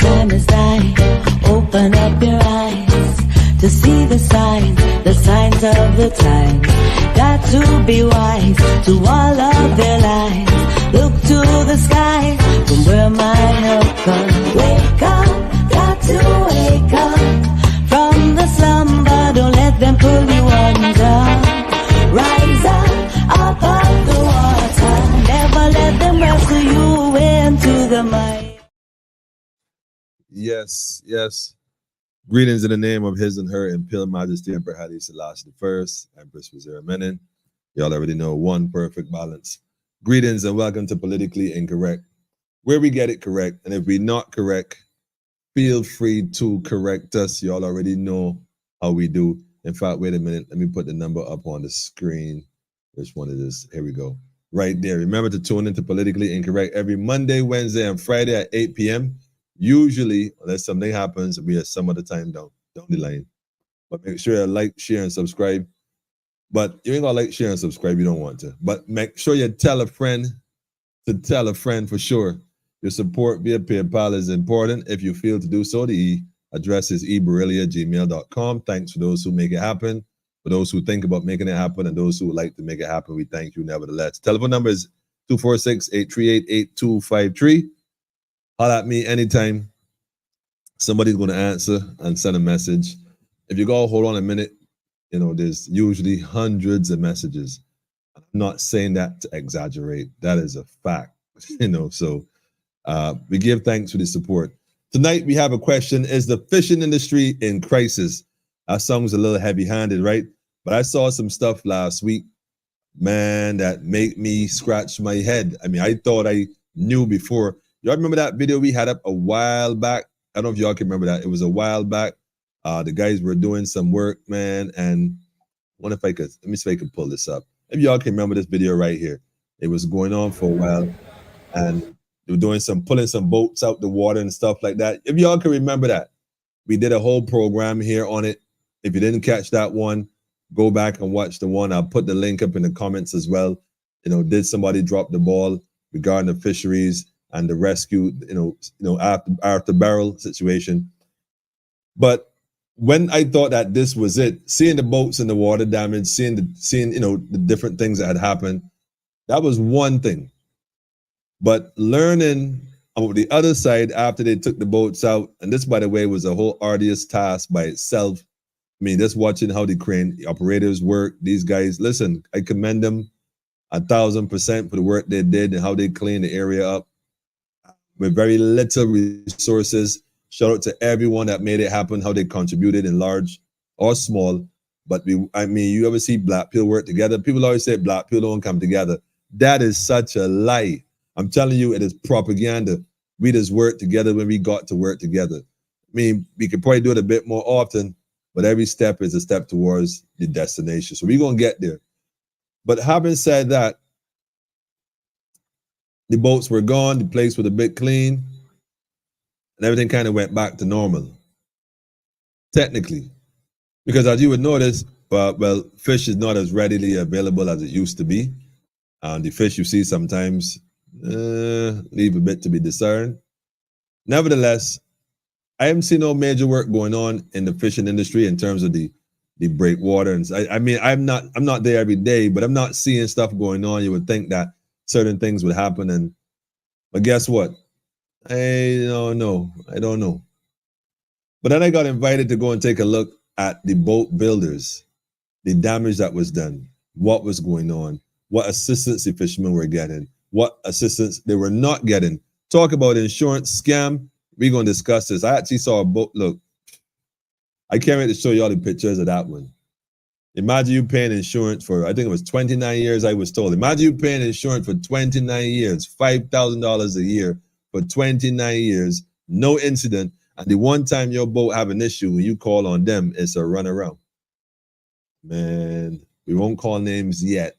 time is nigh. Open up your eyes to see the signs of the times. Got to be wise to all of their lives. Look to the sky from where my help comes. Wake up, got to wake up from the slumber. Don't let them pull you under. Rise up above the water. Never let them wrestle you into the mud. Yes, yes. Greetings in the name of His and Her Imperial Majesty Emperor Haile Selassie I, Empress Wazira Menin. Y'all already know one perfect balance. Greetings and welcome to Politically Incorrect, where we get it correct. And if we're not correct, feel free to correct us. Y'all already know how we do. In fact, wait a minute. Let me put the number up on the screen. Which one is this? Here we go. Right there. Remember to tune into Politically Incorrect every Monday, Wednesday, and Friday at 8 p.m. Usually, unless something happens, we are some of the time down the line. But make sure you like, share, and subscribe. But you ain't gonna like, share, and subscribe. You don't want to. But make sure you tell a friend to tell a friend for sure. Your support via PayPal is important. If you feel to do so, the address is eBareilly@gmail.com. Thanks for those who make it happen. For those who think about making it happen and those who would like to make it happen, we thank you nevertheless. Telephone number is 246-838-8253. Holler at me anytime. Somebody's going to answer and send a message. If you go, hold on a minute, you know, there's usually hundreds of messages. I'm not saying that to exaggerate. That is a fact, you know, so we give thanks for the support. Tonight, we have a question. Is the fishing industry in crisis? That song's a little heavy-handed, right? But I saw some stuff last week, man, that made me scratch my head. I mean, I thought I knew before. Y'all remember that video we had up a while back? I don't know if y'all can remember that. It was a while back. The guys were doing some work, man. And I wonder if I could, let me see if I can pull this up. If y'all can remember this video right here. It was going on for a while. And they were doing pulling some boats out the water and stuff like that. If y'all can remember that. We did a whole program here on it. If you didn't catch that one, go back and watch the one. I'll put the link up in the comments as well. You know, did somebody drop the ball regarding the fisheries and the rescue, you know, after barrel situation. But when I thought that this was it, seeing the boats in the water damage, seeing you know, the different things that had happened, that was one thing. But learning on the other side after they took the boats out, and this, by the way, was a whole arduous task by itself. I mean, just watching how the crane operators work, these guys, listen, I commend them 1,000% for the work they did and how they cleaned the area up with very little resources. Shout out to everyone that made it happen, how they contributed in large or small. But I mean, you ever see black people work together? People always say black people don't come together. That is such a lie. I'm telling you, it is propaganda. We just work together when we got to work together. I mean, we could probably do it a bit more often, but every step is a step towards the destination. So we're going to get there. But having said that, the boats were gone, the place was a bit clean, and everything kind of went back to normal, technically. Because as you would notice, well, fish is not as readily available as it used to be. The fish you see sometimes leave a bit to be desired. Nevertheless, I haven't seen no major work going on in the fishing industry in terms of the breakwater. And I mean, I'm not there every day, but I'm not seeing stuff going on. You would think that certain things would happen, but guess what? I don't know. But then I got invited to go and take a look at the boat builders, the damage that was done, what was going on, what assistance the fishermen were getting, what assistance they were not getting. Talk about insurance scam. We're going to discuss this. I actually saw a boat. Look, I can't wait to show you all the pictures of that one. Imagine you paying insurance for, I think it was 29 years, I was told. Imagine you paying insurance for 29 years, $5,000 a year for 29 years, no incident. And the one time your boat have an issue, when you call on them, it's a runaround. Man, we won't call names yet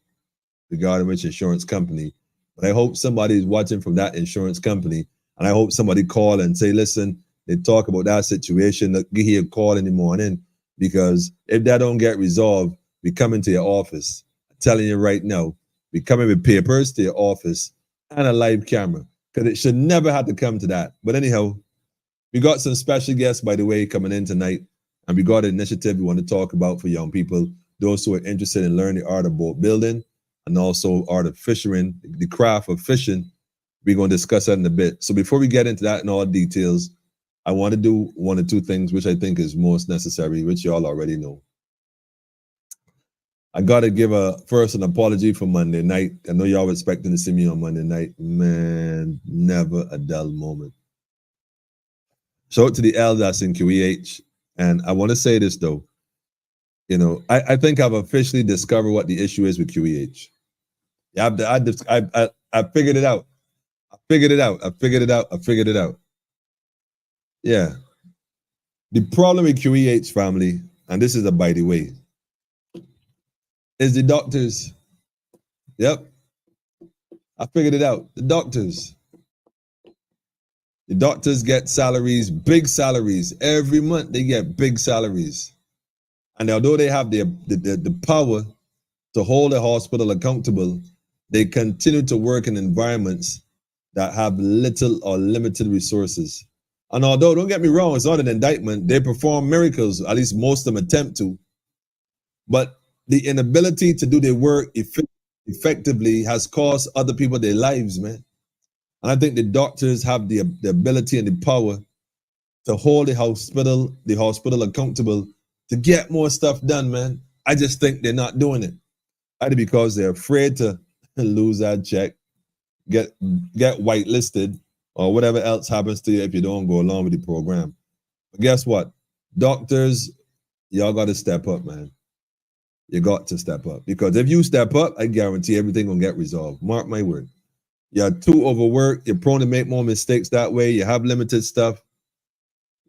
regarding which insurance company, but I hope somebody's watching from that insurance company. And I hope somebody call and say, listen, they talk about that situation, give you a call in the morning. Because if that don't get resolved, we come into your office. I'm telling you right now, we come in with papers to your office and a live camera. Because it should never have to come to that. But anyhow, We got some special guests, by the way, coming in tonight, and we got an initiative we want to talk about for young people, those who are interested in learning the art of boat building and also art of fishing, the craft of fishing. We're going to discuss that in a bit. So before we get into that and all details, I want to do one or two things which I think is most necessary, which y'all already know. I got to give first an apology for Monday night. I know y'all were expecting to see me on Monday night. Man, never a dull moment. Shout out to the L that's in QEH. And I want to say this though. You know, I think I've officially discovered what the issue is with QEH. Yeah, I figured it out. I figured it out. Yeah. The problem with QEH, family, and this is a by the way, is the doctors. Yep. I figured it out. The doctors. The doctors get salaries, big salaries. Every month they get big salaries. And although they have the power to hold a hospital accountable, they continue to work in environments that have little or limited resources. And although, don't get me wrong, it's not an indictment, they perform miracles, at least most of them attempt to. But the inability to do their work effectively has cost other people their lives, man. And I think the doctors have the ability and the power to hold the hospital accountable to get more stuff done, man. I just think they're not doing it. Either because they're afraid to lose that check, get whitelisted, or whatever else happens to you if you don't go along with the program. But guess what? Doctors, y'all got to step up, man. You got to step up. Because if you step up, I guarantee everything will get resolved. Mark my word. You're too overworked. You're prone to make more mistakes that way. You have limited stuff.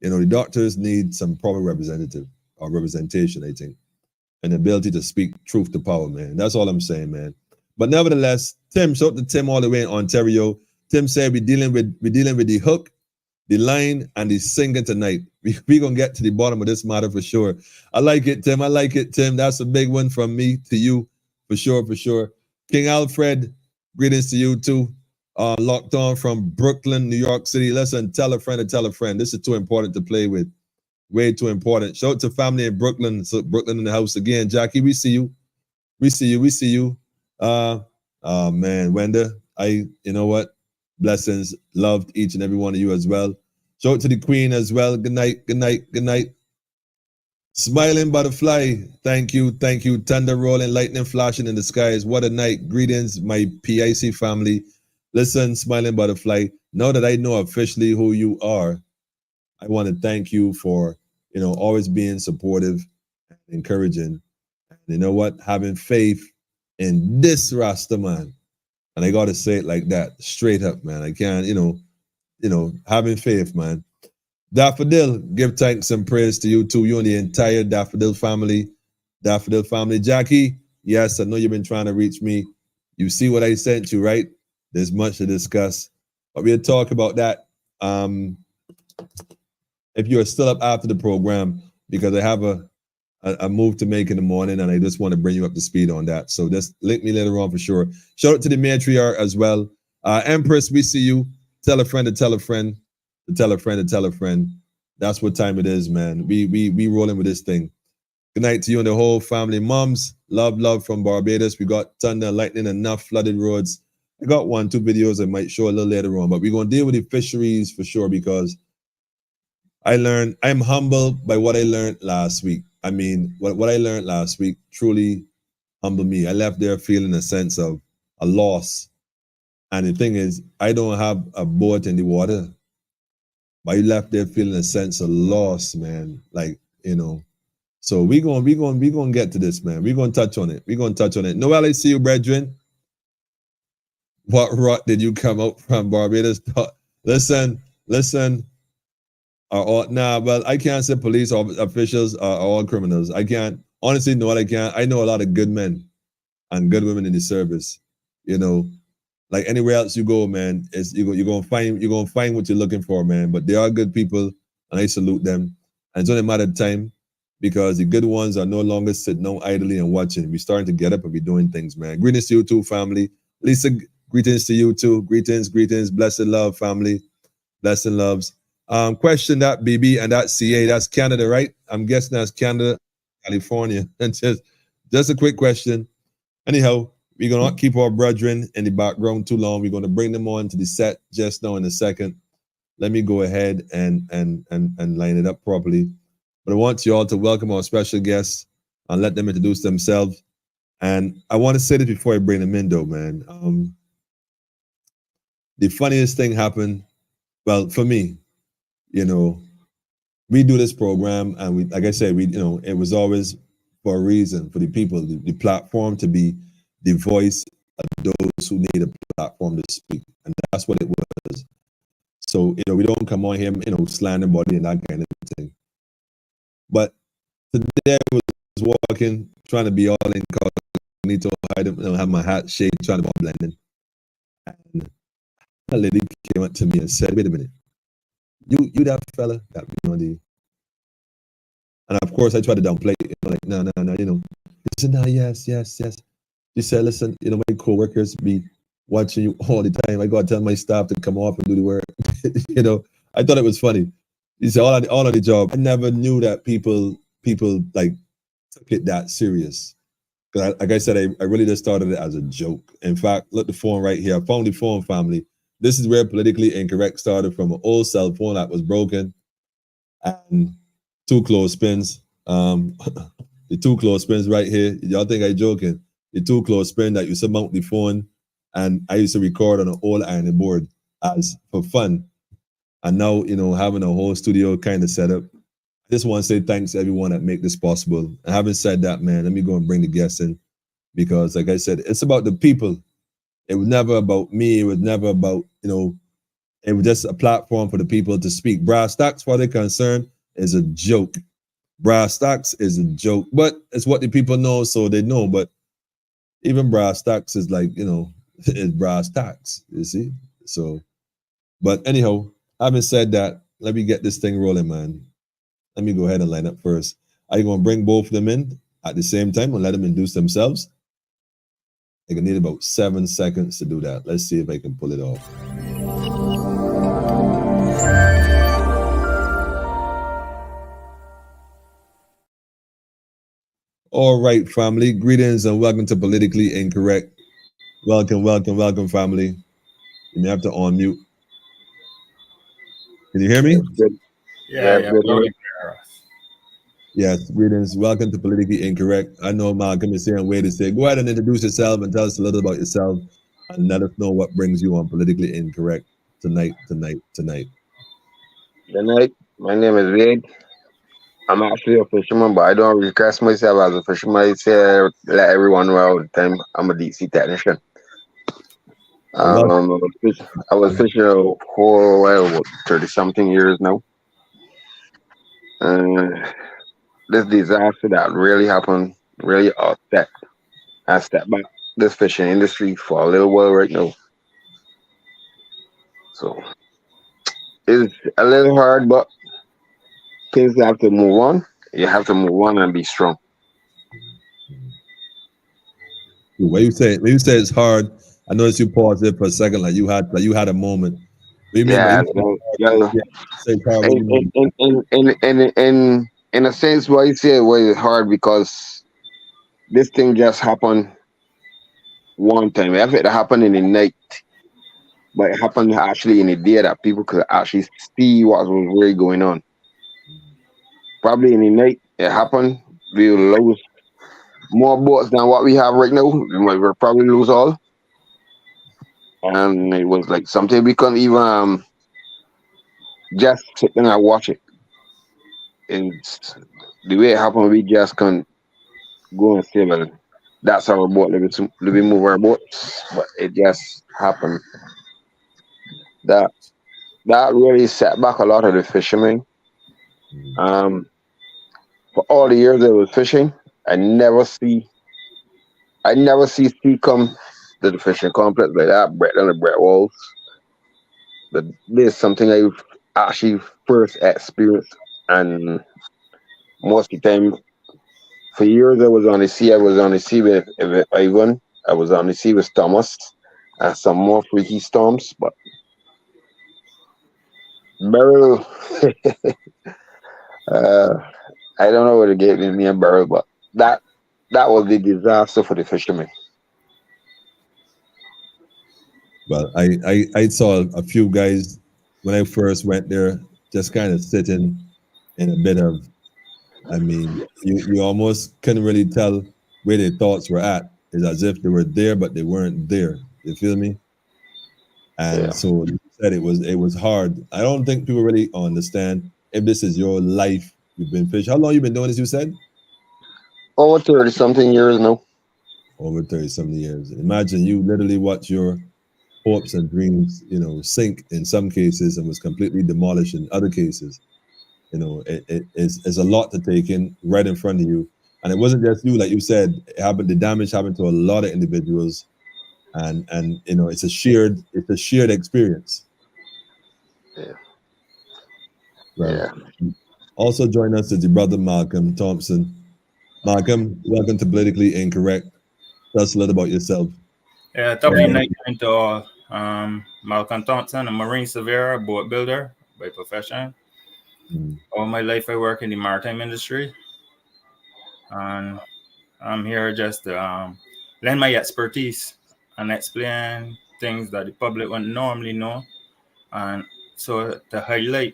You know, the doctors need some proper representation, I think. And the ability to speak truth to power, man. That's all I'm saying, man. But nevertheless, Tim, shout out to Tim all the way in Ontario. Tim said we're dealing with the hook, the line, and the singing tonight. We're going to get to the bottom of this matter for sure. I like it, Tim. That's a big one from me to you, for sure. King Alfred, greetings to you too. Locked on from Brooklyn, New York City. Listen, tell a friend to tell a friend. This is too important to play with. Way too important. Shout out to family in Brooklyn. So Brooklyn in the house again. Jackie, we see you. Oh man, Wenda, you know what? Blessings. Loved each and every one of you as well. Shout out to the Queen as well. Good night. Smiling butterfly. Thank you. Thunder rolling, lightning flashing in the skies. What a night. Greetings, my PIC family. Listen, smiling butterfly. Now that I know officially who you are, I want to thank you for, always being supportive and encouraging. And you know what? Having faith in this Rasta man. And I got to say it like that, straight up, man. I can't, having faith, man. Daffodil, give thanks and praise to you too. You and the entire Daffodil family. Jackie, yes, I know you've been trying to reach me. You see what I sent you, right? There's much to discuss. But we'll talk about that if you're still up after the program, because I have a move to make in the morning, and I just want to bring you up to speed on that. So just link me later on for sure. Shout out to the matriarch as well. Empress, we see you. Tell a friend to tell a friend to tell a friend to tell a friend. That's what time it is, man. We rolling with this thing. Good night to you and the whole family. Moms, love from Barbados. We got thunder, lightning, enough flooded roads. I got 1-2 videos I might show a little later on, but we're going to deal with the fisheries for sure, because I'm humbled by what I learned last week. I mean, what I learned last week truly humbled me. I left there feeling a sense of a loss. And the thing is, I don't have a boat in the water, but I left there feeling a sense of loss, man. So we're gonna get to this, man. We're gonna touch on it. Noel, I see you, brethren. What rock did you come out from, Barbados? Listen. Well, I can't say police officials are all criminals. I can't. Honestly, no, I can't. I know a lot of good men and good women in the service. Like anywhere else you go, man, you're gonna find what you're looking for, man. But they are good people, and I salute them. And it's only a matter of time, because the good ones are no longer sitting down idly and watching. We're starting to get up and be doing things, man. Greetings to you too, family. Lisa, greetings to you too. Greetings, blessed love, family. Blessed loves. Question that BB and that CA, that's Canada, right? I'm guessing that's Canada, California. And just a quick question. Anyhow, we're gonna keep our brethren in the background too long. We're gonna bring them on to the set just now in a second. Let me go ahead and line it up properly. But I want you all to welcome our special guests and let them introduce themselves. And I want to say this before I bring them in, though, man. The funniest thing happened, well, for me, you know, we do this program, and we, like I said, we, you know, it was always for a reason, for the people, the platform to be the voice of those who need a platform to speak, and that's what it was. So, you know, we don't come on here, you know, slander body and that kind of thing. But today I was walking, trying to be all incognito, hide, you know, have my hat shaded, trying to be blending. And a lady came up to me and said, "Wait a minute, you that fella that you know the." And of course, I tried to downplay it, you know, like, no, you know. He said, "No, yes." He said, "Listen, you know, my coworkers be watching you all the time. I gotta tell my staff to come off and do the work." You know, I thought it was funny. He said, all of the job. I never knew that people like took it that serious. Because like I said, I really just started it as a joke. In fact, look, the phone right here. I found the phone, family. This is where Politically Incorrect started, from an old cell phone that was broken and two clothespins. The two clothespins right here. Y'all think I joking? The two clothespin that used to mount the phone, and I used to record on an old ironing board as for fun. And now, you know, having a whole studio kind of set up. I just want to say thanks to everyone that make this possible. And having said that, man, let me go and bring the guests in, because like I said, it's about the people. It was never about me. It was never about, you know, it was just a platform for the people to speak. Brass Stacks, for they're concerned, is a joke. Brass Stacks is a joke, but it's what the people know, so they know. But even Brass Stacks is like, you know, it's Brass Stacks, you see? So, but anyhow, having said that, let me get this thing rolling, man. Let me go ahead and line up first. Are you going to bring both of them in at the same time and let them introduce themselves? I can need about 7 seconds to do that. Let's see if I can pull it off. All right, family. Greetings and welcome to Politically Incorrect. Welcome, family. You may have to unmute. Can you hear me? Yeah. Yes, greetings. Welcome to Politically Incorrect. I know Malcolm is here and waiting to say, go ahead and introduce yourself and tell us a little about yourself and let us know what brings you on Politically Incorrect tonight. Good night. My name is Wade. I'm actually a fisherman, but I don't really class myself as a fisherman. I say, let everyone know all the time, I'm a deep sea technician. I was fishing for a while, about 30-something years now. This disaster that really happened really upset. I stepped back this fishing industry for a little while right now. So it's a little hard, but things have to move on. You have to move on and be strong. When you say it's hard, I noticed you paused there for a second, like you had a moment. In a sense, why you say it's hard, because this thing just happened one time. If it happened in the night, but it happened actually in the day that people could actually see what was really going on. Probably in the night it happened, we will lose more boats than what we have right now. We'll probably lose all. And it was like something we couldn't even just sit there and watch it. And the way it happened, we just can't go and say, well, that's our boat, let me move our boats. But it just happened. That really set back a lot of the fishermen. For all the years I was fishing, I never see sea come to the fishing complex like that, break down the break walls. But this is something I've actually first experienced, and most of the time, for years I was on the sea. I was on the sea with Ivan. I was on the sea with Thomas, and some more freaky storms. But Beryl, uh, I don't know where to get me and Beryl, but that that was the disaster for the fishermen. But I saw a few guys when I first went there, just kind of sitting in a bit of, I mean, you almost couldn't really tell where their thoughts were at. It's as if they were there, but they weren't there. You feel me? And Yeah, so like you said it was hard. I don't think people really understand if this is your life. You've been fish. How long you been doing this? You said over 30 something years now. over 30 something years. Imagine you literally watch your hopes and dreams, sink in some cases and was completely demolished in other cases. It's a lot to take in right in front of you. And it wasn't just you, like you said, the damage happened to a lot of individuals, and it's a shared experience. Yeah, Well, yeah. also join us is the brother Malcolm Thompson. Malcolm, welcome to Politically Incorrect. Tell us a little about yourself. Yeah, top of the night to all. Malcolm Thompson, a marine surveyor, boat builder by profession. Mm, All my life I work in the maritime industry, and I'm here just to lend my expertise and explain things that the public wouldn't normally know, and so to highlight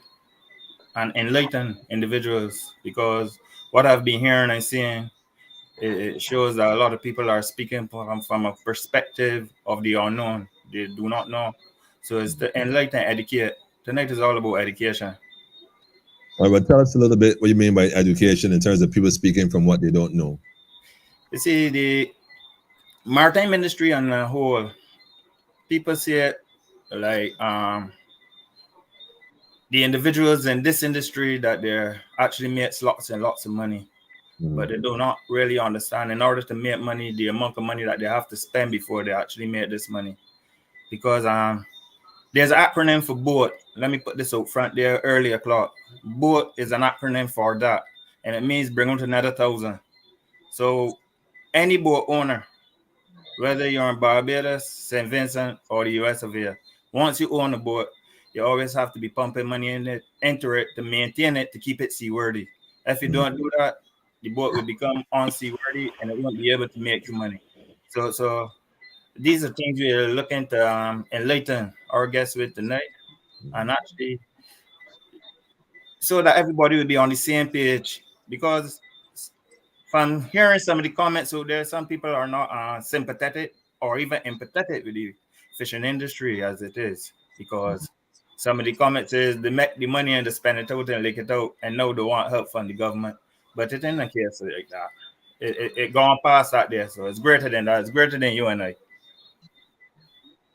and enlighten individuals, because what I've been hearing and seeing, it shows that a lot of people are speaking from a perspective of the unknown. They do not know. So it's to enlighten, educate. Tonight is all about education. All right, well, tell us a little bit what you mean by education in terms of people speaking from what they don't know. You see, the maritime industry on the whole, people see it like the individuals in this industry that they're actually makes lots and lots of money, Mm, but they do not really understand in order to make money the amount of money that they have to spend before they actually make this money. Because there's an acronym for BOAT. Let me put this out front there early o'clock. BOAT is an acronym for that, and it means bring on to another 1,000. So any boat owner, whether you're in Barbados, St. Vincent, or the US of A, once you own a boat, you always have to be pumping money into it to maintain it, to keep it seaworthy. If you mm. don't do that, the boat will become unseaworthy and it won't be able to make you money. So these are things we're looking to enlighten our guests with tonight, and actually so that everybody will be on the same page. Because from hearing some of the comments out there, some people are not sympathetic or even empathetic with the fishing industry as it is, because some of the comments is they make the money and they spend it out and lick it out, and now they want help from the government. But it ain't a case like that. It gone past that there, so it's greater than that. It's greater than you and I.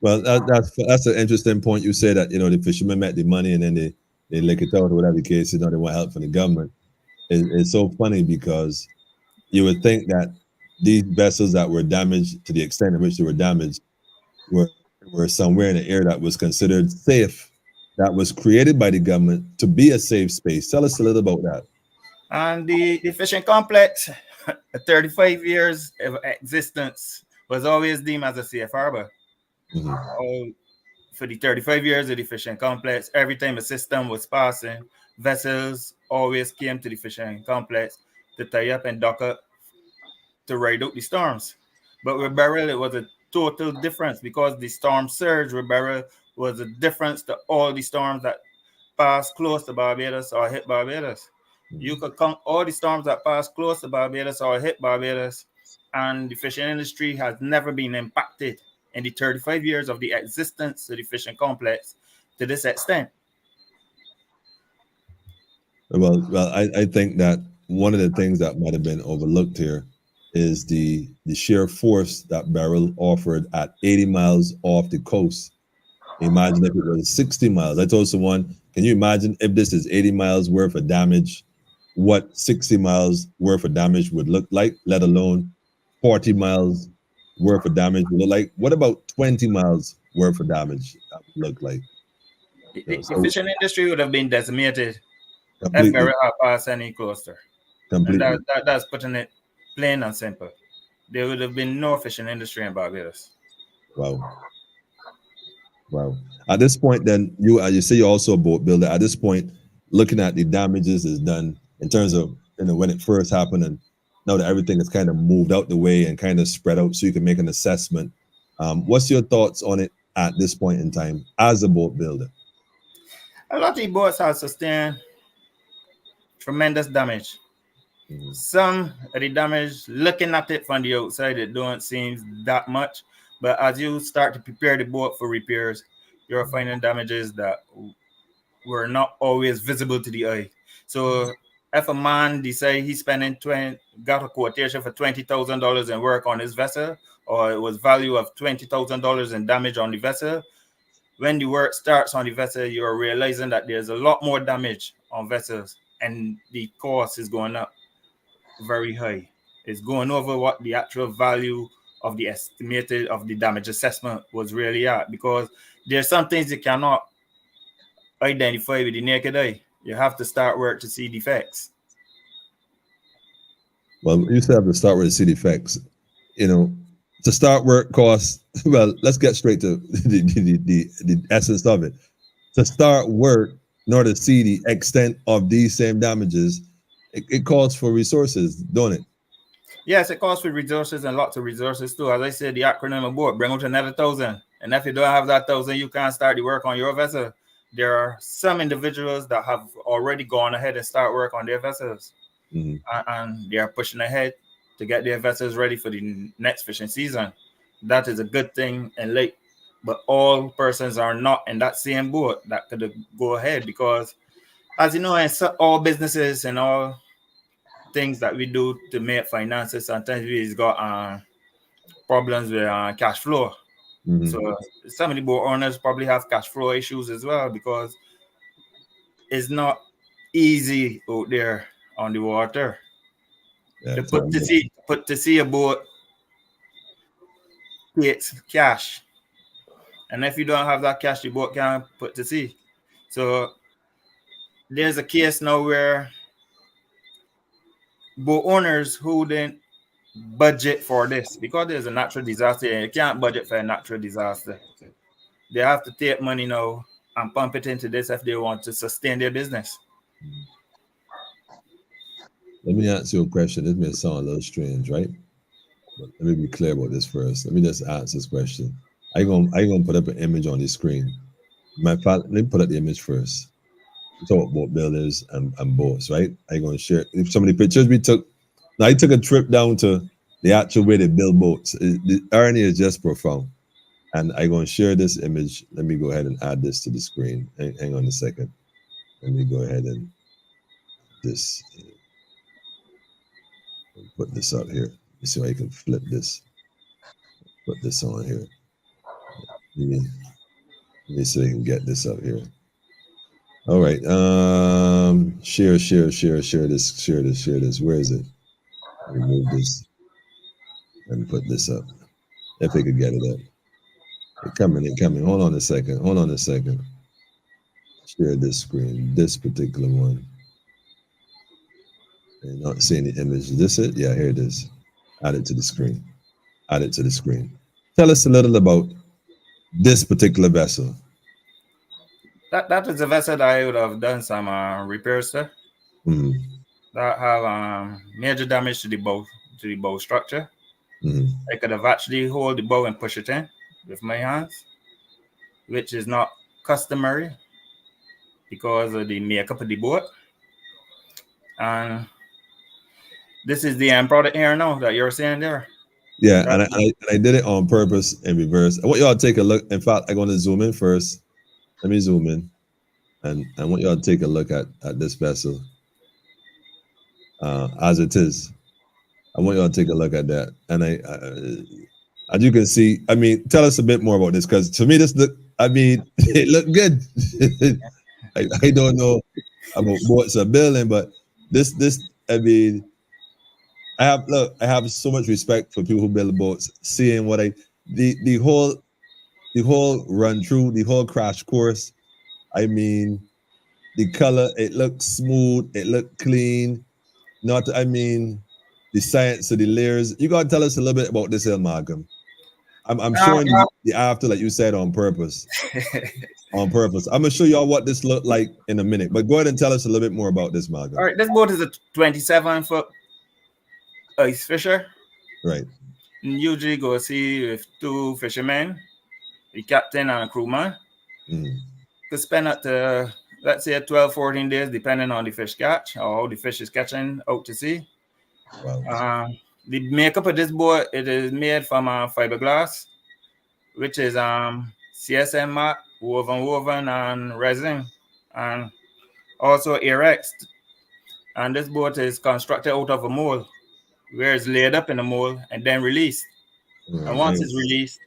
Well, that's an interesting point. You say that the fishermen met the money and then they lick it out or whatever the case. They want help from the government. It's so funny because you would think that these vessels that were damaged to the extent in which they were damaged were were somewhere in an area that was considered safe, that was created by the government to be a safe space. Tell us a little about that. And the fishing complex, 35 years of existence, was always deemed as a safe harbor. Mhm. All for the 35 years of the fishing complex, every time a system was passing, vessels always came to the fishing complex to tie up and dock up to ride out the storms. But with Beryl, it was a total difference, because the storm surge with Beryl was a difference to all the storms that passed close to Barbados or hit Barbados. You could count all the storms that passed close to Barbados or hit Barbados, and the fishing industry has never been impacted in the 35 years of the existence of the fishing complex to this extent. Well, I think that one of the things that might have been overlooked here is the sheer force that Beryl offered at 80 miles off the coast. Imagine if it was 60 miles. I told someone, can you imagine if this is 80 miles worth of damage, what 60 miles worth of damage would look like, let alone 40 miles worth of damage would look like? What about 20 miles worth of damage that would look like? The So fishing industry would have been decimated if completely, Beryl had passed any closer. And completely. that's putting it plain and simple. There would have been no fishing industry in Barbados. Wow. Wow. At this point, then you say you're also a boat builder. At this point, looking at the damages is done in terms of when it first happened, and now that everything is kind of moved out the way and kind of spread out, so you can make an assessment. What's your thoughts on it at this point in time as a boat builder? A lot of the boats have sustained tremendous damage. Mm-hmm. Some of the damage, looking at it from the outside, it don't seem that much. But as you start to prepare the boat for repairs, you're finding damages that were not always visible to the eye. So if a man decides he's spending got a quotation for $20,000 in work on his vessel, or it was value of $20,000 in damage on the vessel, when the work starts on the vessel, you're realizing that there's a lot more damage on vessels, and the cost is going up very high. It's going over what the actual value of the estimated of the damage assessment was really at, because there's some things you cannot identify with the naked eye. You have to start work to see defects. Well, you still have to start with the see defects. To start work costs. Well, let's get straight to the essence of it. To start work, in order to see the extent of these same damages, it calls for resources, don't it? Yes, it calls for resources and lots of resources too. As I said, the acronym aboard, bring out another 1,000. And if you don't have that 1,000, you can't start the work on your vessel. There are some individuals that have already gone ahead and start work on their vessels. Mm-hmm. And they are pushing ahead to get their vessels ready for the next fishing season. That is a good thing and late. But all persons are not in that same boat that could go ahead, because as you know, in all businesses and all things that we do to make finances, sometimes we've got problems with cash flow. Mm-hmm. So some of the boat owners probably have cash flow issues as well, because it's not easy out there on the water. Yeah, put to sea a boat takes cash, and if you don't have that cash, the boat can't put to sea. So there's a case now where boat owners who didn't budget for this, because there's a natural disaster and you can't budget for a natural disaster. They have to take money now and pump it into this if they want to sustain their business. Let me ask you a question. This may sound a little strange, right? But let me be clear about this first. Let me just ask this question. Are you gonna put up an image on the screen? Let me put up the image first. We talk about boat builders and boats, right? Are you gonna share if some of the pictures we took? Now I took a trip down to the actual way they build boats. The irony is just profound. And I'm going to share this image. Let me go ahead and add this to the screen. Hang on a second. Let me go ahead and put this up here. So I can flip this. Put this on here. Let me so I can get this up here. All right. Share this. Where is it? Remove this and put this up. If I could get it up. It's coming. Hold on a second. Share this screen, this particular one. And not seeing the image. Is this it? Yeah, here it is. Add it to the screen. Tell us a little about this particular vessel. That is a vessel that I would have done some repairs to. Mm-hmm. That have major damage to the bow structure. Mm-hmm. I could have actually hold the bow and push it in with my hands, which is not customary because of the makeup of the boat. And this is the end product here now that you're seeing there. Yeah, and I did it on purpose in reverse. I want y'all to take a look. In fact, I'm going to zoom in first. Let me zoom in, and I want y'all to take a look at this vessel as it is. I want y'all to take a look at that. And as you can see, I mean, tell us a bit more about this, because to me, it looked good. I don't know about boats or building, but this, I mean, I have so much respect for people who build boats, seeing what the whole run through, the whole crash course. I mean, the color, it looks smooth, it looked clean. The science of the layers. You gotta tell us a little bit about this, Malcolm. I'm showing the after, like you said, on purpose. On purpose. I'm gonna show y'all what this looked like in a minute. But go ahead and tell us a little bit more about this, Malcolm. All right, this boat is a 27-foot ice fisher. Right. And usually go see with 2 fishermen, the captain and a crewman. To spend up to, let's say, 12, 14 days, depending on the fish catch or how the fish is catching out to sea. Wow. The makeup of this boat, it is made from fiberglass, which is CSM mat, woven and resin, and also Arex. And this boat is constructed out of a mold, where it's laid up in a mold and then released. And once it's released,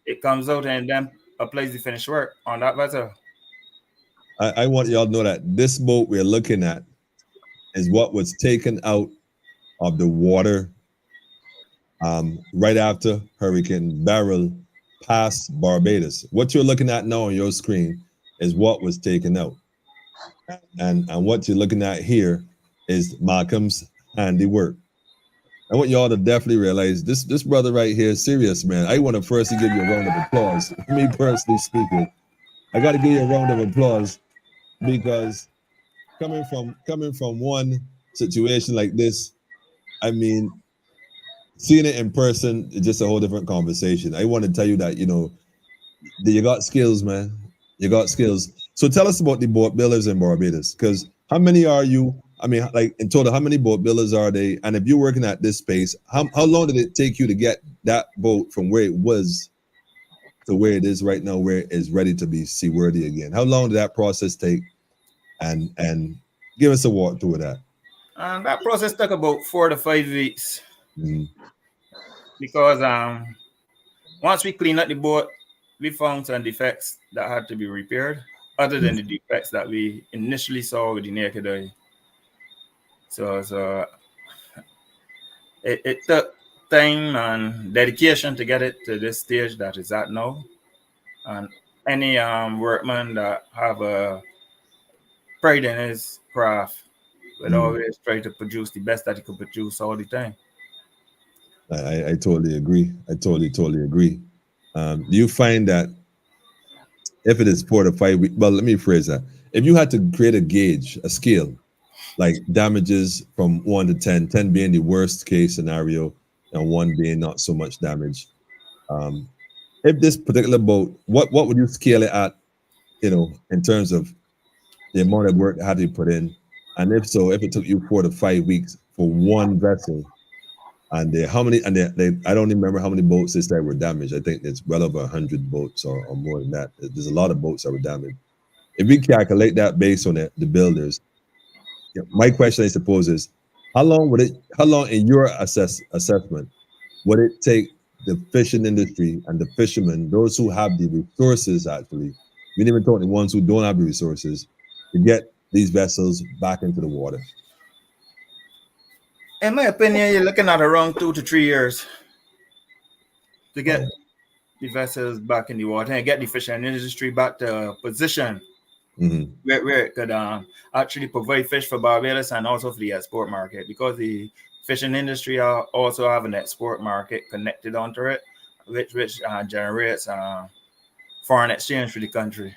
it comes out and then applies the finished work on that vessel. I want y'all to know that this boat we're looking at is what was taken out of the water right after Hurricane Beryl passed Barbados. What you're looking at now on your screen is what was taken out. And what you're looking at here is Malcolm's handiwork. I want y'all to definitely realize this brother right here is serious, man. I want to firstly give you a round of applause. Me personally speaking, I got to give you a round of applause because coming from one situation like this, I mean, seeing it in person is just a whole different conversation. I want to tell you that, you know, you got skills, man. You got skills. So tell us about the boat builders in Barbados, because how many are you? I mean, like in total, how many boat builders are they? And if you're working at this space, how long did it take you to get that boat from where it was to where it is right now, where it is ready to be seaworthy again? How long did that process take? And give us a walk through that. That process took about 4 to 5 weeks. Because once we cleaned up the boat, we found some defects that had to be repaired, other than the defects that we initially saw with the naked eye. So it took time and dedication to get it to this stage that it's at now. And any workman that have a pride in his craft would always try to produce the best that he could produce all the time. I totally agree. I totally agree. Do you find that if it is 4 to 5 weeks, well, let me phrase that. If you had to create a gauge, a scale, like damages from 1 to 10, 10 being the worst case scenario and 1 being not so much damage. If this particular boat, what would you scale it at, you know, in terms of the amount of work that had to be put in? And if so, if it took you 4 to 5 weeks for one vessel, and how many, and I don't even remember how many boats they said were damaged. I think it's well over 100 boats or more than that. There's a lot of boats that were damaged. If we calculate that based on the builders, my question, I suppose, is how long in your assessment would it take the fishing industry and the fishermen, those who have the resources, actually, we didn't even talk the ones who don't have the resources, to get these vessels back into the water? In my opinion, you're looking at around 2 to 3 years to get the vessels back in the water and get the fishing industry back to a position where it could actually provide fish for Barbados and also for the export market, because the fishing industry also have an export market connected onto it, which generates foreign exchange for the country.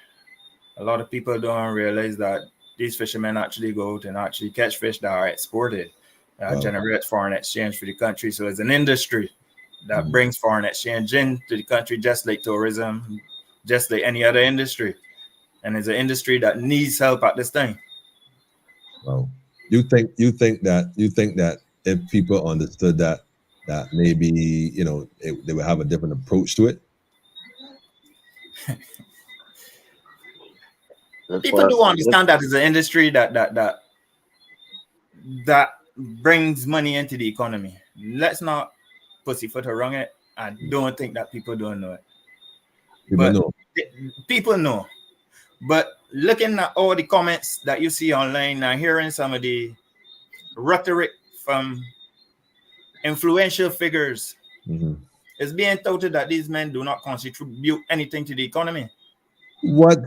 A lot of people don't realize that these fishermen actually go out and actually catch fish that are exported. Generates foreign exchange for the country. So it's an industry that brings foreign exchange into the country, just like tourism, just like any other industry. And it's an industry that needs help at this time. Well, you think that if people understood that maybe, you know, they would have a different approach to it? People do understand that it's an industry that brings money into the economy. Let's not pussyfoot around it. I don't think that people don't know it. People know. But looking at all the comments that you see online and hearing some of the rhetoric from influential figures, it's being touted that these men do not contribute anything to the economy. What?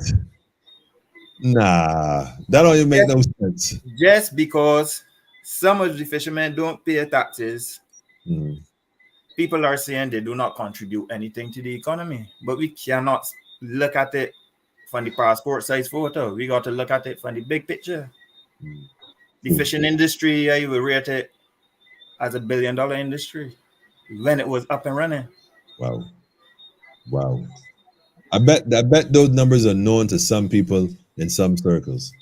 Nah, that don't even make no sense. Just because some of the fishermen don't pay taxes people are saying they do not contribute anything to the economy, but we cannot look at it from the passport size photo. We got to look at it from the big picture. The fishing industry, I will rate it as $1 billion industry when it was up and running. Wow. I bet those numbers are known to some people in some circles,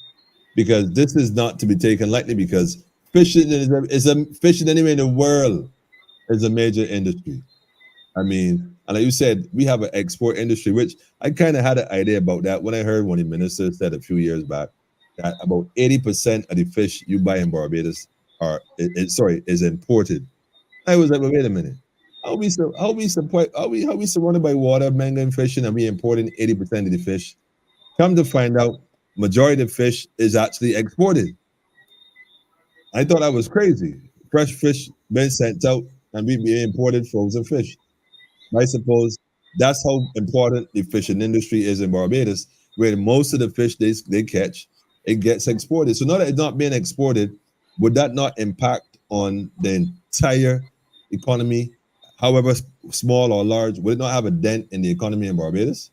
because this is not to be taken lightly, because fishing fishing anywhere in the world is a major industry. I mean, and like you said, we have an export industry, which I kind of had an idea about that when I heard one of the ministers said a few years back that about 80% of the fish you buy in Barbados is imported. I was like, well, wait a minute. How we surrounded by water, mango and fishing, and we importing 80% of the fish? Come to find out, majority of the fish is actually exported. I thought that was crazy. Fresh fish been sent out, and we imported frozen fish. I suppose that's how important the fishing industry is in Barbados, where most of the fish they catch, it gets exported. So now that it's not being exported, would that not impact on the entire economy, however small or large? Would it not have a dent in the economy in Barbados?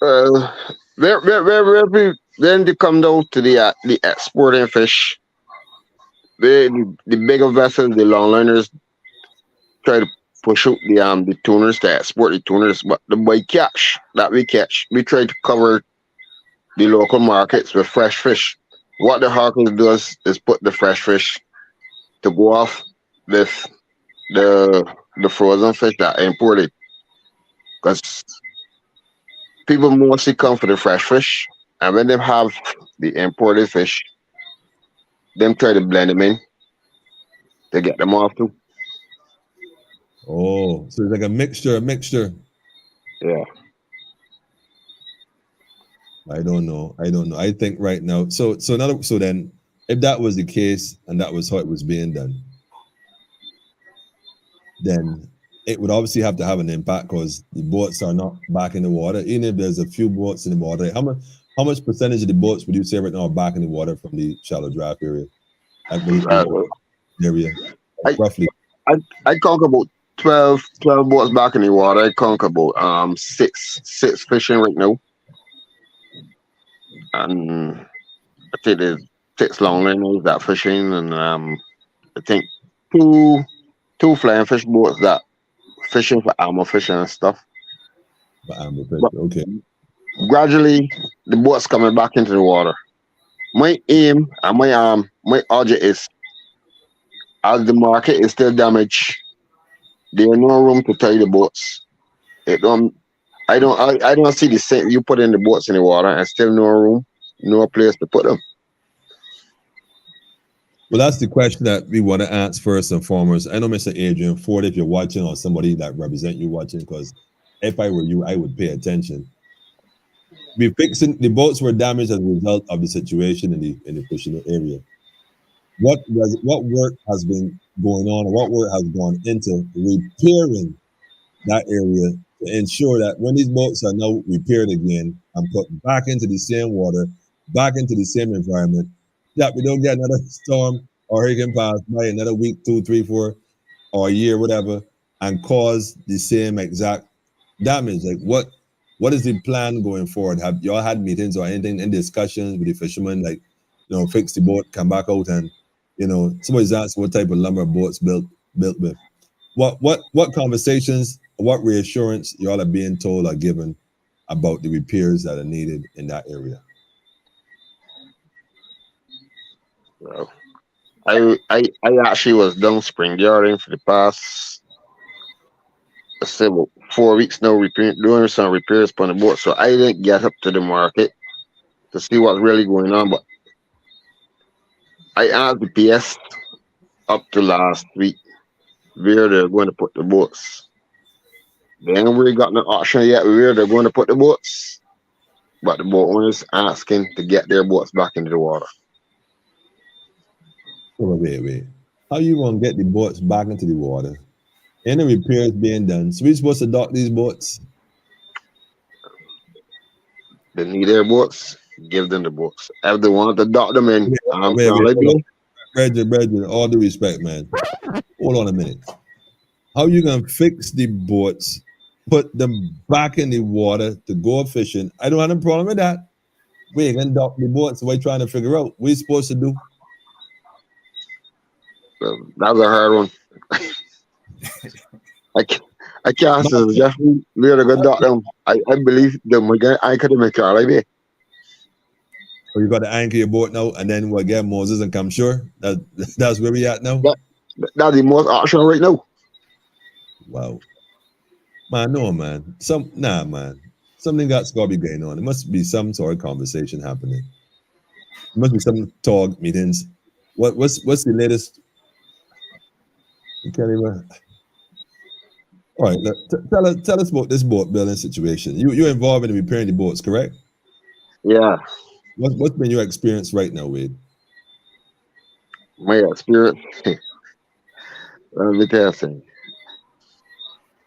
Then they come down to the exporting fish. The bigger vessels, the longliners, try to push out the tuners to export the tuners, but the by catch that we catch, we try to cover the local markets with fresh fish. What the hawkers does is put the fresh fish to go off with the frozen fish that are imported, because people mostly come for the fresh fish, and when they have the imported fish, them try to blend them in to get them off too. Oh, so it's like a mixture. Yeah. I don't know. I think right now. So then, if that was the case and that was how it was being done, then it would obviously have to have an impact, because the boats are not back in the water. Even if there's a few boats in the water, how much percentage of the boats would you say right now are back in the water from the shallow draft area? Area, roughly. I count about 12 boats back in the water. I count about six fishing right now, and I think there's 6 longliners that fishing, and I think two flying fish boats that fishing for ammo fishing and stuff. Okay. Gradually, the boats coming back into the water. My aim and my object is, as the market is still damaged, there is no room to tie the boats. I don't see the same. You put in the boats in the water and still no room, no place to put them. Well, that's the question that we want to ask first and foremost. I know, Mr. Adrian Ford, if you're watching, or somebody that represent you watching, because if I were you, I would pay attention. The boats were damaged as a result of the situation in the fishing area. What work has been going on, or what work has gone into repairing that area to ensure that when these boats are now repaired again and put back into the same water, back into the same environment, that we don't get another storm or hurricane pass by another week, 2, 3, 4, or a year, whatever, and cause the same exact damage? Like, what is the plan going forward? Have y'all had meetings or anything in discussions with the fishermen, like, fix the boat, come back out, and somebody's asked what type of lumber boats built with? What conversations, what reassurance y'all are being told or given about the repairs that are needed in that area? Well, I actually was down spring yarding for the past, let's say, about 4 weeks now, doing some repairs on the boat. So I didn't get up to the market to see what's really going on. But I asked the PS up to last week where they're going to put the boats. They ain't really got no option yet where they're going to put the boats, but the boat owners asking to get their boats back into the water. Wait. How you gonna get the boats back into the water? Any repairs being done? So we supposed to dock these boats? They need their boats, give them the boats. If they want to dock them in, Brethren, all due respect, man. hold on a minute. How you gonna fix the boats, put them back in the water to go fishing? I don't have a problem with that. We ain't gonna dock the boats. We're trying to figure out what we supposed to do. So that was a hard one. I can't say just we're a good doctor. I believe them again. I could make it like that. So you got to anchor your boat now, and then we'll get Moses and come shore. That's where we at now. That's the most option right now. Wow, man, no man. Man. Something got to be going on. There must be some sort of conversation happening. There must be some talk meetings. What's the latest? You can't even. All right, tell us about this boat building situation. You're involved in repairing the boats, correct? Yeah. What's been your experience right now, Wade? My experience. Let me tell you something.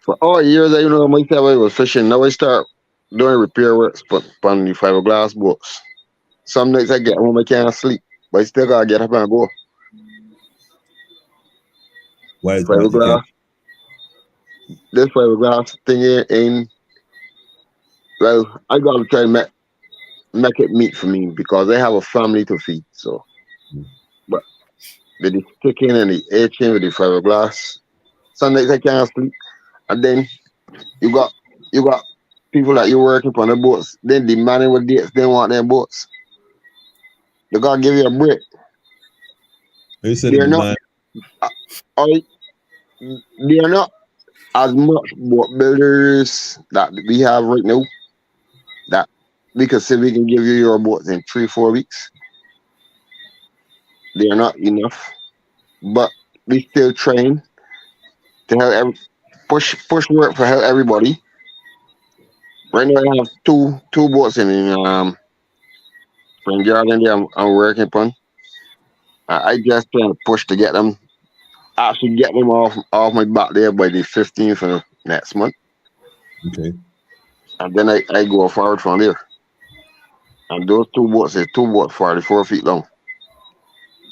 For all years, I myself I was fishing. Now I start doing repair works, but on the fiberglass boats. Some nights I get home, I can't sleep, but I still gotta get up and go. Why is that? Fiberglass. This fiberglass thing ain't. Well, I gotta try and make it meet for me because I have a family to feed. So, but the sticking and the etching with the fiberglass. Some nights I can't sleep, and then you got people that you working on the boats. Then demanding what dates they want their boats. They gotta give you a break. You said They're not. They're not as much boat builders that we have right now that we can say we can give you your boats in 3-4 weeks. They are not enough, but we still train to help push work for help everybody. Right now, I have two boats from Garden there I'm working upon. I just trying to push to get them off my back there by the 15th of next month. Okay. And then I go forward from there. And those two boats is 44 feet long.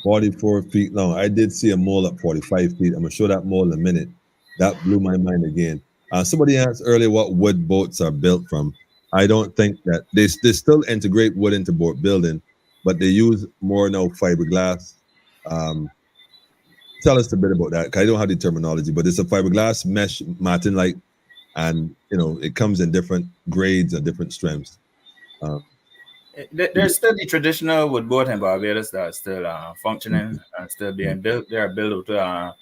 44 feet long. I did see a mole at 45 feet. I'm gonna show that mole in a minute. That blew my mind again. Somebody asked earlier what wood boats are built from. I don't think that they still integrate wood into boat building, but they use more now fiberglass. Tell us a bit about that. 'Cause I don't have the terminology, but it's a fiberglass mesh matting like, and it comes in different grades and different strengths. There's still the traditional wood boat in Barbados that are still functioning and still being built. They are built with the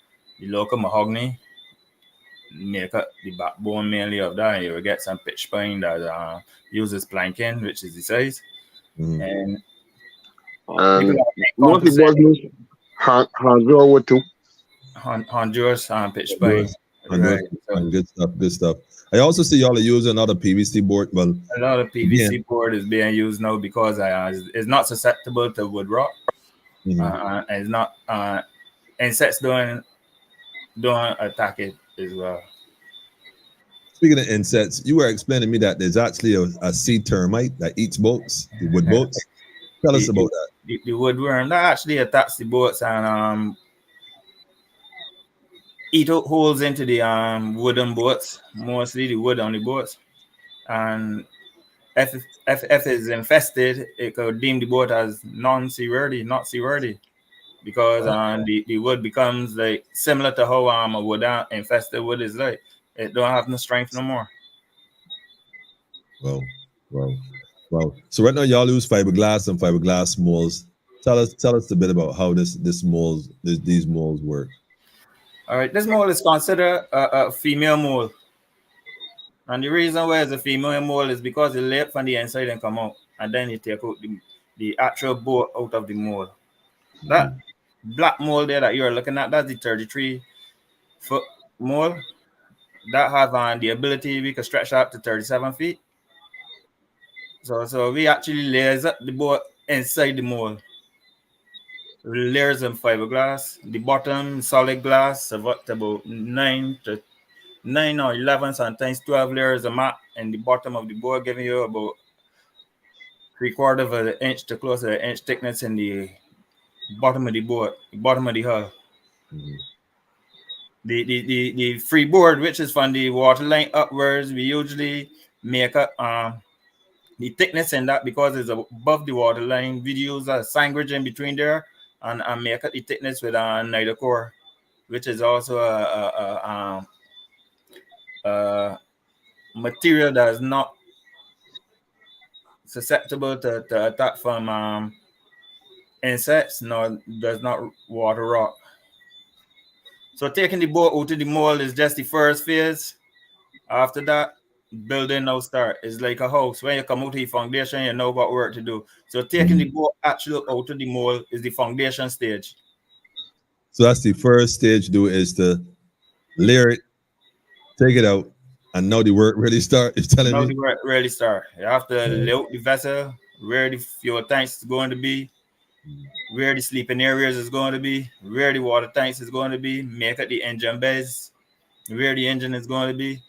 local mahogany, make up the backbone mainly of that. You will get some pitch pine that uses planking, which is the size. And most of the boats use Honduras wood too. Honduras pitch pine. Right. Good stuff. I also see y'all are using another PVC board. Well, a lot of PVC board is being used now because it's not susceptible to wood rot. And it's not insects don't attack it as well. Speaking of insects, you were explaining to me that there's actually a sea termite that eats boats, the wood boats. Tell us about that. The woodworm that actually attacks the boats and eat holes into the wooden boats, mostly the wood on the boats. And if it's infested, it could deem the boat as not seaworthy, because the wood becomes like similar to how a wood infested wood is like. It don't have no strength no more. Wow. So right now y'all use fiberglass and fiberglass molds. Tell us a bit about how these molds work. All right, this mold is considered a female mold. And the reason why it's a female mold is because it lay from the inside and come out. And then you take out the actual boat out of the mold. That black mold there that you're looking at, that's the 33-foot mold. That have the ability we can stretch out to 37 feet. So we actually layers up the boat inside the mold. Layers of fiberglass. The bottom solid glass about 9 or 11, sometimes 12 layers of mat, and the bottom of the board giving you about 3/4 of an inch to close to an inch thickness in the bottom of the board, the bottom of the hull. the freeboard, which is from the water line upwards, we usually make a the thickness in that because it's above the water line. We use a sandwich in between there and make up the thickness with a nylon core, which is also a material that is not susceptible to attack from insects, nor does not water rot. So taking the boat out to the mold is just the first phase. After that, building now start. It's like a house. When you come out to the foundation, you know what work to do. So taking the boat actually out to the mold is the foundation stage. So that's the first stage. Do is to layer it, take it out, and now the work really start. You're telling Now me? the work really start. You have to lay out the vessel, where the fuel tanks is going to be, where the sleeping areas is going to be, where the water tanks is going to be, make up the engine beds, where the engine is going to be.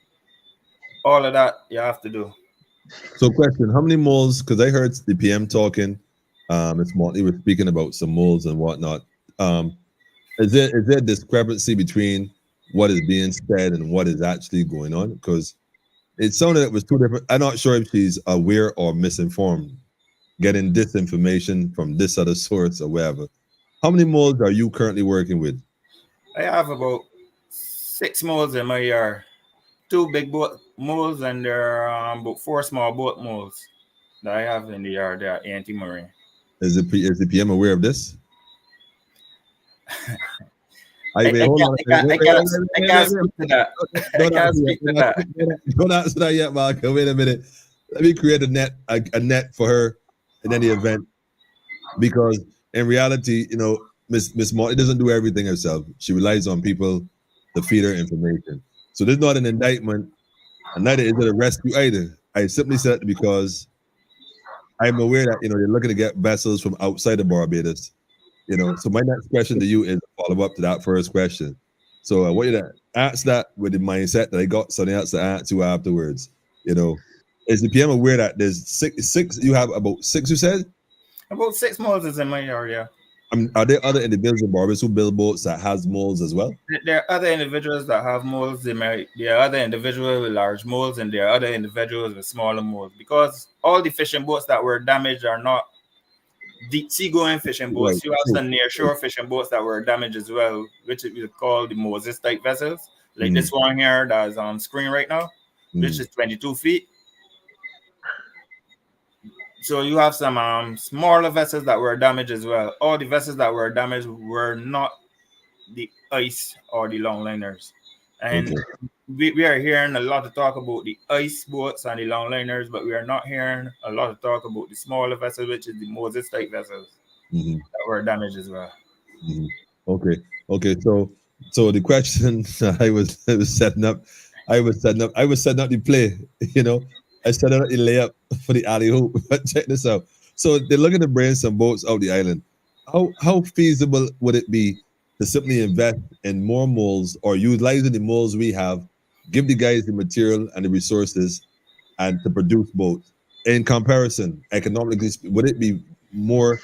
All of that you have to do. So, question: how many moles? Because I heard the PM talking. It's Motley was speaking about some moles and whatnot. Is there a discrepancy between what is being said and what is actually going on? Because it sounded it was two different. I'm not sure if she's aware or misinformed, getting disinformation from this other source or wherever. How many moles are you currently working with? I have about 6 moles in my yard. 2 big boat moles and there are about 4 small boat moles that I have in the yard. They are anti-marine. Is the PM aware of this? I can't speak to that. I can't speak to that. Don't answer that yet, Mark. Wait a minute. Let me create a net for her in any event, because in reality, Miss Marty doesn't do everything herself. She relies on people to feed her information. So there's not an indictment, and neither is it a rescue either. I simply said it because I'm aware that they're looking to get vessels from outside of Barbados. So my next question to you is a follow up to that first question. So I want you to answer that with the mindset that I got something else to answer to afterwards. Is the PM aware that there's six? You have about 6, you said? About 6 moles is in my yard, yeah. Are there other individuals in Barbados who build boats that has moles as well? There are other individuals that have moles. There are other individuals with large moles, and there are other individuals with smaller moles. Because all the fishing boats that were damaged are not deep sea going fishing boats. Right. You have some near shore fishing boats that were damaged as well, which we call the Moses type vessels, like this one here that's on screen right now, which is 22 feet. So you have some smaller vessels that were damaged as well. All the vessels that were damaged were not the ice or the longliners. And we are hearing a lot of talk about the ice boats and the longliners, but we are not hearing a lot of talk about the smaller vessels, which is the Moses type vessels that were damaged as well. Okay. So the question I was setting up the play. I set up the layup for the alley hoop. But check this out. So they're looking to bring some boats out the island. How feasible would it be to simply invest in more moles or utilizing the moles we have, give the guys the material and the resources, and to produce boats? In comparison, economically, would it be more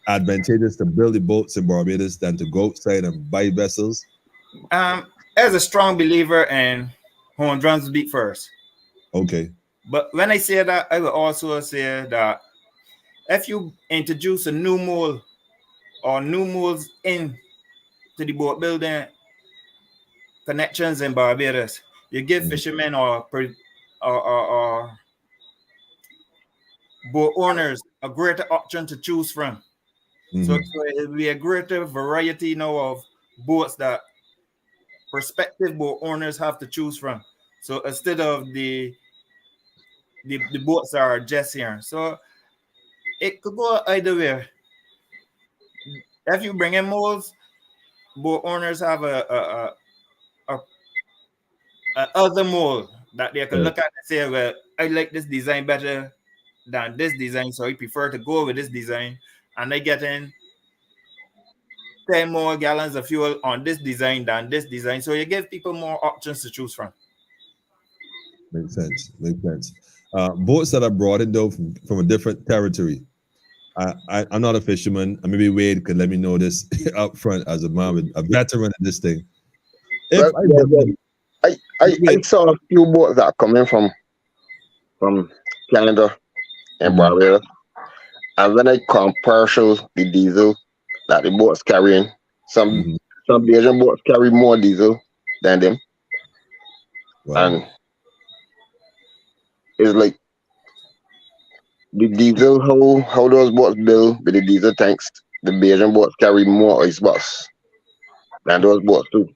advantageous to build the boats in Barbados than to go outside and buy vessels? As a strong believer in home drums beat first. Okay. But when I say that, I will also say that if you introduce a new mole or new moles in to the boat building connections in Barbados, you give fishermen or boat owners a greater option to choose from. So it will be a greater variety now of boats that prospective boat owners have to choose from. So instead of the boats are just here. So it could go either way. If you bring in moles, boat owners have a other mole that they can look at and say, well, I like this design better than this design, so I prefer to go with this design, and they get in 10 more gallons of fuel on this design than this design. So you give people more options to choose from. Makes sense. Boats that are brought in though from a different territory. I'm not a fisherman, and maybe Wade could let me know this up front as a man with a veteran in this thing. If Well, I yeah, well, believe, I saw a few boats that are coming from Canada and Mhm, Barbados, and when I commercial the diesel that the boats carrying, some mhm. some Asian boats carry more diesel than them, Wow. and it's like the diesel how those boats build with the diesel tanks. The Asian boats carry more ice box than those boats too.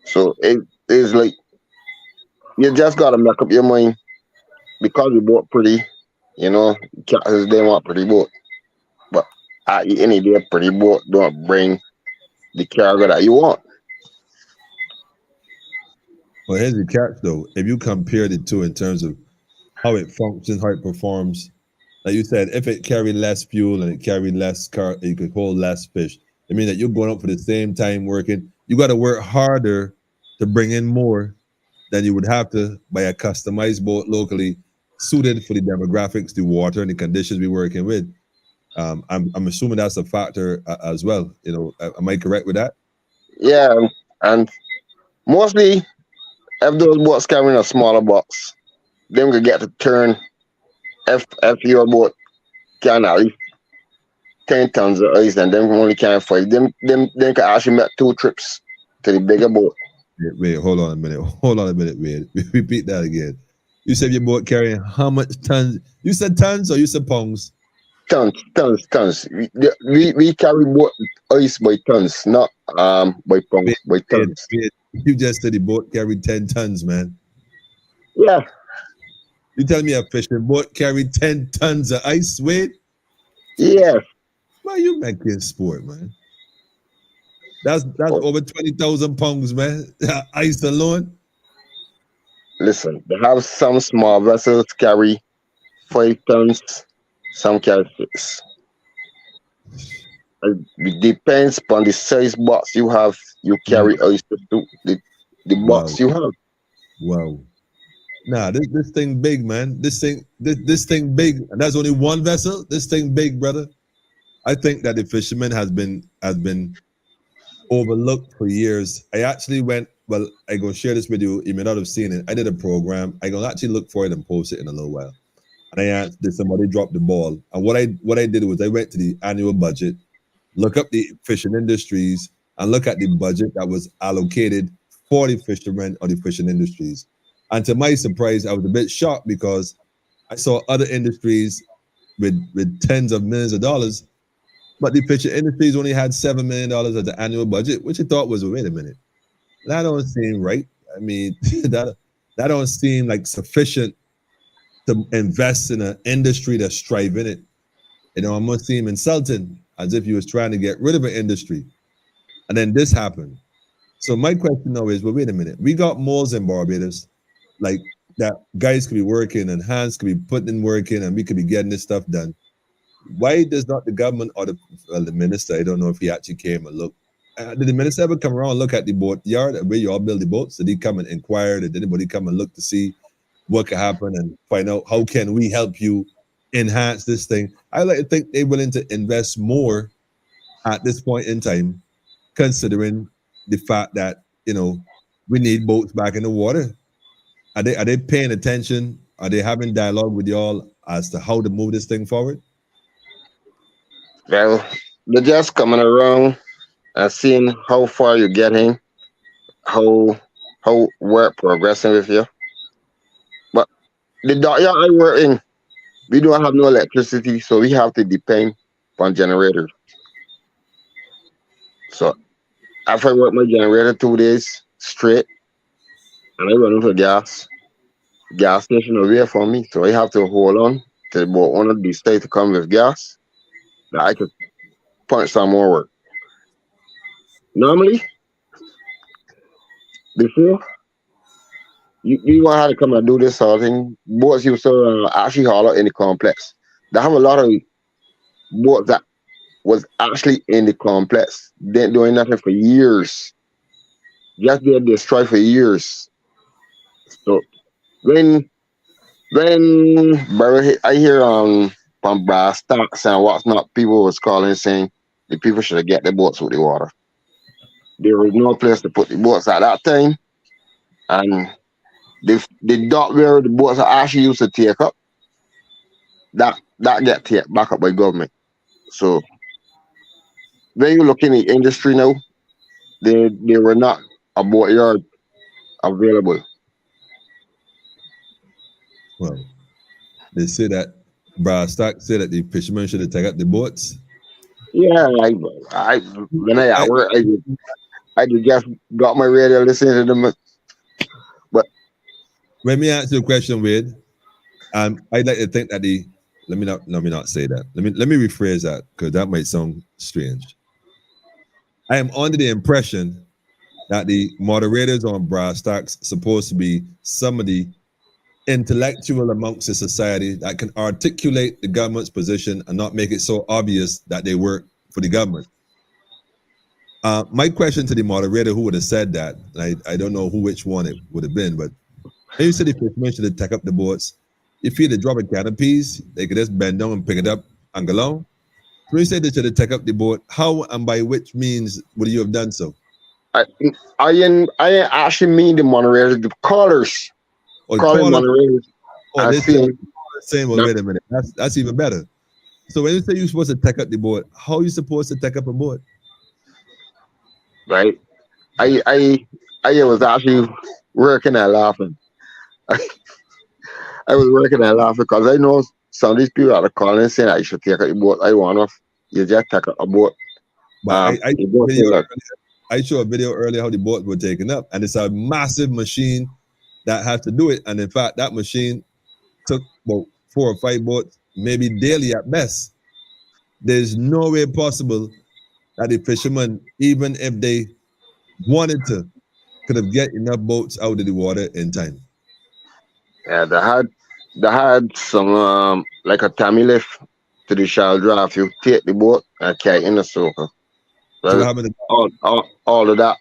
So it is like you just gotta make up your mind because you bought pretty, you know, cats they want pretty boat. But at the end of the day, pretty boat don't bring the cargo that you want. Well, here's the catch though. If you compare the two in terms of how it functions, how it performs, like you said, if it carried less fuel and it carried less car, you could hold less fish. I mean that you're going up for the same time working. You got to work harder to bring in more than you would have to buy a customized boat locally, suited for the demographics, the water, and the conditions we're working with. I'm assuming that's a factor as well. You know, am I correct with that? Yeah, and mostly if those boats carrying a smaller box, them could get to turn if your boat can at least 10 tons of ice and them only can five. Them can actually make two trips to the bigger boat. Wait, hold on a minute. Hold on a minute, wait. Repeat that again. You said your boat carrying how much tons? You said tons or you said pounds? Tons. We carry boat ice by tons, not by Wait, pounds, by wait, tons. wait. You just said the boat carried 10 tons, man. Yeah, You tell me a fishing boat carried 10 tons of ice weight? yeah. Man, you making sport, man. That's Oh, over 20,000 pounds, man. Ice alone. listen, they have some small vessels carry 5 tons, some carry six. It depends upon the size box you have. You Mm, carry ice to the wow, box you have. wow. Nah, this thing big, man. This thing big. And that's only one vessel. This thing big, brother. I think that the fisherman has been overlooked for years. I actually went. Well, I gonna share this with you. You may not have seen it. I did a program. I gonna actually look for it and post it in a little while. And I asked, did somebody drop the ball? And what I did was I went to the annual budget, look up the fishing industries, and look at the budget that was allocated for the fishermen or the fishing industries. And to my surprise, I was a bit shocked because I saw other industries with tens of millions of dollars, but the fishing industries only had $7 million as the annual budget, which I thought was, wait a minute, that don't seem right. I mean, that don't seem like sufficient to invest in an industry that's striving it. You know, it must seem insulting, as if you was trying to get rid of an industry. And then this happened. So my question now is, well, wait a minute. We got malls in Barbados, like that guys could be working and hands could be putting in work in and we could be getting this stuff done. Why does not the government or the minister, I don't know if he actually came and looked, did the minister ever come around and look at the boat yard where you all build the boats? Did he come and inquire? Did anybody come and look to see what could happen and find out how can we help you enhance this thing? I like to think they're willing to invest more at this point in time, considering the fact that we need boats back in the water. Are they paying attention? Are they having dialogue with y'all as to how to move this thing forward? Well, they're just coming around and seeing how far you're getting, how how work progressing with you. But the dockyard I work in, we don't have no electricity, so we have to depend on generators. So after I work my generator 2 days straight, and I run out of gas station away from me, so I have to hold on to about one of these states to come with gas that I could punch some more work. Normally, before you want how to come and do this sort of thing, boats used to actually haul out in the complex. They have a lot of boats that was actually in the complex, didn't doing nothing for years, just been destroyed for years. So when I hear from brass stocks and what's not, people was calling saying the people should have get their boats with the water. there was no place to put the boats at that time, and the dock where the boats are actually used to take up, that get taken back up by government. So when you look in the industry now, there were not a boat yard available. Well, they say that Brad Stark said that the fishermen should have taken up the boats. Yeah, when I at work, I just got my radio listening to them. But Let me answer your question, Wade. I'd like to think that let me not say that. Let me rephrase that because that might sound strange. I am under the impression that the moderators on Brad Stark's supposed to be somebody intellectual amongst the society that can articulate the government's position and not make it so obvious that they work for the government. My question to the moderator who would have said that, I don't know which one it would have been, but when you said the fishermen should have take up the boats, if you had to drop a can of peas, they could just bend down and pick it up and go along. When you said they should have take up the boat, how and by which means would you have done so? I actually mean the moderators, the callers. Or calling moderators. Oh, they saying, well, wait a minute, that's even better. So when you say you're supposed to take up the boat, how are you supposed to take up a boat? Right. I was actually working and laughing. I was working and laughing because I know some of these people are calling saying I should take up the boat. I want off. You just take up a boat. But I showed a video earlier how the boats were taken up, and it's a massive machine that has to do it. And in fact, that machine took about 4 or 5 boats, maybe daily at best. There's no way possible that the fishermen, even if they wanted to, could have get enough boats out of the water in time. Yeah, they had some like a Tammy lift to the shallow draft. You take the boat and carry in the circle. So all of that,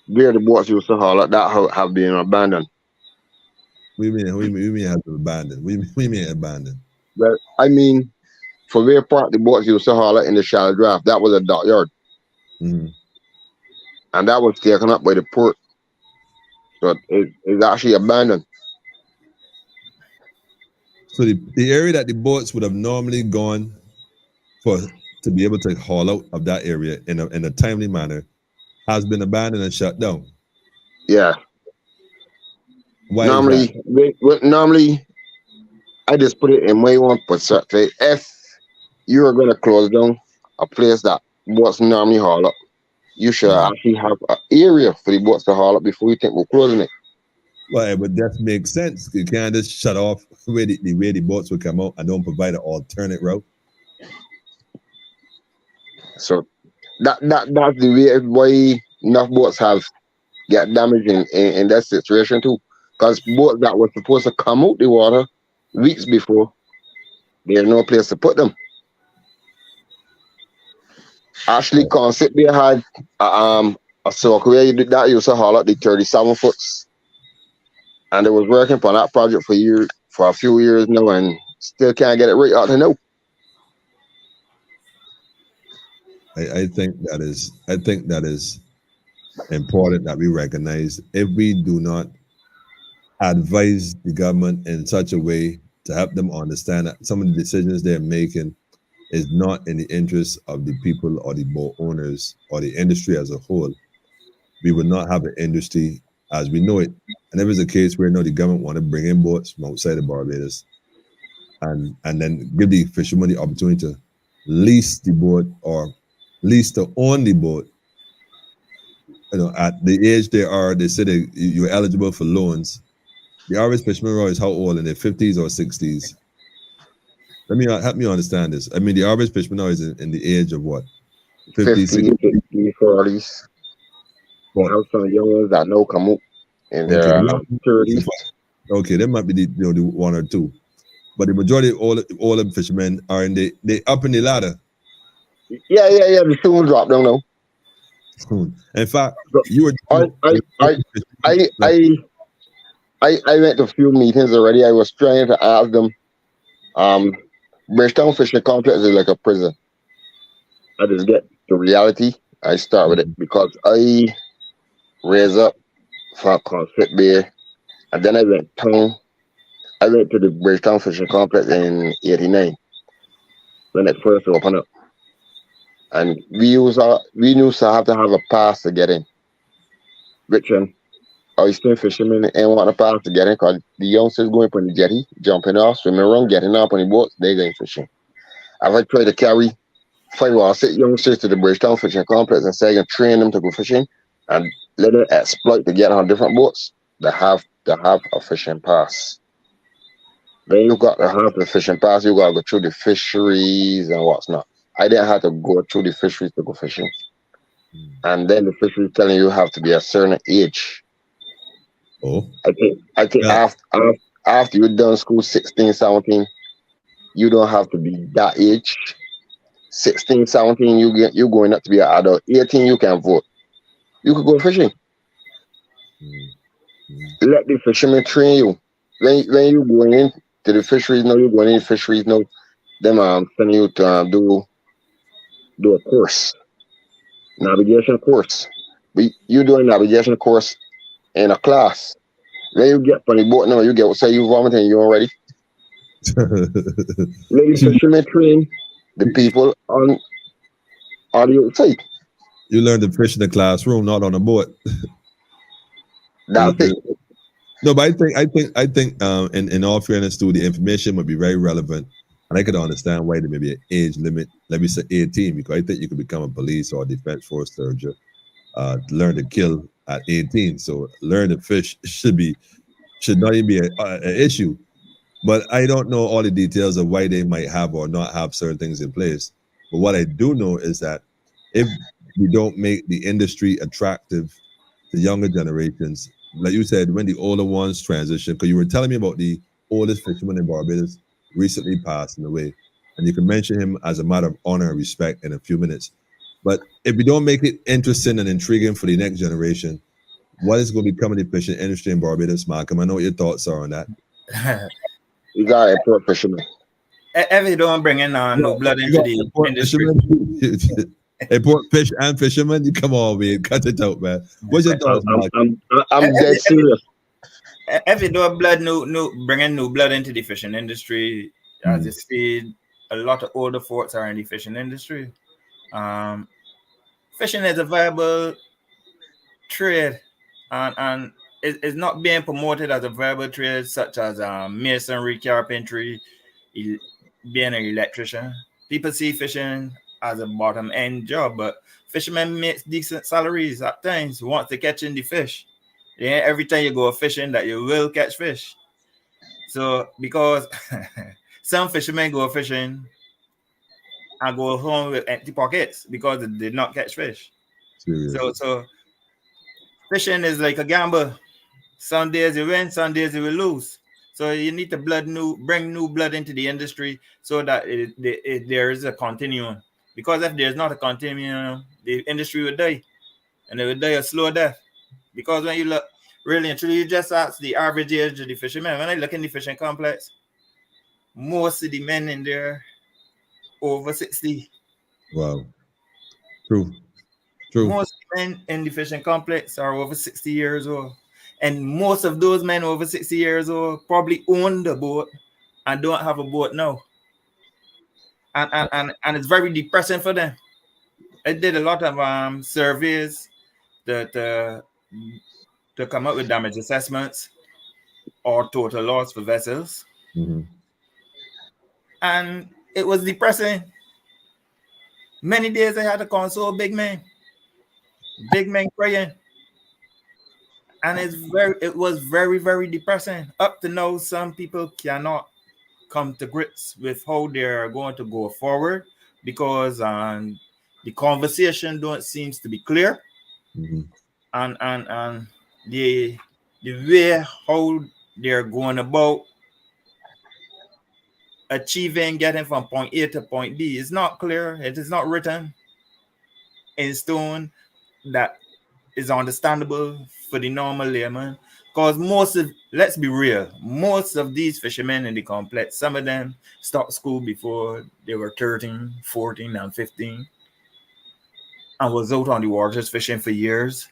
where the boats used to haul at, that have been abandoned. We mean have to abandon. We mean abandon. Well, I mean, for where part the boats used to haul in the shallow draft, that was a dockyard. Mm-hmm. And that was taken up by the port. So it's actually abandoned. So the area that the boats would have normally gone to be able to haul out of that area in a timely manner has been abandoned and shut down. Yeah. Why normally, I just put it in my one perspective. If you are going to close down a place that boats normally haul up, you should actually have an area for the boats to haul up before you think we're closing it. Well, but that makes sense. You can't just shut off where the boats would come out and don't provide an alternate route. So that's the way why enough boats have get damaged in that situation too. Because boats that were supposed to come out the water weeks before, there's no place to put them. Actually, Concept they had a circle where that used to haul up the 37 foots, and they was working on that project for a few years now, and still can't get it right out to now. I think that is important that we recognize. If we do not advise the government in such a way to help them understand that some of the decisions they're making is not in the interest of the people or the boat owners or the industry as a whole, we would not have an industry as we know it. And if it's a case where the government want to bring in boats from outside of Barbados and then give the fishermen the opportunity to lease the boat or lease to own the boat, at the age they say you're eligible for loans. The average fisherman is how old? In their 50s or 60s? Help me understand this. I mean, the average fisherman now is in the age of what? 50s, 40s. But have some young ones that know come up in their 30s. Okay, there might be the one or two, but the majority of all the fishermen are they up in the ladder. Yeah. The soon drop down now. In fact, you were. I went to a few meetings already. I was trying to ask them. Bridgetown Fishing Complex is like a prison. I just get the reality. I start with it because I raised up for Conflict Bay, and then I went town. I went to the Bridgetown Fishing Complex in '89 when it first opened up, and we used to have a pass to get in. Which oyster fishermen ain't want a pass to get in because the youngsters going from the jetty, jumping off, swimming around, getting up on the boats, they going fishing. I've tried to carry 5 or 6 youngsters to the Bridgetown Fishing Complex and say I can train them to go fishing and let them exploit to get on different boats that have a fishing pass. Then you got to have the fishing pass, you gotta go through the fisheries and what's not. I didn't have to go through the fisheries to go fishing. And then the fisheries telling you have to be a certain age. Oh, I think yeah. after you're done school 16, 17, you don't have to be that age. 16, 17, you're going up to be an adult. 18, you can vote. You could go fishing. Let the fishermen train you. When you going in to the fisheries now, you're going in the fisheries now, them sending you to do a course. Navigation course. But you do a navigation course in a class. When you get on the boat now, you get say you vomiting, you already. Let the fishermen train the people on the outside. You learn to fish in the classroom, not on a boat. That's it. No, but I think in all fairness too, the information would be very relevant. And I could understand why there may be an age limit, let me say 18, because I think you could become a police or a defense force soldier, learn to kill at 18. So learn to fish should not even be an issue. But I don't know all the details of why they might have or not have certain things in place. But what I do know is that if we don't make the industry attractive to younger generations, like you said, when the older ones transition, because you were telling me about the oldest fisherman in Barbados recently passing away, and you can mention him as a matter of honor and respect in a few minutes. But if we don't make it interesting and intriguing for the next generation, what is going to become of the fishing industry in Barbados, Malcolm? I know what your thoughts are on that. You got to import fishermen. If you don't bring in new blood into the industry. Import fish and fishermen, you come on, man, cut it out, man. What's your thoughts, Malcolm? I'm dead serious. If you do bringing new blood into the fishing industry, as you see, a lot of older folks are in the fishing industry. Fishing is a viable trade, and it's not being promoted as a viable trade, such as masonry, carpentry, being an electrician. People see fishing as a bottom end job, but fishermen make decent salaries at times once they catch in the fish. Yeah, every time you go fishing that you will catch fish. So because some fishermen go fishing and go home with empty pockets because they did not catch fish. Seriously. So fishing is like a gamble. Some days you win, some days you will lose. So you need to bring new blood into the industry so that there is a continuum. Because if there's not a continuum, the industry will die, and it will die a slow death. Because when you look really and truly, you just ask the average age of the fishermen. When I look in the fishing complex, most of the men in there over 60. Wow. True. Most men in the fishing complex are over 60 years old. And most of those men over 60 years old probably own the boat and don't have a boat now. And it's very depressing for them. I did a lot of surveys to come up with damage assessments or total loss for vessels. Mm-hmm. And it was depressing. Many days I had to console big men crying. And it was very, very depressing. Up to now, some people cannot come to grips with how they're going to go forward because the conversation don't seems to be clear. Mm-hmm. And the way how they're going about getting from point A to point B is not clear. It is not written in stone that is understandable for the normal layman. Because let's be real, most of these fishermen in the complex, some of them stopped school before they were 13, 14, and 15. and was out on the waters fishing for years.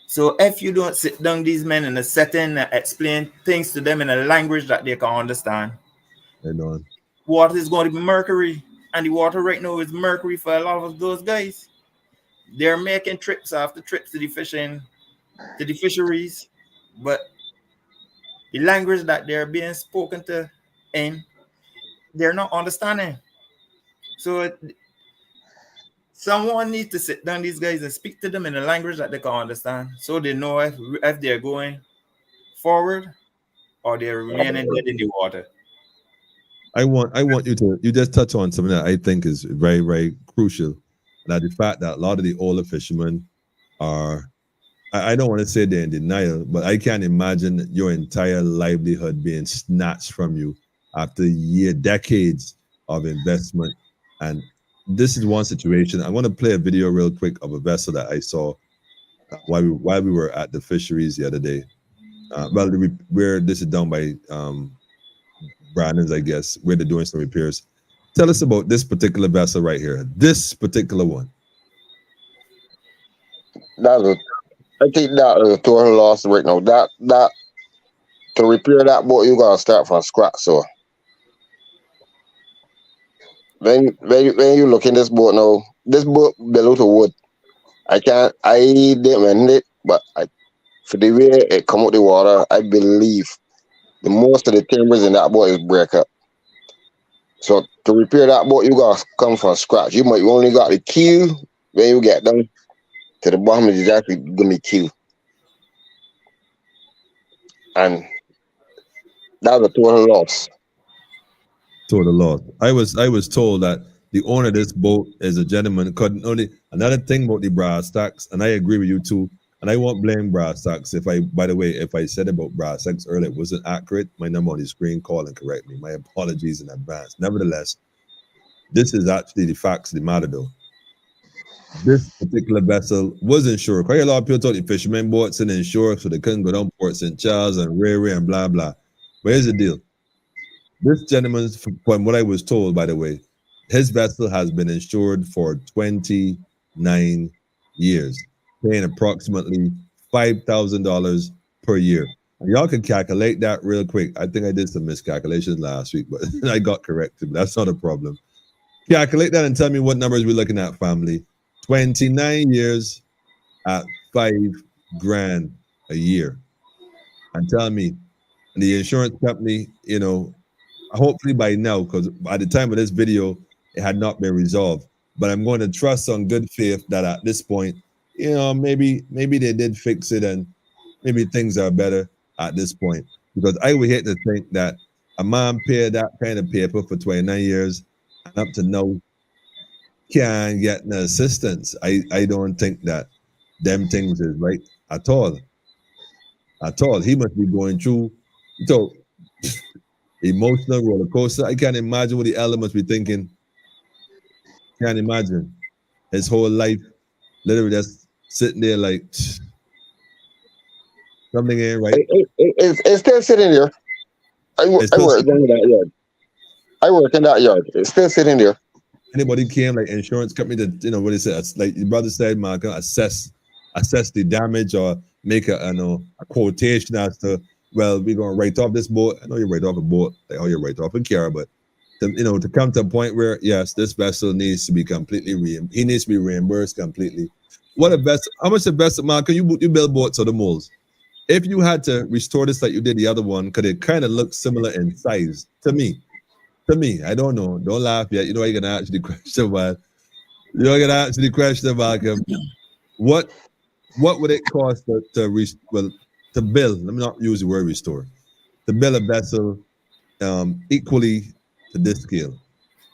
So if you don't sit down these men in a setting and explain things to them in a language that they can understand, water is going to be mercury. And the water right now is mercury for a lot of those guys. They're making trips after trips to the fisheries, but the language that they're being spoken to in, they're not understanding. So someone needs to sit down these guys and speak to them in a language that they can understand, so they know if they're going forward or they're remaining dead in the water. I want you just touch on something that I think is very, very crucial. That the fact that a lot of the older fishermen are, I don't want to say they're in denial, but I can't imagine your entire livelihood being snatched from you after decades of investment. And this is one situation. I want to play a video real quick of a vessel that I saw while we were at the fisheries the other day. Where this is done by Brandon's, I guess, where they're doing some repairs. Tell us about this particular vessel right here. This particular one. I think that is a total loss right now. That to repair that boat, you gotta start from scratch. So when you look in this boat now, this boat built out of wood. I didn't mend it, but for the way it come out the water, I believe the most of the timbers in that boat is break up. So to repair that boat, you gotta come from scratch. You only got the keel. When you get down to the bottom, is exactly gonna be keel. And that was a total loss. Total loss. I was told that the owner of this boat is a gentleman. Couldn't only another thing about the brass tacks, and I agree with you too. And I won't blame brass tacks. By the way, if I said about brass tacks earlier, it wasn't accurate. My number on the screen, call and correct me. My apologies in advance. Nevertheless, this is actually the facts of the matter, though. This particular vessel was insured. Quite a lot of people thought the fishermen boats and insured, so they couldn't go down Port St. Charles and Rary and blah blah. But here's the deal. This gentleman, from what I was told, by the way, his vessel has been insured for 29 years, paying approximately $5,000 per year. And y'all can calculate that real quick. I think I did some miscalculations last week, but I got corrected. But that's not a problem. Calculate that and tell me what numbers we're looking at, family. 29 years at $5,000 a year. And tell me, the insurance company, hopefully by now, because by the time of this video, it had not been resolved. But I'm going to trust on good faith that at this point, maybe they did fix it and maybe things are better at this point. Because I would hate to think that a man paid that kind of paper for 29 years and up to now can't get no assistance. I don't think that them things is right at all. At all. He must be going through emotional roller coaster. I can't imagine what the elder must be thinking. Can't imagine his whole life literally just sitting there like something ain't right. It's still sitting there. I work in that yard. I work in that yard. It's still sitting there. Anybody came, like insurance company, that what he said, like your brother said, Mark, assess the damage or make a quotation as to, well, we're gonna write off this boat. I know you write off a boat, like how you write off a car, but to come to a point where yes, this vessel needs to be completely he needs to be reimbursed completely. What a vessel? How much a vessel, Mark? You build boats or the moles? If you had to restore this like you did the other one, could it kind of look similar in size to me? I don't know. Don't laugh yet. You know you're gonna answer the question, man. You're gonna answer the question, Malcolm. What would it cost to build? Let me not use the word restore. To build a vessel equally to this scale.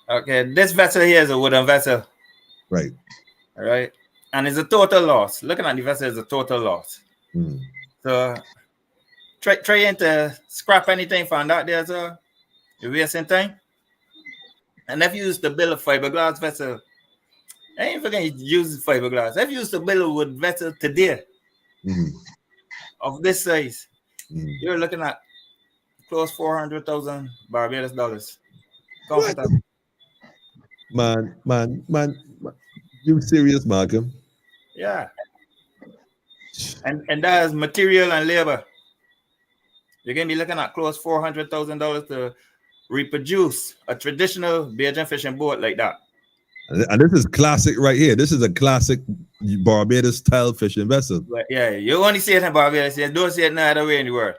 Okay, this vessel here is a wooden vessel. Right. All right. And it's a total loss. Looking at the vessel is a total loss. So trying to scrap anything from that there, so you're wasting time. And if you used to build a fiberglass vessel, I ain't forgetting to use fiberglass. If you used to build a wood vessel today of this size, you're looking at close 400,000 Barbados dollars. Comfortable. Man. You serious, Malcolm? Yeah. And that is material and labor. You're gonna be looking at close $400,000 to reproduce a traditional Bajan fishing boat like that. And this is classic right here. This is a classic Barbados style fishing vessel. But yeah, you only see it in Barbados. You don't see it no other way in the world.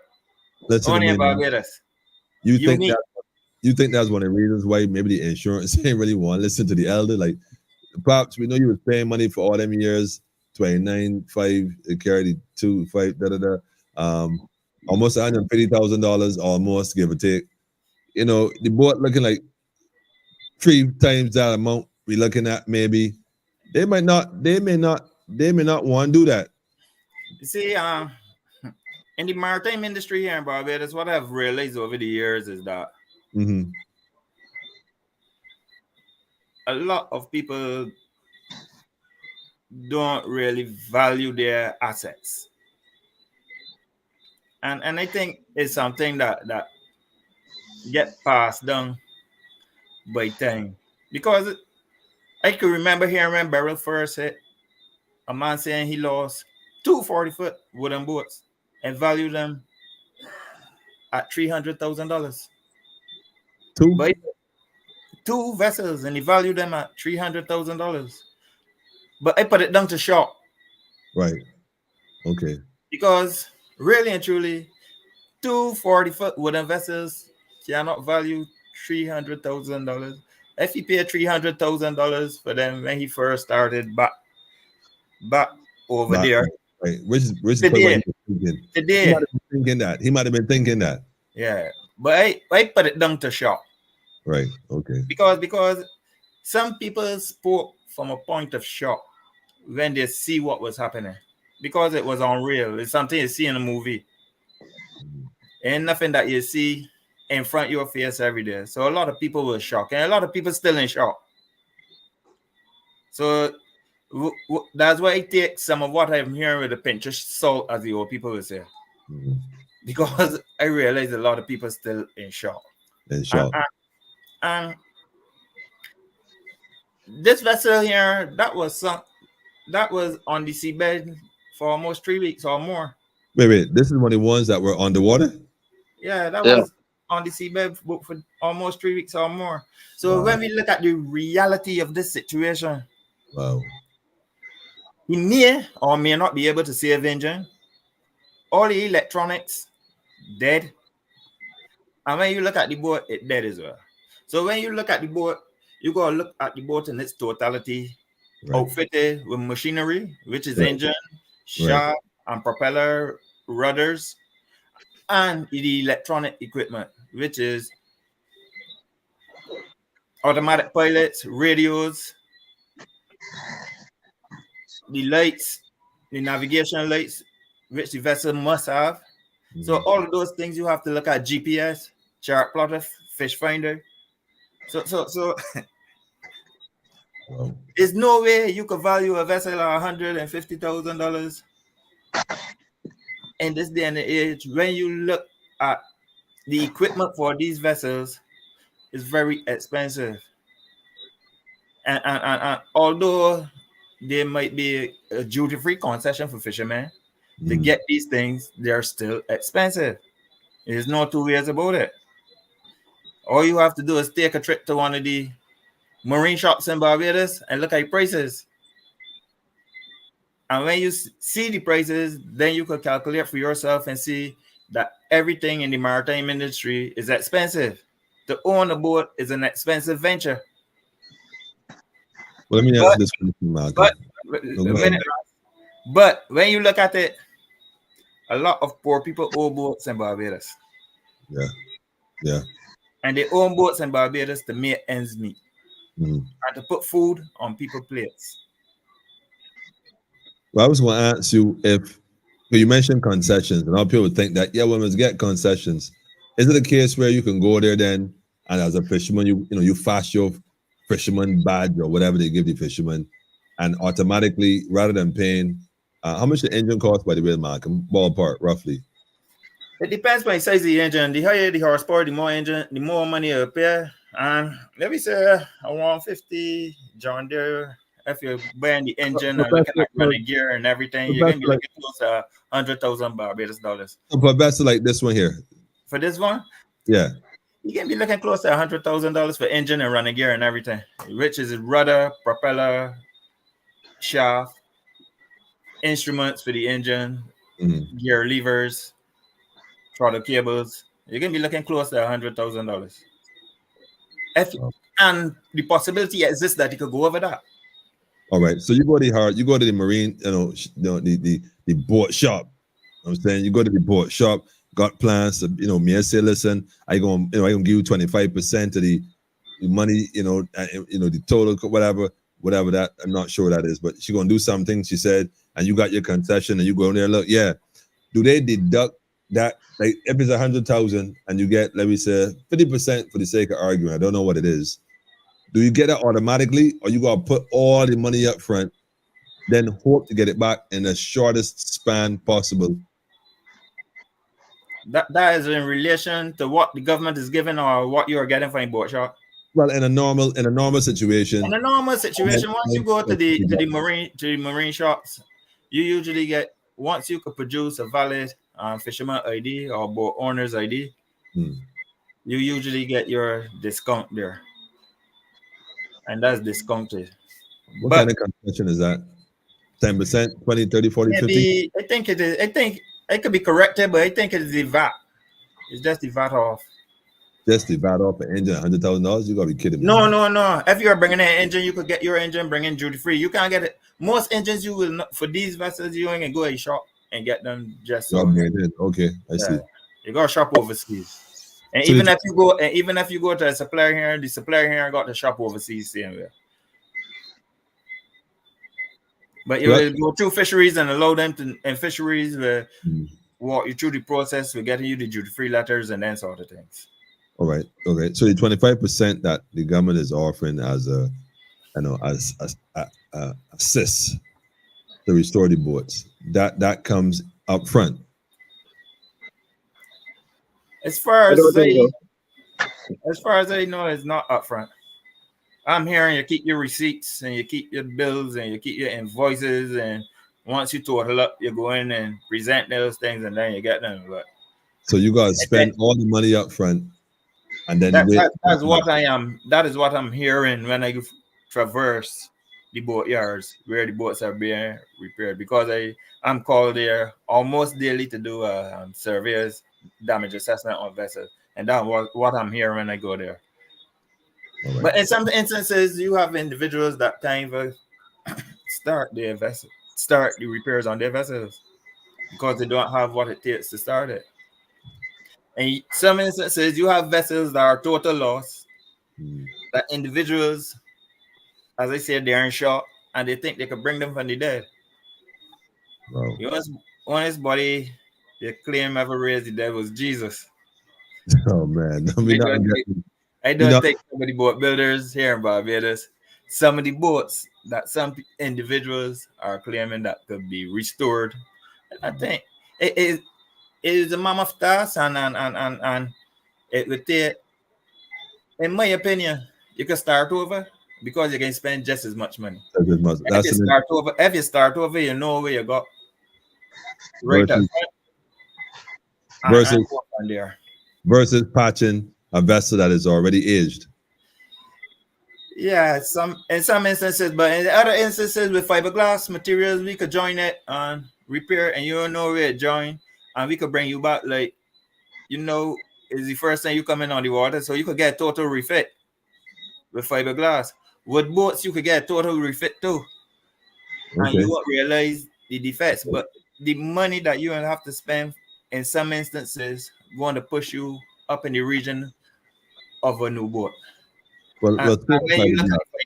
Listen Only to in me, man. Barbados. You think Unique. that's one of the reasons why maybe the insurance ain't really want to listen to the elder? Like, pops, we know you was paying money for all them years, 29.5, carry the 2.5, da da da. Almost $150,000, almost give or take. You know, the boat looking like 3 times that amount. We looking at maybe they may not want to do that. You see, in the maritime industry here in Barbados, what I've realized over the years is that a lot of people don't really value their assets. And I think it's something that get passed down by time. Because I can remember hearing when Beryl first hit, a man saying he lost 2 40-foot wooden boats and valued them at $300,000. But 2 vessels, and he valued them at $300,000. But I put it down to shock. Right. Okay. Because really and truly, 2 40-foot wooden vessels cannot value $300,000. If he paid $300,000 for them when he first started back over there. Right. Which is what he was thinking. Today. He might have been thinking that. He might have been thinking that. Yeah. But I put it down to shock. Right. Okay. Because some people spoke from a point of shock when they see what was happening. Because it was unreal. It's something you see in a movie. Ain't nothing that you see in front of your face every day. So a lot of people were shocked. And a lot of people still in shock. So that's why I take some of what I'm hearing with a pinch of salt, as the old people would say. Because I realize a lot of people still in shock. And this vessel here, that was on the seabed for almost 3 weeks or more. Wait. This is one of the ones that were underwater? Yeah, that was on the seabed for almost 3 weeks or more. So when we look at the reality of this situation, he may or may not be able to save engine. All the electronics dead. And when you look at the boat, it's dead as well. So when you look at the boat, you gotta look at the boat in its totality, outfitted with machinery, which is engine, shaft, and propeller, rudders, and the electronic equipment, which is automatic pilots, radios, the lights, the navigation lights, which the vessel must have. So all of those things you have to look at: GPS, chart plotter, fish finder. So there's no way you could value a vessel at $150,000 in this day and age. When you look at the equipment for these vessels, is very expensive. And although there might be a duty-free concession for fishermen to get these things, they're still expensive. There's no two ways about it. All you have to do is take a trip to one of the marine shops in Barbados and look at prices. And when you see the prices, then you could calculate for yourself and see that everything in the maritime industry is expensive. To own a boat is an expensive venture. Well, let me ask this question, Malcolm. But when you look at it, a lot of poor people own boats in Barbados. Yeah. And they own boats in Barbados to make ends meet and to put food on people's plates. Well, I was going to ask you if you mentioned concessions, and all people think that women get concessions. Is it a case where you can go there then, and as a fisherman, you flash your fisherman badge or whatever they give the fisherman, and automatically, rather than paying, how much the engine costs, by the way, Malcolm? Ballpark, roughly. It depends on the size of the engine. The higher the horsepower, the more money you pay. And let me say, a 150 John Deere buying the engine and looking at running gear and everything, you're gonna be looking close to 100,000 Barbados dollars. For a vessel like this one here. For this one, yeah, you're gonna be looking close to $100,000 for engine and running gear and everything, which is rudder, propeller, shaft, instruments for the engine, gear levers, throttle cables. You're gonna be looking close to $100,000. And the possibility exists that you could go over that. All right. So you go to the marine, the boat shop. I'm saying you go to the boat shop, got plans to, me I say, listen, I gonna give you 25% of the money, the total, whatever that, I'm not sure what that is, but she gonna do something, she said, and you got your concession and you go in there, look, yeah. Do they deduct that, like if it's 100,000 and you get, let me say, 50% for the sake of arguing, I don't know what it is. Do you get that automatically, or you gotta put all the money up front, then hope to get it back in the shortest span possible? That is in relation to what the government is giving or what you are getting from a boat shop. Well, in a normal situation. In a normal situation, once you go to the marine shops, you usually get, once you could produce a valid fisherman ID or boat owner's ID, you usually get your discount there. And that's discounted. What kind of concession is that? 10%, 20, 30, 40, 50? I think it is. I think it could be corrected, but I think it's the VAT. It's just the VAT off. Just the VAT off an engine, $100,000? You gotta be kidding me. No. If you are bringing an engine, you could get your engine bringing duty free. You can't get it. Most engines you will not, for these vessels, you ain't gonna go to a shop and get them just so. Okay, I see. You gotta shop overseas. And so even if you go to a supplier here, the supplier here got to shop overseas same way. But you will go through Fisheries and allow them to, and Fisheries will walk you through the process of getting you the duty-free letters and then sort of things. All right. Okay. So the 25% that the government is offering as assist to restore the boats, that comes up front. As far as I know, it's not up front. I'm hearing you keep your receipts and you keep your bills and you keep your invoices, and once you total up, you go in and present those things and then you get them. But so you gotta spend all the money up front, and then that is what I'm hearing when I traverse the boat yards where the boats are being repaired, because I'm called there almost daily to do a surveyor's damage assessment on vessels, and that's what I'm hearing when I go there. Right. But in some instances, you have individuals that kind of start the repairs on their vessels because they don't have what it takes to start it. And in some instances, you have vessels that are total loss, that individuals, as I said, they're in shock and they think they could bring them from the dead. Wow. The honest body they claim ever raised the dead was Jesus. Oh man, I don't think some of the boat builders here in Barbados, some of the boats that some individuals are claiming that could be restored. And I think it is a mammoth task, and it would take, in my opinion, you can start over because you can spend just as much money. If you start over, you know where you got right up versus patching a vessel that is already aged. Yeah, in some instances, but in other instances with fiberglass materials, we could join it and repair, and you don't know where it join, and we could bring you back like, it's the first time you come in on the water, so you could get total refit with fiberglass. With boats, you could get total refit too, and you won't realize the defects. But the money that you will have to spend in some instances going to push you up in the region of a new boat. When you look at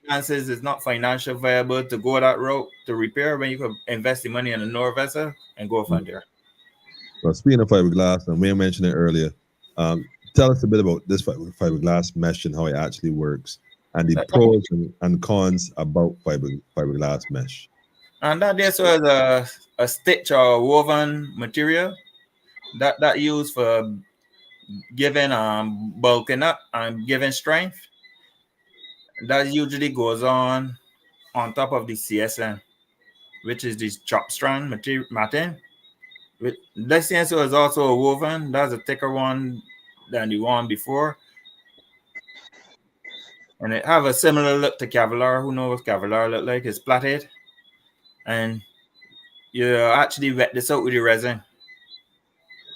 finances, it's not financially viable to go that route to repair when you could invest the money in a newer vessel and go from there. Well, speaking of fiberglass, and we mentioned it earlier, tell us a bit about this fiberglass mesh and how it actually works, and the pros and cons about fiberglass mesh. And that this was a stitch or woven material that used for giving bulking up and giving strength. That usually goes on on top of the CSN, which is this chop strand matting. This sensor is also a woven. That's a thicker one than the one before. And it have a similar look to Kevlar. Who knows what Kevlar look like? It's plaited. And you actually wet this out with the resin.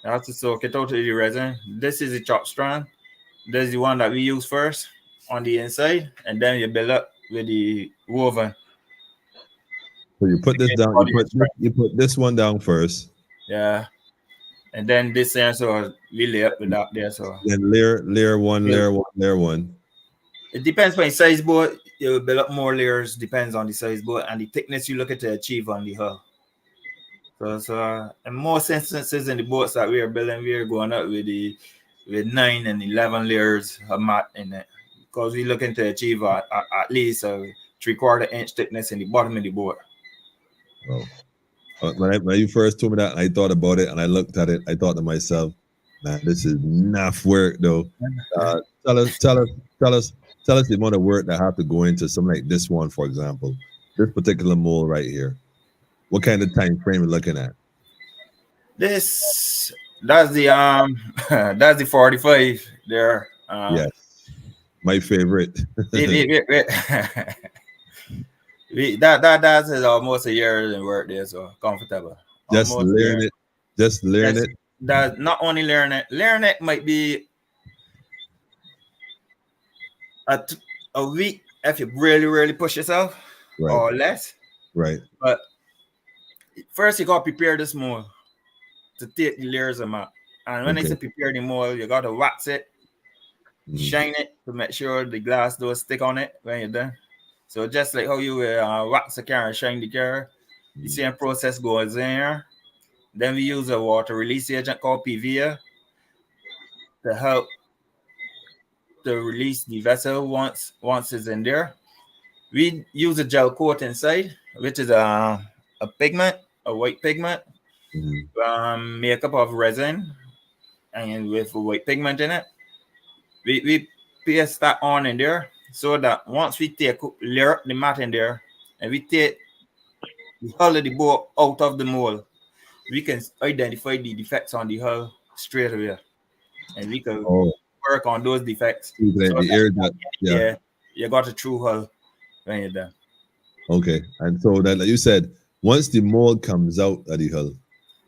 You have to soak it out with the resin. This is the chop strand. This is the one that we use first on the inside. And then you build up with the woven. So you put this down, you put this one down first. Yeah. And then this sensor we lay up with that there. So then layer one. It depends on the size boat. You will build up more layers, depends on the size boat and the thickness you look at to achieve on the hull. So in most instances in the boats that we are building, we are going up with 9 and 11 layers of mat in it, because we're looking to achieve at least a 3/4 inch thickness in the bottom of the boat. Oh. When you first told me that, I thought about it and I looked at it. I thought to myself, man, this is enough work though. Tell us the amount of work that have to go into something like this one, for example, this particular mold right here. What kind of time frame we're looking at? That's the that's the 45 there. Yes, my favorite. That is almost a year in work there, so comfortable. Just learn it. Just learn it. That not only learn it might be a week if you really push yourself, right, or less. Right. But first you got to prepare this mold to take the layers of mat. And when I say prepare the mold, you got to wax it, shine it to make sure the glass does stick on it when you're done. So just like how you wax a car and shine the car, the same process goes in here. Then we use a water release agent called PVA to help to release the vessel once it's in there. We use a gel coat inside, which is a pigment, a white pigment, made up of resin and with a white pigment in it. We paste that on in there, so that once we layer up the mat in there and we take the hull of the boat out of the mold, we can identify the defects on the hull straight away, and we can work on those defects. So you got a true hull when you're done. Okay, and so that, like you said, once the mold comes out of the hull,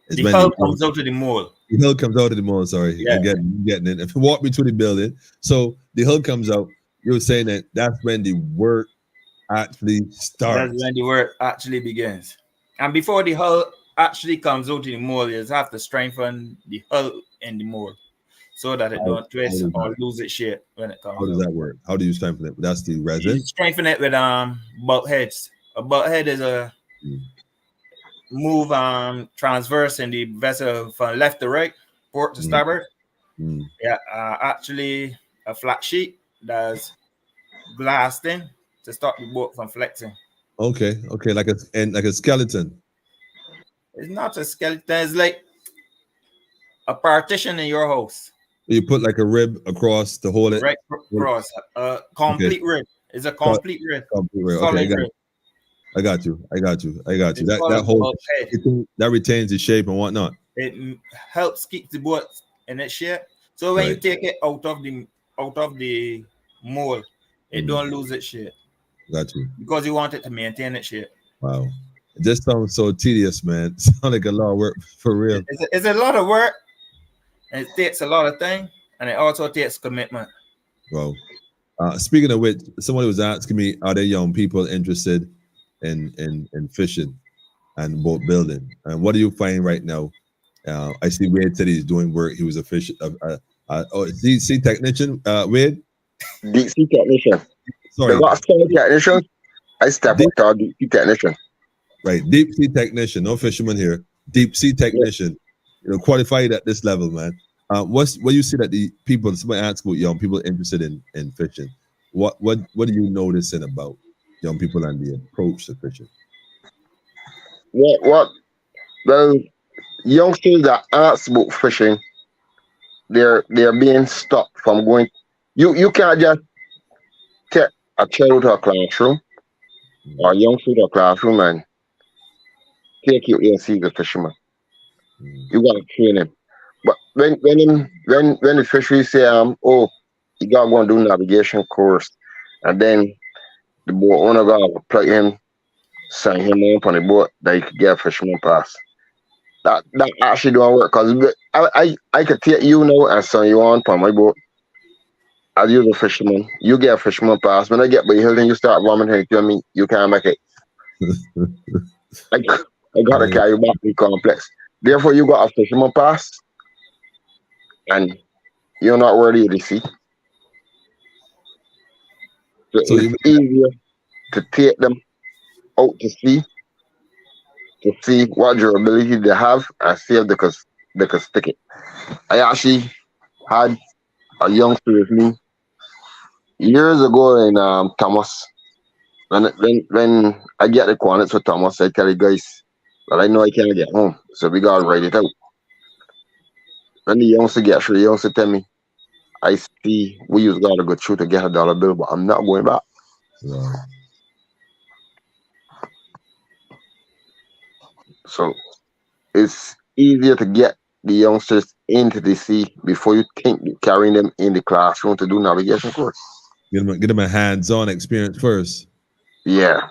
the hull comes out of the mold. The hull comes out of the mold. Sorry, I'm getting it. If you walk me through the building, so the hull comes out. You were saying that's when the work actually starts. That's when the work actually begins. And before the hull actually comes out in the mold, you have to strengthen the hull in the mold so that it don't twist or lose its shape when it comes out. How does that work? How do you strengthen it? That's the resin? You strengthen it with bolt heads. A bolt head is a move transverse in the vessel from left to right, port to starboard. Actually a flat sheet that's glassed in to stop the boat from flexing. Okay, like a skeleton. It's not a skeleton. It's like a partition in your house. You put like a rib across to hold it. Right across. A complete rib. It's a complete rib. Complete rib. Okay, I got you. That whole that retains the shape and whatnot. It helps keep the boat in its shape. So when you take it out of the mold, it don't lose its shape. Got you. Because you want it to maintain its shape. Wow. It just sounds so tedious, man. It sounds like a lot of work for real. It's a lot of work. And it takes a lot of things, and it also takes commitment. Wow. Speaking of which, somebody was asking me, are there young people interested in fishing and boat building? And what do you find right now? I see Wade said he's doing work. He was a fish, deep sea technician. Wade? Deep sea technician. Sorry. They got a technician. I step up to deep sea technician. Right, deep sea technician, no fisherman here. Deep sea technician, qualified at this level, man. What you see that the people? Somebody asked about young people interested in fishing. What are you noticing about young people and the approach to fishing? Well, youngsters that ask about fishing, they're being stopped from going. You can't just take a child to a classroom or young food or classroom and take you in and see the fisherman. You gotta train him. But when the fisheries say oh, you gotta go and do navigation course, and then the boat owner gotta plug him, sign him up on the boat that you could get a fisherman pass. That actually don't work because I could take you now and sign you on my boat. As you a fisherman, you get a fisherman pass. When I get by the hill, then you start vomiting. You me, you can't make it. I, I gotta Right. carry you back to the complex. Therefore, you got a fisherman pass, and you're not worthy of the sea. So So it's you easier to take them out to sea to see what durability they have and see if they could stick it. I actually had a youngster with me years ago in Thomas. When I get the coordinates for Thomas, I tell the guys that I know I can't get home, so we gotta write it out. When the youngster gets through, the youngster tell me, I see we use gotta go through to get a dollar bill, but I'm not going back. wow. So it's easier to get the youngsters into the sea before you think you're carrying them in the classroom to do navigation course. Get them a hands-on experience first. Yeah.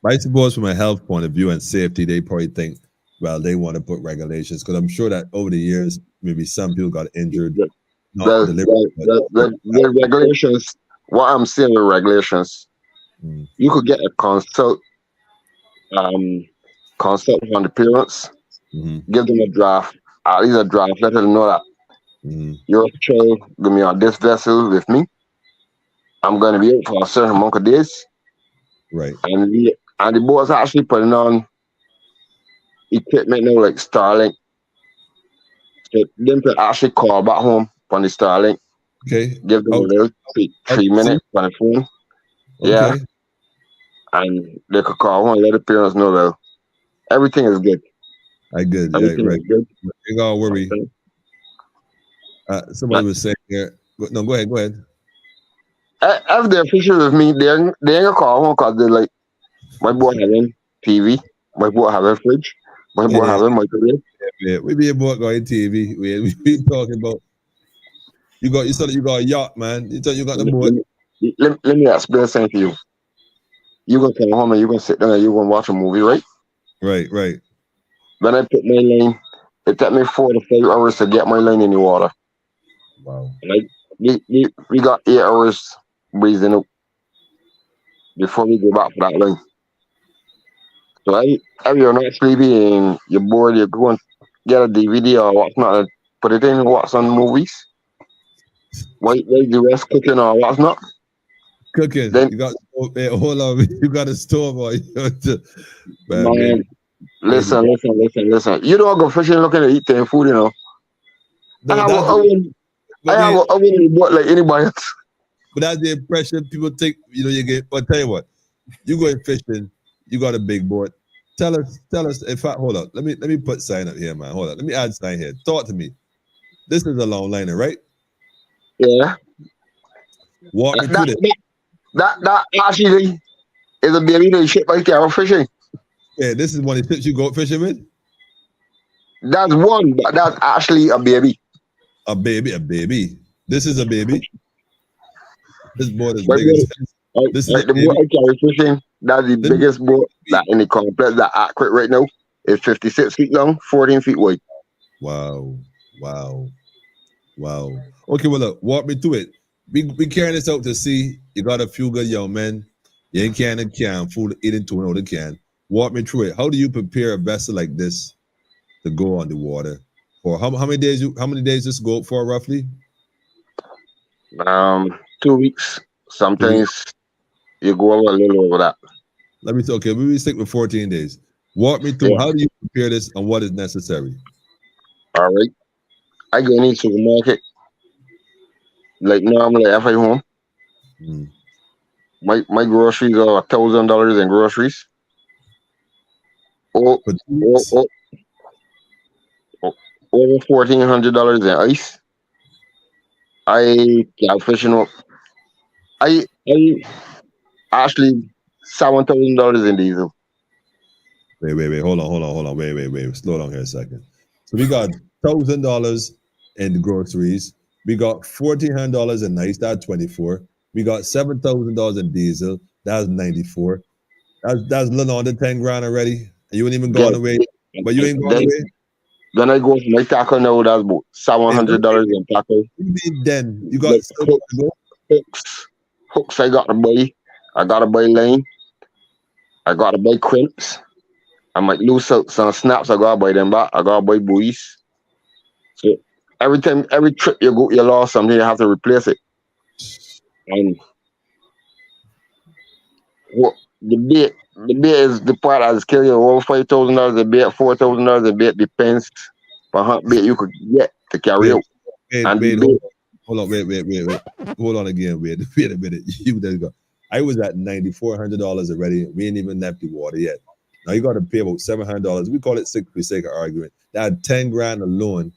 I suppose from a health point of view and safety, they probably think, well, they want to put regulations because I'm sure that over the years, maybe some people got injured, The, not the, deliberately, but the regulations, what I'm saying with regulations, mm, you could get a um consult on the parents, mhm, give them a draft, at least a draft, let them know that mhm, your child gonna be on this vessel with me. I'm gonna be out for a certain amount of days. right. And the boys actually putting on equipment now like Starlink. So them to actually call back home from the Starlink, Okay. give them a Out, little three, out three to sea. minutes on the phone. Yeah. Okay. And they could call home and let the parents know that everything is good. I good. Yeah, Everything right. is good. You gotta worry. Okay. Somebody was saying here. No, go ahead. Go ahead. If they're fishing with me, they ain't gonna call home because they're like, my boy having TV, my boy having fridge, my boy Yeah, having microwave. yeah. We be about going TV. We be talking about you said that you got a yacht, man. You thought you got the Let boat. me, let me explain something to you. You gonna come home and you gonna sit down and you gonna watch a movie, right? Right, right. When I put my line, it took me 4 to 5 hours to get my line in the water. Wow. Like we got 8 hours breathing out before we go back for that line. So if you're not sleepy and you're bored, you go and get a DVD or what's not, and put it in and watch some movies. While the rest cooking or what's not. Cooking. Then You got hold on. You got a stove on you. Man, maybe, man, listen. You don't go fishing looking to eat their food, you know. I no, have an that's oven. I but have we an oven in the boat like anybody else. but that's the impression people take. You get. But tell you what, you going fishing. You got a big boat. Tell us. In fact, hold up. Let me put sign up here, man. Hold up. Let me add sign here. Talk to me. This is a long liner, right? Yeah. Walk me through That this. that actually is a baby that ship right there fishing. Yeah, this is one of the ships you go fishing with. That's one, but that's actually a baby. A baby, a baby. This is a baby. This boat is But big as this is a the boat baby. I carry fishing, that's the This is biggest boat a that baby. in the complex that accurate right now is 56 feet long, 14 feet wide. Wow, wow, wow. Okay, well look, walk me through it. We carrying this out to sea. You got a few good young men. You ain't carrying a can, food eating to another can. Walk me through it. How do you prepare a vessel like this to go on the water? For how many days how many days this go for roughly? 2 weeks. 2 weeks. Sometimes you go over a little over that. Let me okay, we stick with 14 days. Walk me through Yeah. how do you prepare this and what is necessary? All right. I go in the supermarket like normally if I home. Mm. My groceries are $1,000 in groceries. Oh, For two oh, weeks? oh, oh, over $1,400 in ice. I got fishing up. I actually $7,000 in diesel. Wait. Hold on. Wait. Slow down here a second. So we got $1,000 in groceries. We got $1,400 in nights. That's 24. We got $7,000 in diesel. That's 94. That's a little under 10 grand already. And you ain't even going away. But you ain't going away. Then I go for my tackle now. That's about $700 in tackle. You mean then you got hooks. I got to buy. I got to buy lane. I got to buy crimps. I might lose some snaps. I gotta buy them back. I gotta buy buoys. So every trip you go, you lost something. You have to replace it. And what the bait is the part that's killing you. Over $5,000 a bait, $4,000 a bait depends on how bait you could get to carry out. Hold on, wait. Hold on again, wait a minute. You there you go. I was at $9,400 already. We ain't even left the water yet. Now you got to pay about $700. We call it $6 for the sake of argument. That 10 grand alone,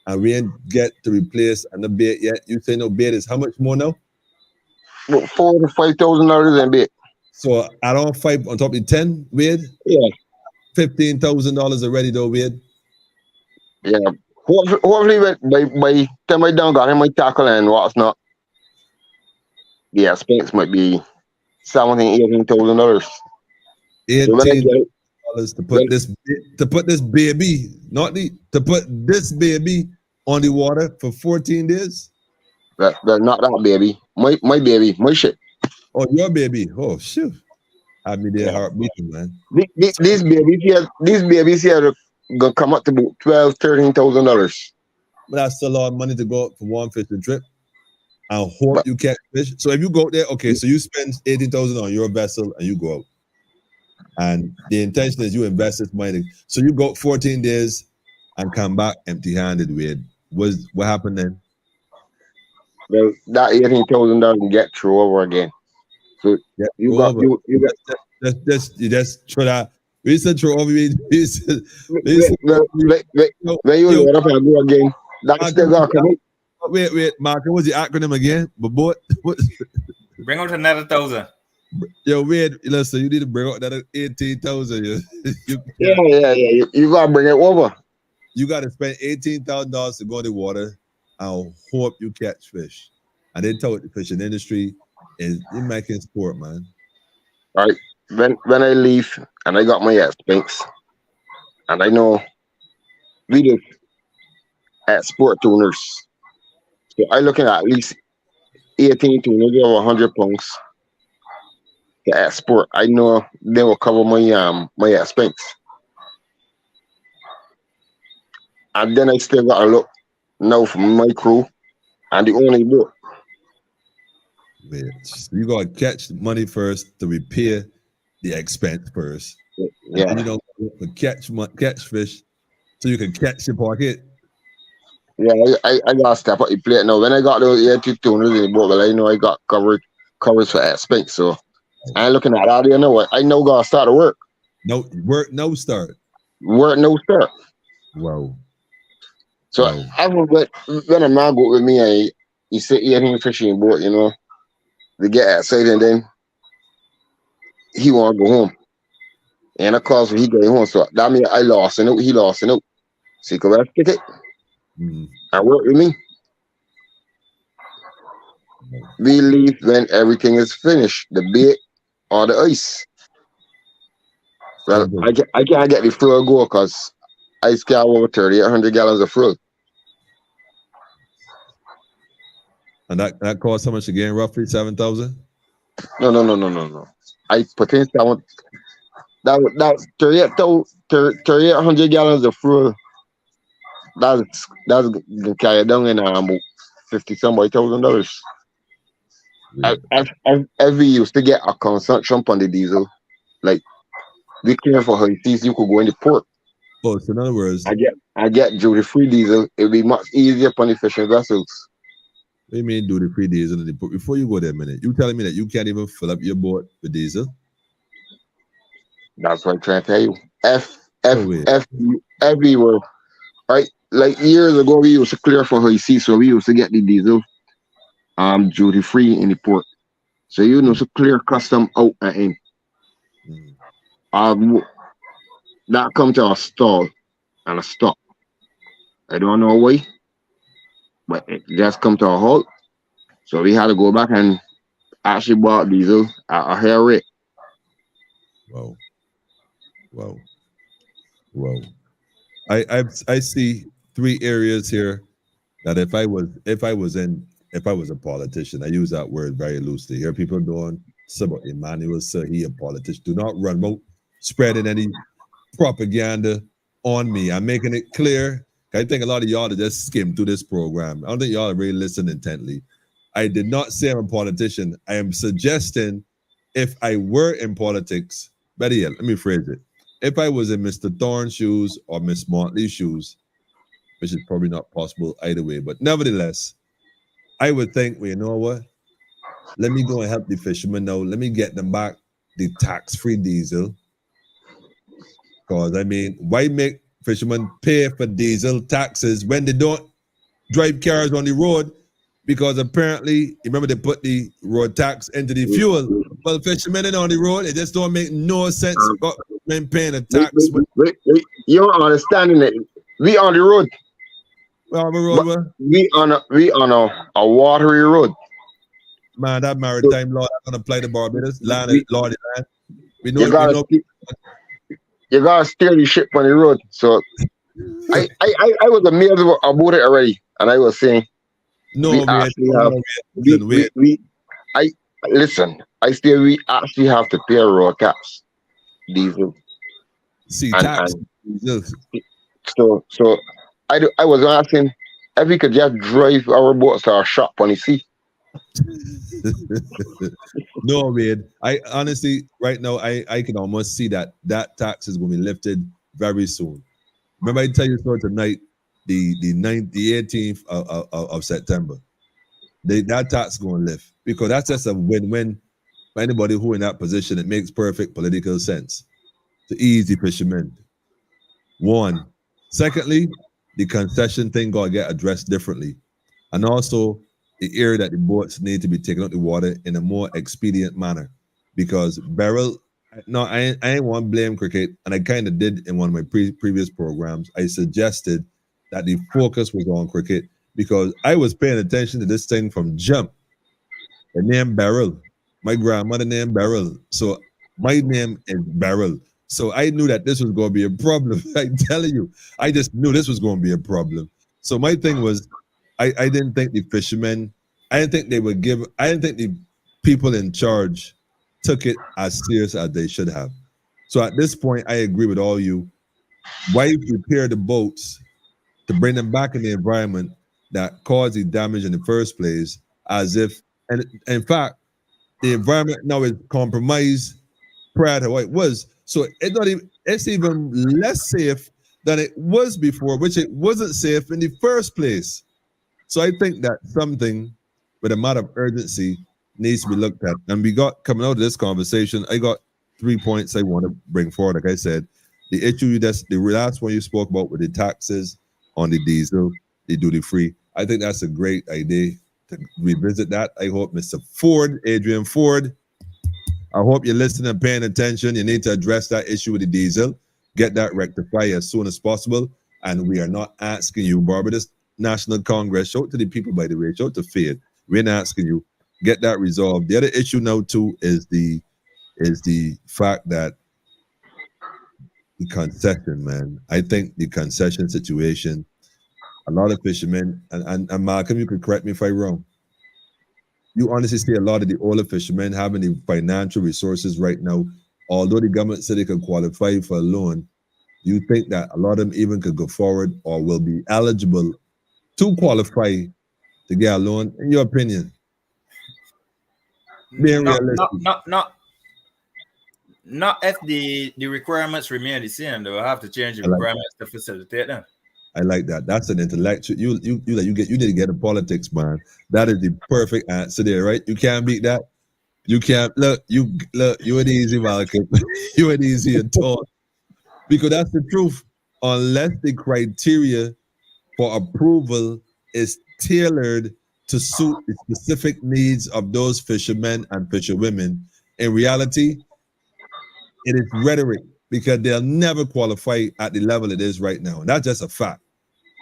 and we ain't get to replace and the bait yet. You say no bait is how much more now? About $4,000 to $5,000 in bait. So add on 5 on top of the 10, Wade? Yeah. $15,000 already though, Wade. Yeah. Hopefully by time I done got him my tackle and what's not. Yeah, expense might be $17,000-$18,000. $18 to put this baby, to put this baby on the water for 14 days. That's not that baby. My baby, my shit. Oh, your baby. Oh shoot. Had me there heart beating, man. These babies here gonna come up to about $12,000-$13,000. But that's still a lot of money to go for one fishing trip. I hope you catch fish. So if you go there, okay, so you spend $18,000 on your vessel and you go out. And the intention is you invest this money. So you go 14 days and come back empty-handed with. What happened then? Well, that $18,000 get through over again. So yeah, you just throw that. We said throw over. When you load up and go again, that's still gonna come out. Wait, Mark, what's the acronym again? But what? Bring out another 1,000. Yo, wait, listen, you need to bring out that 18,000. Yeah. You gotta bring it over. You gotta spend $18,000 to go in the water and hope you catch fish. And they told the fishing industry is making sport, man. All right. When I leave and I got my expense, and I know we live at sport tuners. So I looking at least 18 tuners over 100 pounds. To export, I know they will cover my expense, and then I still gotta look now for my crew and the only boat. Wait, you gotta catch money first to repair the expense first. Yeah, and you know, catch fish so you can catch your pocket. Yeah, I gotta step up the plate now. When I got those 80 tuners in the boat, well, I know I got covers for expense, so. I ain't looking at that. You know what? I know gotta start to work. No work, no start. Work, no start. Wow. So I was when a man go with me, he said he had him fishing boat, you know, to get excited, and then he want to go home. And of course, he go home, so that means I lost and he lost and so he could have ticket and work with me. We leave when everything is finished. The bait or the ice. Well, I can't get the flow go because ice can over 3,800 gallons of flow. And that costs how much again? Roughly 7,000? No. I put in that 3,800 gallons of flow. That's gonna carry down in about $50,000. Every used to get a consumption on the diesel. Like we clear for her seas, you could go in the port. Oh, so in other words, I get duty-free diesel. It'll be much easier on the fishing vessels. What do you mean duty-free diesel in the port? Before you go there a minute, you telling me that you can't even fill up your boat with diesel? That's what I'm trying to tell you. Everywhere. Right? Like years ago, we used to clear for her seas, so we used to get the diesel duty-free in the port. So you know to clear custom out and in. That come to a stall and a stop. I don't know why, but it just come to a halt. So we had to go back and actually bought diesel at a higher rate. Wow. Wow. Wow. I see three areas here that if I was a politician, I use that word very loosely. Here people doing about Emmanuel, sir, he a politician. Do not run about spreading any propaganda on me. I'm making it clear. I think a lot of y'all to just skim through this program. I don't think y'all really listen intently. I did not say I'm a politician. I am suggesting if I were in politics, better yet, let me phrase it. If I was in Mr. Thorne's shoes or Miss Motley's shoes, which is probably not possible either way, but nevertheless, I would think, well, you know what? Let me go and help the fishermen now. Let me get them back the tax-free diesel. Because, I mean, why make fishermen pay for diesel taxes when they don't drive cars on the road? Because apparently, remember they put the road tax into the fuel. Well, fishermen are on the road, it just don't make no sense when paying a tax. Wait, you don't understand it. We on the road. Well, on the road, we on a watery road. Man, that maritime law that's gonna apply to Barbados. Land. We know you gotta steer the ship on the road. So I was amazed about it already, and I was saying, we actually have to pay road tax, diesel. See, tax. So I was asking if we could just drive our boats to our shop on the sea. No, man. I honestly, right now, I can almost see that tax is going to be lifted very soon. Remember, I tell you so tonight, the 18th of September. That tax going to lift because that's just a win-win for anybody who in that position. It makes perfect political sense to ease the fishermen. One. Secondly, the concession thing got to get addressed differently. And also, the area that the boats need to be taken out the water in a more expedient manner. Because I ain't want to blame cricket, and I kind of did in one of my previous programs. I suggested that the focus was on cricket because I was paying attention to this thing from jump. The name Beryl. My grandmother named Beryl. So my name is Beryl. So I knew that this was going to be a problem. I'm telling you, I just knew this was going to be a problem. So my thing was, I didn't think the fishermen, I didn't think the people in charge took it as serious as they should have. So at this point, I agree with all you. Why repair the boats to bring them back in the environment that caused the damage in the first place, as if, and in fact, the environment now is compromised prior to what it was. So it's even less safe than it was before, which it wasn't safe in the first place. So I think that something with a matter of urgency needs to be looked at. And we got, coming out of this conversation, I got 3 points I want to bring forward. Like I said, the issue the last one you spoke about with the taxes on the diesel, the duty free. I think that's a great idea to revisit that. I hope Mr. Ford, Adrian Ford, I hope you're listening and paying attention. You need to address that issue with the diesel, get that rectified as soon as possible. And we are not asking you, Barbados National Congress, show it to the people, by the way, show it to Fed. We're not asking you, get that resolved. The other issue now too is the fact that the concession, man. I think the concession situation, a lot of fishermen, and Malcolm, you could correct me if I'm wrong. You honestly see a lot of the older fishermen having the financial resources right now. Although the government said they could qualify for a loan, you think that a lot of them even could go forward or will be eligible to qualify to get a loan, in your opinion? Being realistic. Not if the requirements remain the same. They will have to change the requirements to facilitate them. I like that. That's an intellectual. You need to get in politics, man. That is the perfect answer there, right? You can't beat that. You can't look. You ain't easy, Malcolm. You ain't easy at all. Because that's the truth. Unless the criteria for approval is tailored to suit the specific needs of those fishermen and fisherwomen, in reality, it is rhetoric because they'll never qualify at the level it is right now. And that's just a fact.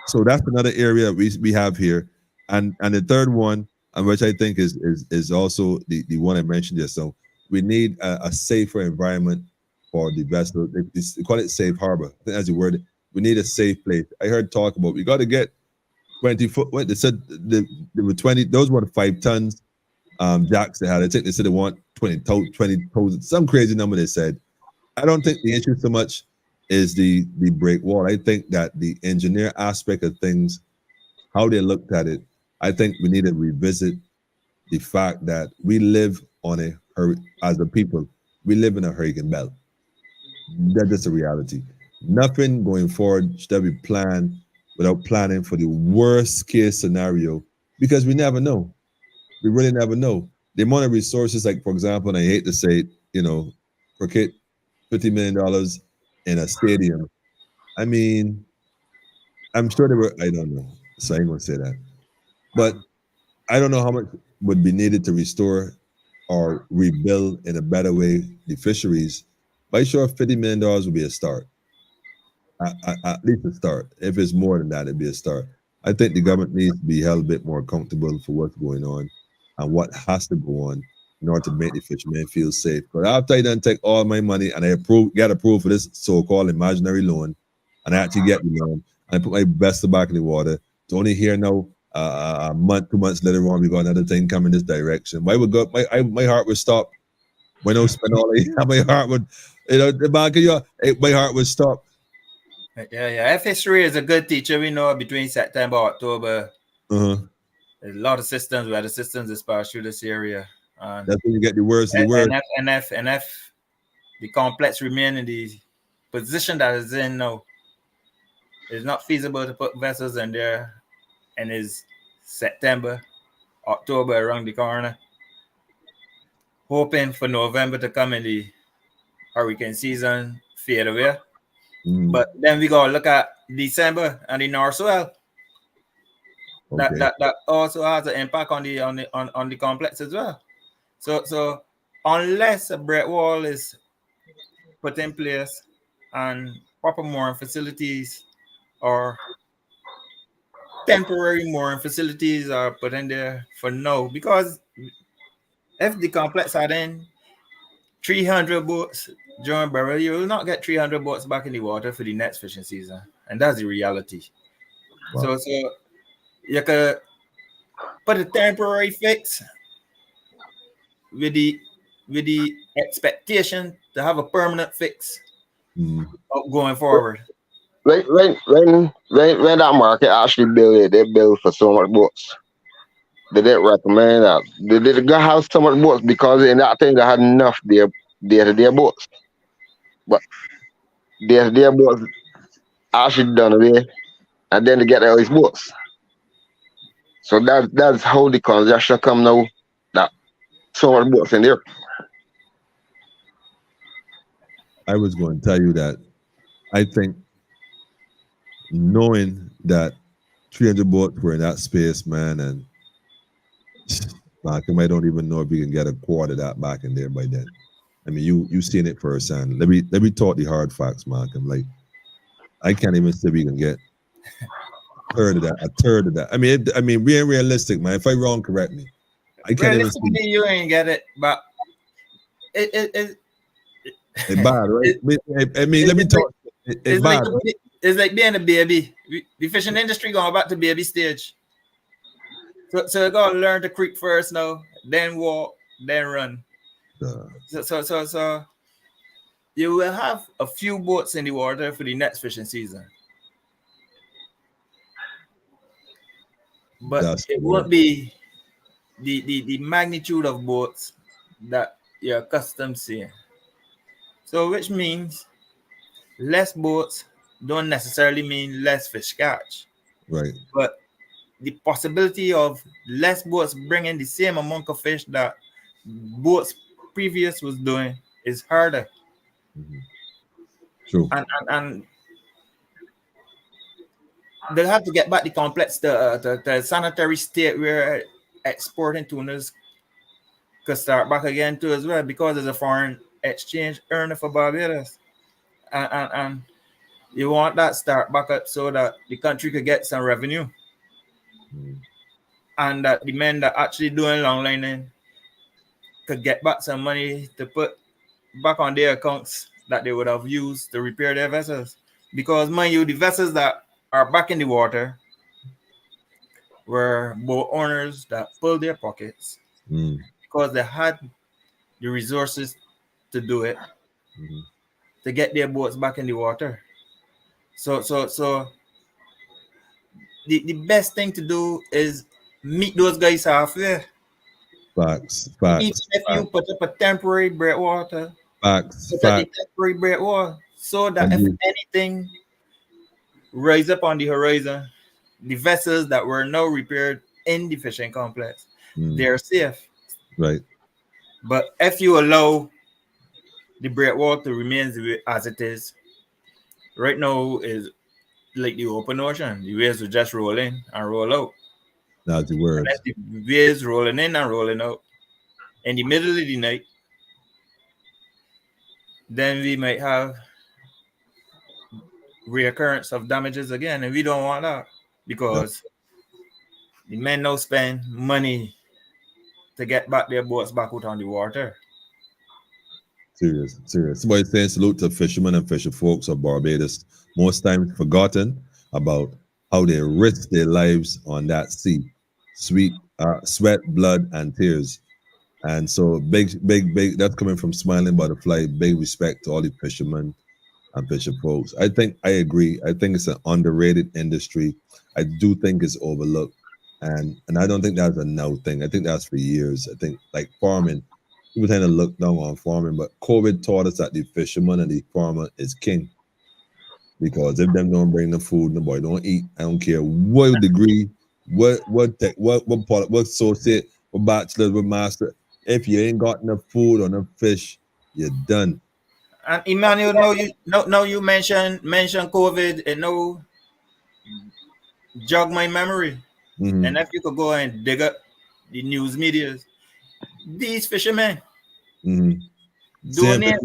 So that's another area we have here. And the third one, and which I think is also the one I mentioned here. So we need a safer environment for the vessel. They call it safe harbor. I think that's the word. We need a safe place. I heard talk about we got to get 20 foot. What they said there were 20. Those were the 5 tons jacks they had. I think they said they want 20 toes, some crazy number they said. I don't think the issue so much is the break wall. I think that the engineer aspect of things, how they looked at it, I think we need to revisit the fact that we live on as a people, we live in a hurricane belt. That's just a reality. Nothing going forward should be planned without planning for the worst case scenario because we never know. We really never know. The amount of resources, like for example, and I hate to say it, cricket, $50 million in a stadium. I mean, I'm sure there were, I don't know. So I ain't gonna say that. But I don't know how much would be needed to restore or rebuild in a better way the fisheries. But I'm sure $50 million would be a start. At least a start. If it's more than that, it'd be a start. I think the government needs to be held a bit more accountable for what's going on and what has to go on in order to make the fishermen feel safe. But after I done take all my money and I get approved for this so-called imaginary loan, and I actually get the loan, and I put my vessel back in the water, to only hear now a month, 2 months later on, we got another thing coming this direction. Why would go? My heart would stop. When I spend all my heart would, the back of my heart would stop. Yeah. Fishery is a good teacher. We know between September, October, there's a lot of systems where the systems is passed through this area. That's when you get the worst. NF, the complex remain in the position that is in now. It's not feasible to put vessels in there, and it's September, October around the corner. Hoping for November to come in the hurricane season fade away. But then we gotta look at December and the North Swell. Okay. That also has an impact on the complex as well. So unless a break wall is put in place and proper mooring facilities or temporary mooring facilities are put in there for now, because if the complex had in 300 boats during burial, you will not get 300 boats back in the water for the next fishing season, and that's the reality. Wow. So you could put a temporary fix with the expectation to have a permanent fix going forward. When that market actually built it, they built for so much boats. They didn't recommend that. They didn't have so much boats because in that thing they had enough their boats. But their boats actually done away, and then they get all these boats. So that's how the congestion come now. That so much boats in there. I was going to tell you that I think knowing that 300 boats were in that space, man, and Malcolm, I don't even know if we can get a quarter of that back in there by then. I mean, you seen it firsthand. Let me talk the hard facts, Malcolm. Like, I can't even say we can get a third of that. I mean, being realistic, man. If I'm wrong, correct me. I can't even see. You ain't get it, but it's bad, right? I mean, let me talk. It's bad. Right? It's like being a baby. The fishing industry going back to baby stage. So you gotta learn to creep first now, then walk, then run. So you will have a few boats in the water for the next fishing season, but it won't be the magnitude of boats that you're accustomed to seeing. So which means less boats don't necessarily mean less fish catch. Right. But the possibility of less boats bringing the same amount of fish that boats previous was doing is harder. True. And they'll have to get back the complex to the sanitary state where exporting tunas could start back again too as well, because there's a foreign exchange earner for Barbados. And you want that start back up so that the country could get some revenue. And that the men that actually doing longlining could get back some money to put back on their accounts that they would have used to repair their vessels. Because mind you, the vessels that are back in the water were boat owners that pulled their pockets because they had the resources to do it, to get their boats back in the water. So the best thing to do is meet those guys halfway. Facts. Even if you put up a temporary breakwater, put up the temporary breakwater so that if anything rise up on the horizon, the vessels that were now repaired in the fishing complex, they're safe. Right. But if you allow the breakwater to remain as it is, right now is like the open ocean. The waves will just roll in and roll out. That's the word. And the waves rolling in and rolling out in the middle of the night, then we might have reoccurrence of damages again, and we don't want that because the men now spend money to get back their boats back out on the water. Serious. Somebody saying salute to fishermen and fisher folks of Barbados. Most times forgotten about how they risk their lives on that sea. Sweat, blood, and tears. And so big, that's coming from Smiling Butterfly. Big respect to all the fishermen and fisher folks. I agree. I think it's an underrated industry. I do think it's overlooked. And I don't think that's a now thing. I think that's for years. I think like farming, people tend to look down on farming, but COVID taught us that the fisherman and the farmer is king. Because if them don't bring the food, the boy don't eat. I don't care what degree, what part, what associate, what bachelor, what master. If you ain't got enough food or enough fish, you're done. And Emmanuel, now you mention COVID, and now jog my memory. And if you could go and dig up the news medias, these fishermen donate,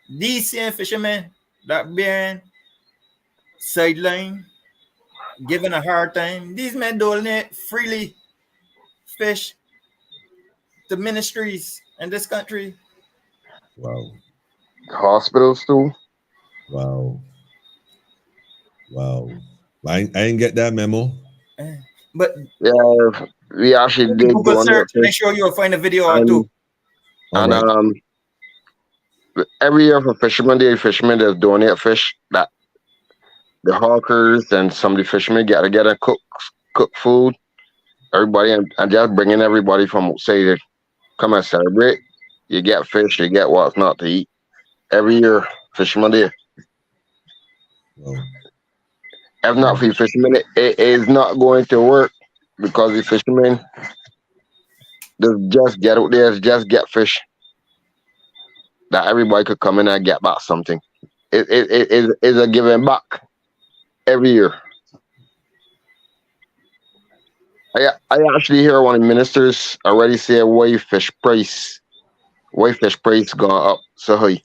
these same fishermen that being sideline, given a hard time, these men donate freely fish to ministries in this country. Wow. Hospitals too. Wow. I ain't get that memo. But yeah, we actually did Google search. Make sure you'll find a video or two. And every year for Fisherman Day, fishermen that donate fish that the hawkers and some of the fishermen get together, cook food, everybody, and just bringing everybody from outside to come and celebrate. You get fish, you get what's not to eat. Every year, Fisherman Day. Wow. If not for the fishermen, it is not going to work because the fishermen just get out there, just get fish that everybody could come in and get back something. It is a giving back every year. I actually hear one of the ministers already say why fish price gone up so high.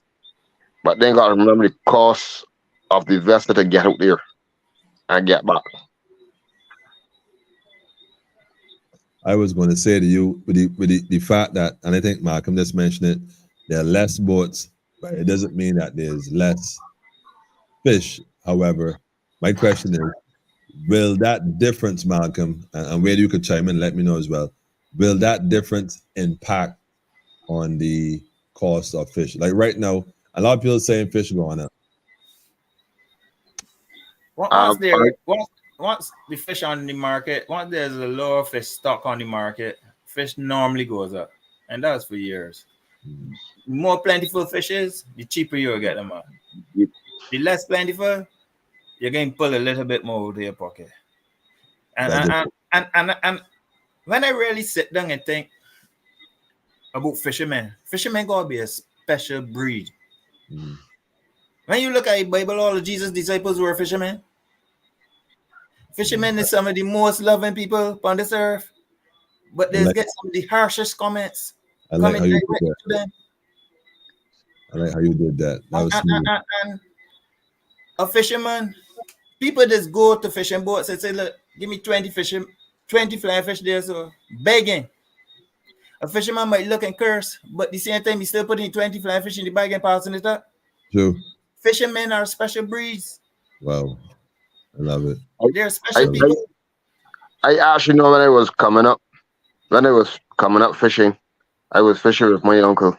But then got to remember the cost of the vessel to get out there and get back. I was going to say to you with the fact that, and I think Malcolm just mentioned it, there are less boats, but it doesn't mean that there's less fish. However, my question is, will that difference, Malcolm, and where you could chime in, let me know as well, will that difference impact on the cost of fish? Like right now, a lot of people are saying fish are going up. Once the fish on the market, once there's a lower fish stock on the market, fish normally goes up, and that's for years. The more plentiful fish is, the cheaper you'll get them at. The less plentiful, you're going to pull a little bit more out of your pocket. And when I really sit down and think about fishermen gotta be a special breed. When you look at the Bible, all of Jesus' disciples were fishermen. Fishermen is some of the most loving people on this earth, but they get some of the harshest comments coming directly to them. I like how you did that. That was smooth. And a fisherman, people just go to fishing boats and say, look, give me 20 fly fish there, so begging. A fisherman might look and curse, but at the same time, he's still putting 20 fly fish in the bag and passing it up. True. Fishermen are special breeds. Wow. I love it. They're special people. I actually know when I was coming up fishing, I was fishing with my uncle.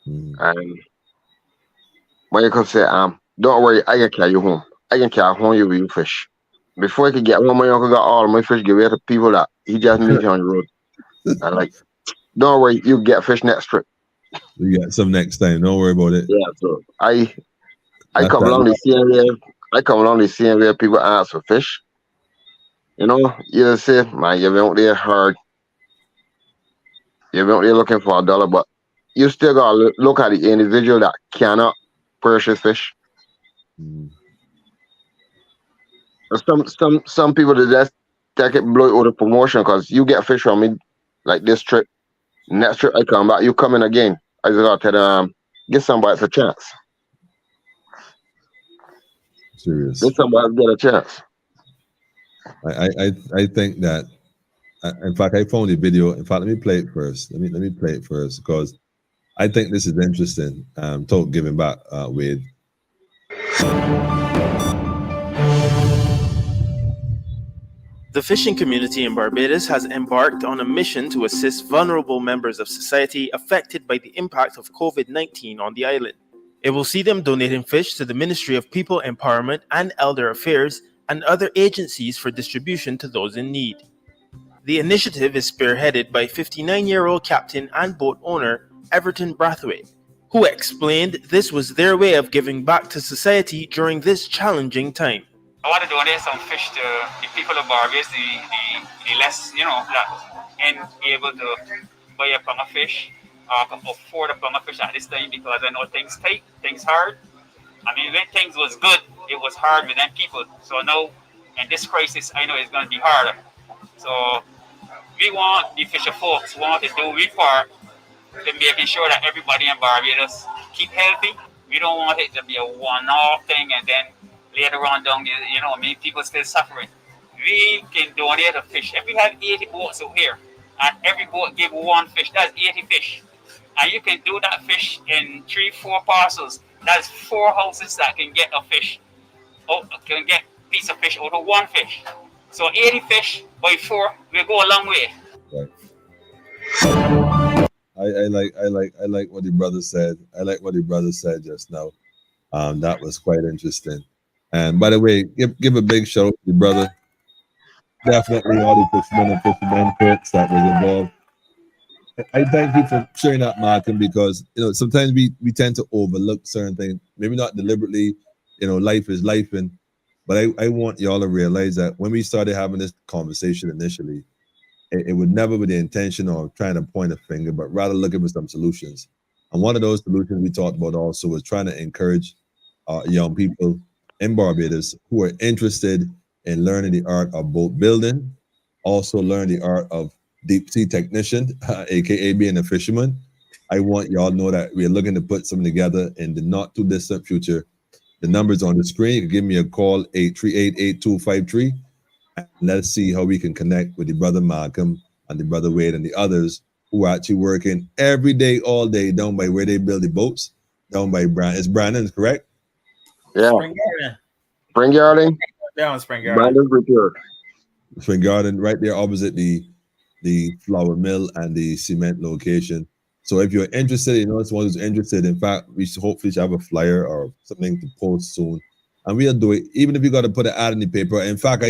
And my uncle said, don't worry, I can carry you home. I can carry home you with you fish. Before I could get home, my uncle got all my fish given to people that he just meet on the road. And like, don't worry, you get fish next trip. You get some next time. Don't worry about it. Yeah, so I come along the same way. I come along the same way people ask for fish. You know, you just say, man, you've been out there hard. You've been out there looking for $1, but you still gotta look at the individual that cannot purchase fish. Some people that just take it, blow it out of promotion because you get fish from me like this trip. Next trip I come back, you come in again. I just gotta tell them, get somebody a chance. Serious. Get somebody get a chance. I think that. In fact, I found the video. In fact, let me play it first. Let me play it first because I think this is interesting. Talk giving back with. The fishing community in Barbados has embarked on a mission to assist vulnerable members of society affected by the impact of COVID-19 on the island. It will see them donating fish to the Ministry of People Empowerment and Elder Affairs and other agencies for distribution to those in need. The initiative is spearheaded by 59-year-old captain and boat owner Everton Brathwaite, who explained this was their way of giving back to society during this challenging time. I want to donate some fish to the people of Barbados, the less, that ain't able to buy a pound of fish or afford a pound of fish at this time because I know things tight, things hard. I mean, when things was good, it was hard with them people. So now, in this crisis, I know it's going to be harder. So we want the fisher folks want to do our part to making sure that everybody in Barbados keep healthy. We don't want it to be a one-off thing and then later on down, people still suffering. We can donate a fish. If we have 80 boats out here and every boat give one fish, that's 80 fish. And you can do that fish in 3-4 parcels. That's 4 houses that can get a fish, can get a piece of fish out of one fish. So 80 fish by 4 will go a long way. Right. I like what the brother said. I like what the brother said just now. That was quite interesting. And by the way, give a big shout out to the brother. Definitely all the fishermen and fishermen folks that was involved. I thank you for sharing that, Malcolm, because sometimes we tend to overlook certain things. Maybe not deliberately. Life is life, but I want y'all to realize that when we started having this conversation initially, it would never be the intention of trying to point a finger, but rather looking for some solutions. And one of those solutions we talked about also was trying to encourage young people in Barbados who are interested in learning the art of boat building, also learn the art of deep sea technician, aka being a fisherman. I want y'all to know that we're looking to put something together in the not too distant future. The number's on the screen. You can give me a call, 838-8253. And let's see how we can connect with the brother Malcolm and the brother Wade and the others who are actually working every day, all day, down by where they build the boats, down by Brandon. It's Brandon, correct? Yeah. Spring Garden. Down Spring Garden. Brandon's Repair. Spring Garden, right there opposite the flour mill and the cement location. So if you're interested, someone who's interested, in fact, we should hopefully have a flyer or something to post soon. And we'll do it, even if you got to put an ad in the paper. In fact,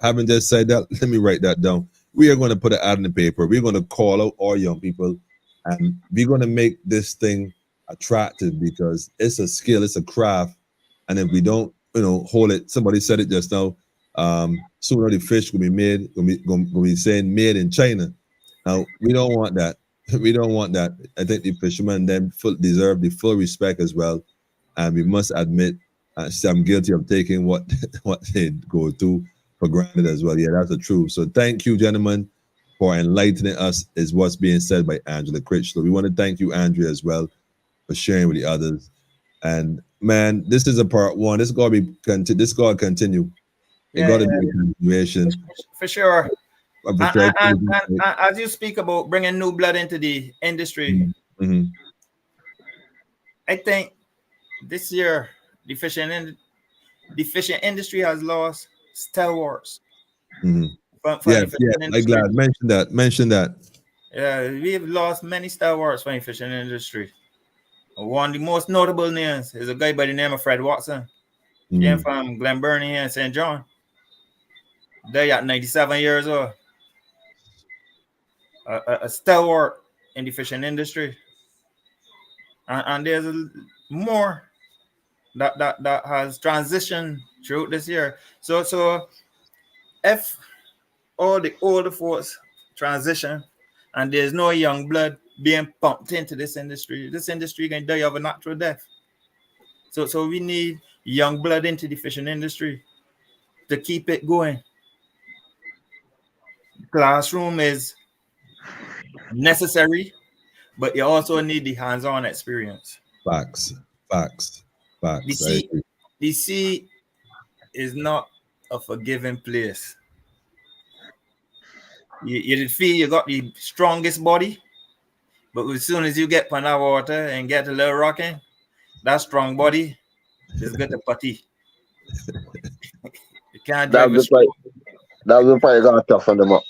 having just said that, let me write that down. We are going to put an ad in the paper. We're going to call out all young people, and we're going to make this thing attractive because it's a skill, it's a craft. And if we don't, hold it, somebody said it just now, sooner the fish will be made, will be saying made in China. Now, we don't want that. We don't want that. I think the fishermen then deserve the full respect as well. And we must admit, I'm guilty of taking what they go through for granted as well. Yeah, that's the truth. So thank you, gentlemen, for enlightening us, is what's being said by Angela Critchlow. We want to thank you, Andrea, as well, for sharing with the others. And man, this is a part one. This gotta continue. It Yeah, gotta yeah, be a continuation. for sure. of the And as you speak about bringing new blood into the industry, Mhm. I think this year the fishing industry has lost stalwarts Mhm. from Yeah, the fishing I'm industry. glad. Mention that. Yeah, we've lost many stalwarts from the fishing industry. One of the most notable names is a guy by the name of Fred Watson. Came Mhm. from Glen Burnie here in St. John. They at 97 years old. A stalwart in the fishing industry. And there's more that has transitioned throughout this year. So if all the older folks transition and there's no young blood being pumped into this industry can die of a natural death. So we need young blood into the fishing industry to keep it going. Classroom is necessary, but you also need the hands-on experience. Facts. The I sea, agree. the sea is not a forgiving place. You feel you got the strongest body, but as soon as you get on that water and get a little rocking, that strong body is good to putty. You can't That's drive a the strong. part. That's the part you gotta toughen them up.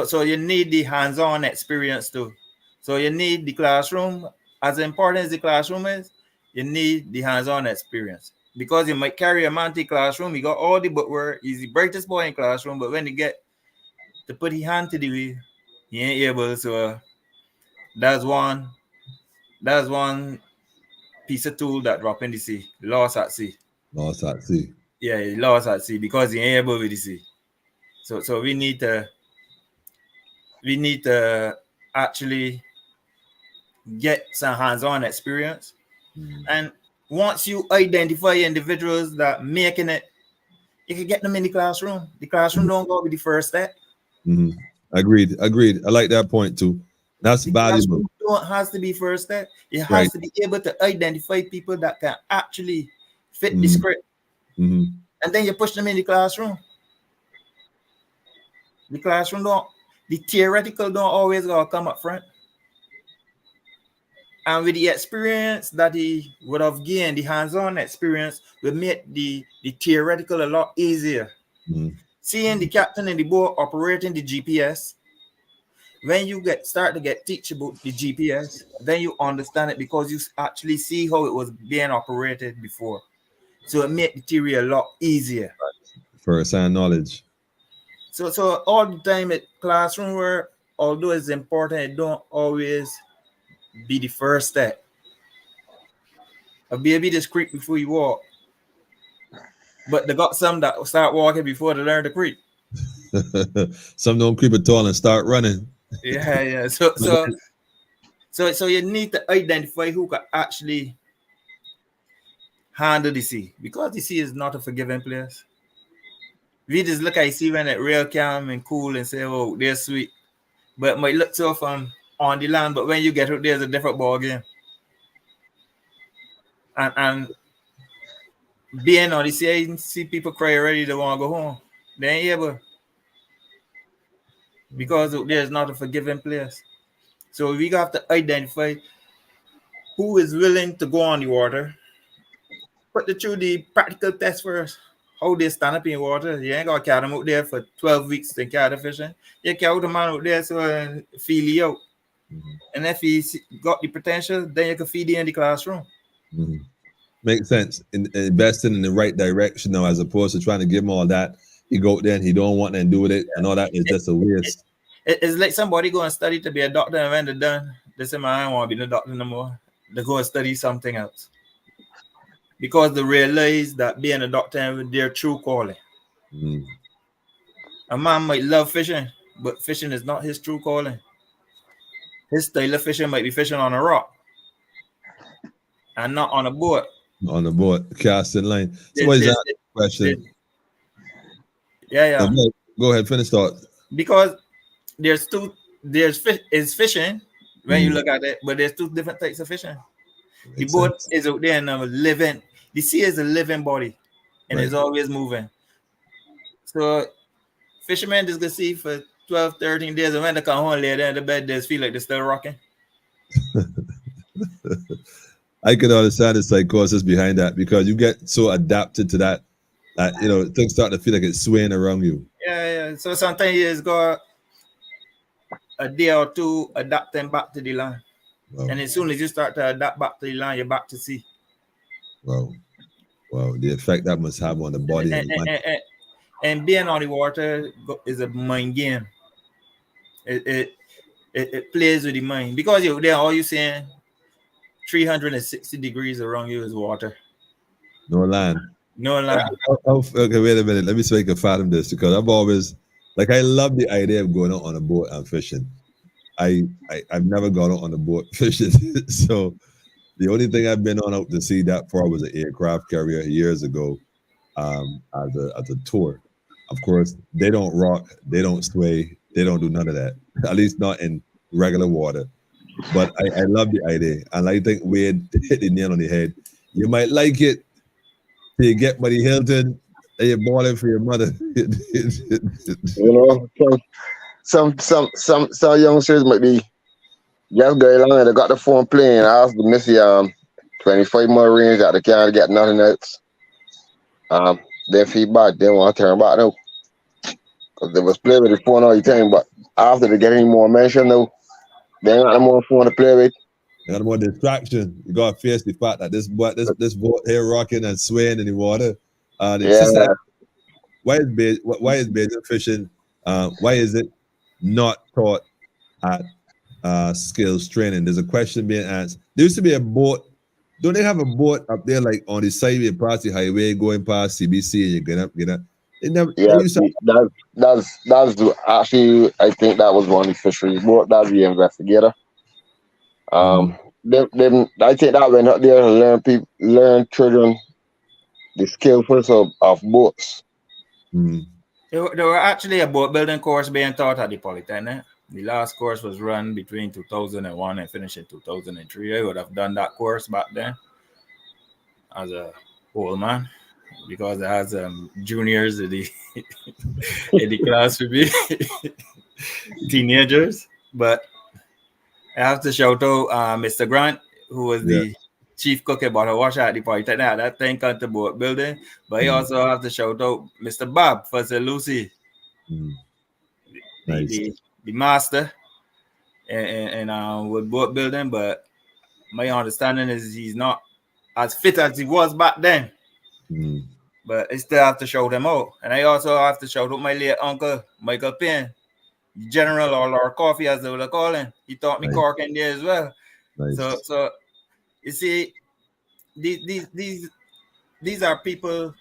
So you need the hands-on experience too. So you need the classroom. As important as the classroom is, you need the hands-on experience. Because you might carry a man to the classroom, he got all the bookwork, he's the brightest boy in classroom, but when you get to put his hand to the wheel, he ain't able. So that's one piece of tool that drop in the sea, lost at sea. Lost at sea. Yeah, he lost at sea because he ain't able with the sea. So we need to actually get some hands-on experience. Mhm. And once you identify individuals that making it, you can get them in the classroom. The classroom don't go with the first step. Mhm. Agreed. I like that point too. That's The valuable. classroom don't has to be first step. It Right. has to be able to identify people that can actually fit the Mhm. script. Mhm. And then you push them in the classroom. The classroom don't, the theoretical don't always gotta come up front. And with the experience that he would have gained, the hands-on experience would make the theoretical a lot easier. Mhm. Seeing the captain in the boat operating the GPS, when you start to get teach about the GPS, then you understand it because you actually see how it was being operated before. So it makes the theory a lot easier. First-hand knowledge. So all the time at classroom work, although it's important, it don't always be the first step. A baby just creep before you walk. But they got some that start walking before they learn to creep. Some don't creep at all and start running. Yeah. So you need to identify who can actually handle the sea because the sea is not a forgiving place. We just look at the sea when it's real calm and cool and say, "Oh, they're sweet," but it might look tough on the land. But when you get out there, it's a different ball game. And being on the sea, I see people cry already. They want to go home. They ain't able because there's not a forgiving place. So we have to identify who is willing to go on the water. Put it through the practical test first. How they stand up in water. You ain't gonna carry them out there for 12 weeks to carry the fishing. You carry the man out there so feel you out. Mhm. And if he's got the potential, then you can feed him in the classroom. Mhm. Makes sense. Investing in the right direction now, as opposed to trying to give him all that. He go out there and he don't want to do it, and all that is just a waste. It's like somebody go and study to be a doctor, and when they're done, they say, "Man, I don't want to be the doctor no more." They go and study something else because they realize that being a doctor is their true calling. Mhm. A man might love fishing, but fishing is not his true calling. His style of fishing might be fishing on a rock and not on a boat. On the board, casting line. There's, Somebody's there's, asking a question. there's, yeah, No, yeah. go ahead, finish thought. Because there's fishing when you Mhm. look at it, but there's two different types of fishing. The Makes boat sense. is out there and living. The sea is a living body, and Right. it's always moving. So fishermen just go see for 12, 13 days, and when they come home later in the bed, they feel like they're still rocking. I can understand the psychosis behind that because you get so adapted to that things start to feel like it's swaying around you. Yeah. So sometimes you just go a day or two adapting back to the land. Wow. And as soon as you start to adapt back to the land, you're back to sea. Wow. The effect that must have on the body and mind. And being on the water is a mind game. It plays with the mind because you're there, all you're seeing 360 degrees around you is water. No land. No land. Okay, wait a minute. Let me see if I can fathom this because I've always I love the idea of going out on a boat and fishing. I've never gone out on a boat fishing. So the only thing I've been on out to sea that far was an aircraft carrier years ago, as a tour. Of course, they don't rock, they don't sway, they don't do none of that. At least not in regular water. But I love the idea, and I think Wade hit the nail on the head. You might like it till you get Buddy Hilton and you're balling for your mother. Some youngsters might be just going along and they got the phone playing. I asked the Missy 25 more range that they can't get nothing else. Their feedback, they want to turn back now. Because they was playing with the phone all the time, but after they get any more mention now, they ain't got no more phone to play with. You got more distraction. You gotta face the fact that this boat here rocking and swaying in the water. Why is bathing fishing? Why is it not taught at skills training? There's a question being asked. There used to be a boat. Don't they have a boat up there like on the side of the past the highway going past CBC and you get up? That's actually, I think that was one of the fisheries boat. That's the investigator. I think that went up there to learn children the skill first of boats. There were actually a boat building course being taught at the Polytechnic. The last course was run between 2001 and finished in 2003. I would have done that course back then as a old man because it has juniors in the in the class with me, teenagers. But I have to shout out Mr. Grant, who was the chief cook at Bottle Washer at the Polytechnic at that time, at the boat building. But I also have to shout out Mr. Bob for St. Lucy, the master and with boat building. But my understanding is he's not as fit as he was back then. But I still have to shout him out. And I also have to shout out my late uncle, Michael Payne, General or Lord Coffee, as they would call him. He taught me cork in there as well. So you see, these are people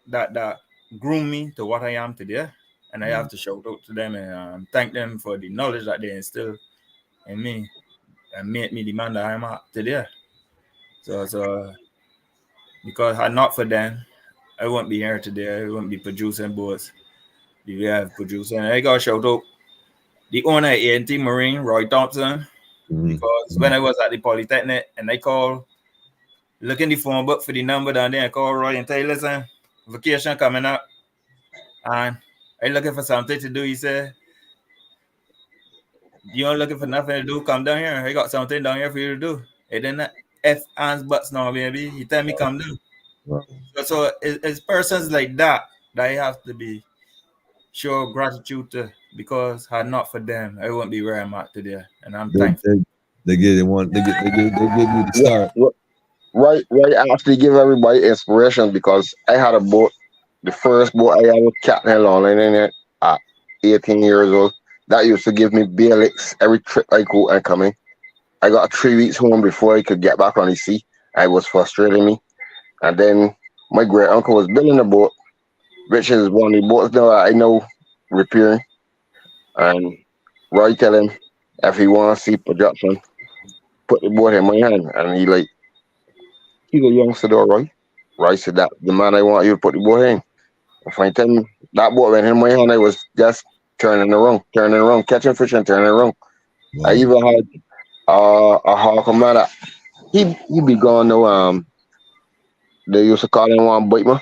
that groom me to what I am today, and I have to shout out to them and thank them for the knowledge that they instill in me and made me the man that I'm at today. So because had not for them, I wouldn't be here today. I wouldn't be producing boats the way I've produced. And I got to shout out the owner of A&T Marine, Roy Thompson, because when I was at the Polytechnic and I called, look in the phone book for the number down there, I call Roy and tell you, listen, vacation coming up, and I'm looking for something to do. He said, you ain't looking for nothing to do, come down here. I got something down here for you to do. It didn't F hands butts now, baby. He tell me come down. So it's persons like that I have to be show gratitude to, because had not for them, I wouldn't be where I'm at today. And I'm thankful. They give you the start. Right, actually give everybody inspiration because I had a boat, the first boat I had was Captain Long in it at 18 years old. That used to give me bailiffs every trip I go and come in. I got 3 weeks home before I could get back on the sea. I was frustrating me. And then my great uncle was building a boat, which is one of the boats now I know repairing. And Roy tell him if he want to see production, put the boat in my hand. And he's a youngster though, Roy. Roy said that the man I want you to put the boat in. If I tell him that boat went in my hand, I was just turning around, catching fish and turning around. Wow. I even had a hawk man he be going to they used to call him one Bateman.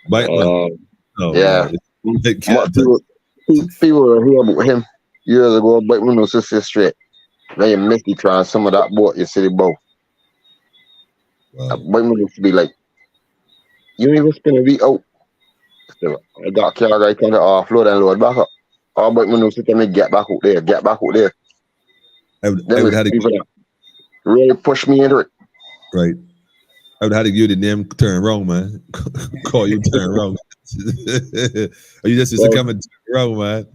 Bite man. Oh Yeah, man. They much can't touch. people were here about him years ago. Bateman was just straight. Then you Mickey trying some of that boat, you city boat. Wow. Bateman used to be like, you ain't even spend a week out. So I got car right on the offload and load back up. All Bateman used to tell me get back out there, get back out there. I Then would the have to people that really pushed me into it. right. I would have to give you the name turn wrong, man. Call you turn wrong. Or you just used to come and turn wrong, man.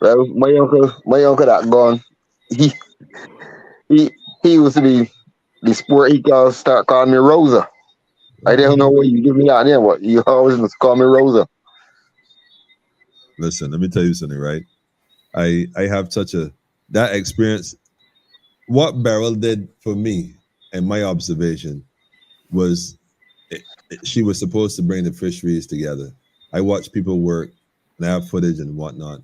Well, my uncle that gone, he he he used to be the sport he called start calling me Rosa. I didn't know what you give me that name, but you always just call me Rosa. Listen, let me tell you something, right? I have such a that experience. What Beryl did for me, and my observation, was she was supposed to bring the fisheries together. I watch people work, and I have footage and whatnot,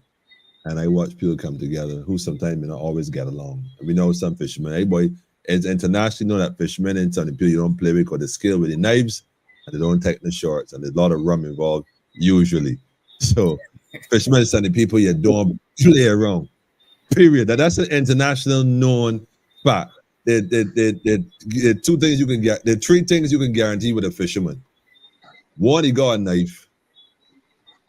and I watch people come together who sometimes may not always get along. We know some fishermen, hey boy, it's internationally known that fishermen and some people you don't play with because they skill with the knives and they don't take the shorts, and there's a lot of rum involved usually. So fishermen and the people you don't play around. Period. That's an international known fact. There two things you can get. There are three things you can guarantee with a fisherman. One, he got a knife.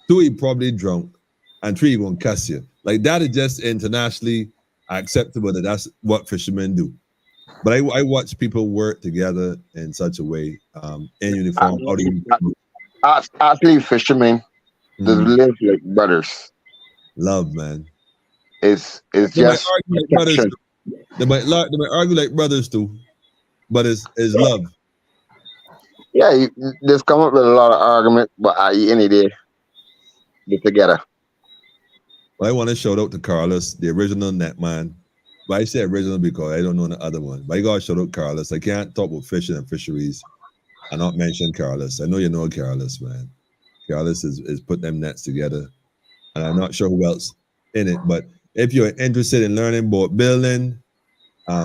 Two, he probably drunk. And three, he gonna cuss you. Like that is just internationally acceptable that that's what fishermen do. But I watch people work together in such a way, in uniform. Actually, fishermen just live like brothers. Love, man. It's They might just argue like brothers. They might argue like brothers too, but it's love. yeah. You just come up with a lot of argument, but any day get together. Well, I want to shout out to Carlos, the original Netman. But I say original because I don't know the other one. But I got to shout out Carlos. I can't talk about fishing and fisheries and not mention Carlos. I know you know Carlos, man. Carlos is put them nets together. And I'm not sure who else in it. But if you're interested in learning about building,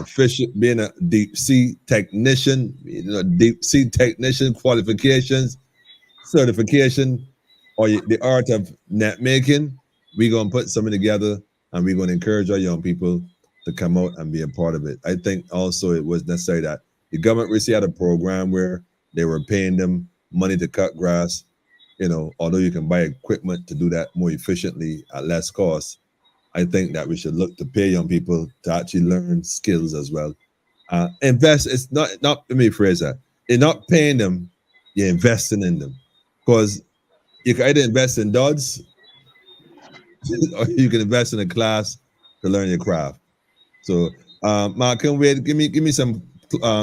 fishing, being a deep sea technician, deep sea technician qualifications, certification, or the art of net making, we're going to put something together and we're going to encourage our young people to come out and be a part of it. I think also it was necessary that the government recently had a program where they were paying them money to cut grass, although you can buy equipment to do that more efficiently at less cost. I think that we should look to pay young people to actually learn skills as well. Invest. It's not. Let me phrase that. You're not paying them. You're investing in them, because you can either invest in duds, or you can invest in a class to learn your craft. So, Malcolm, wait. Give me some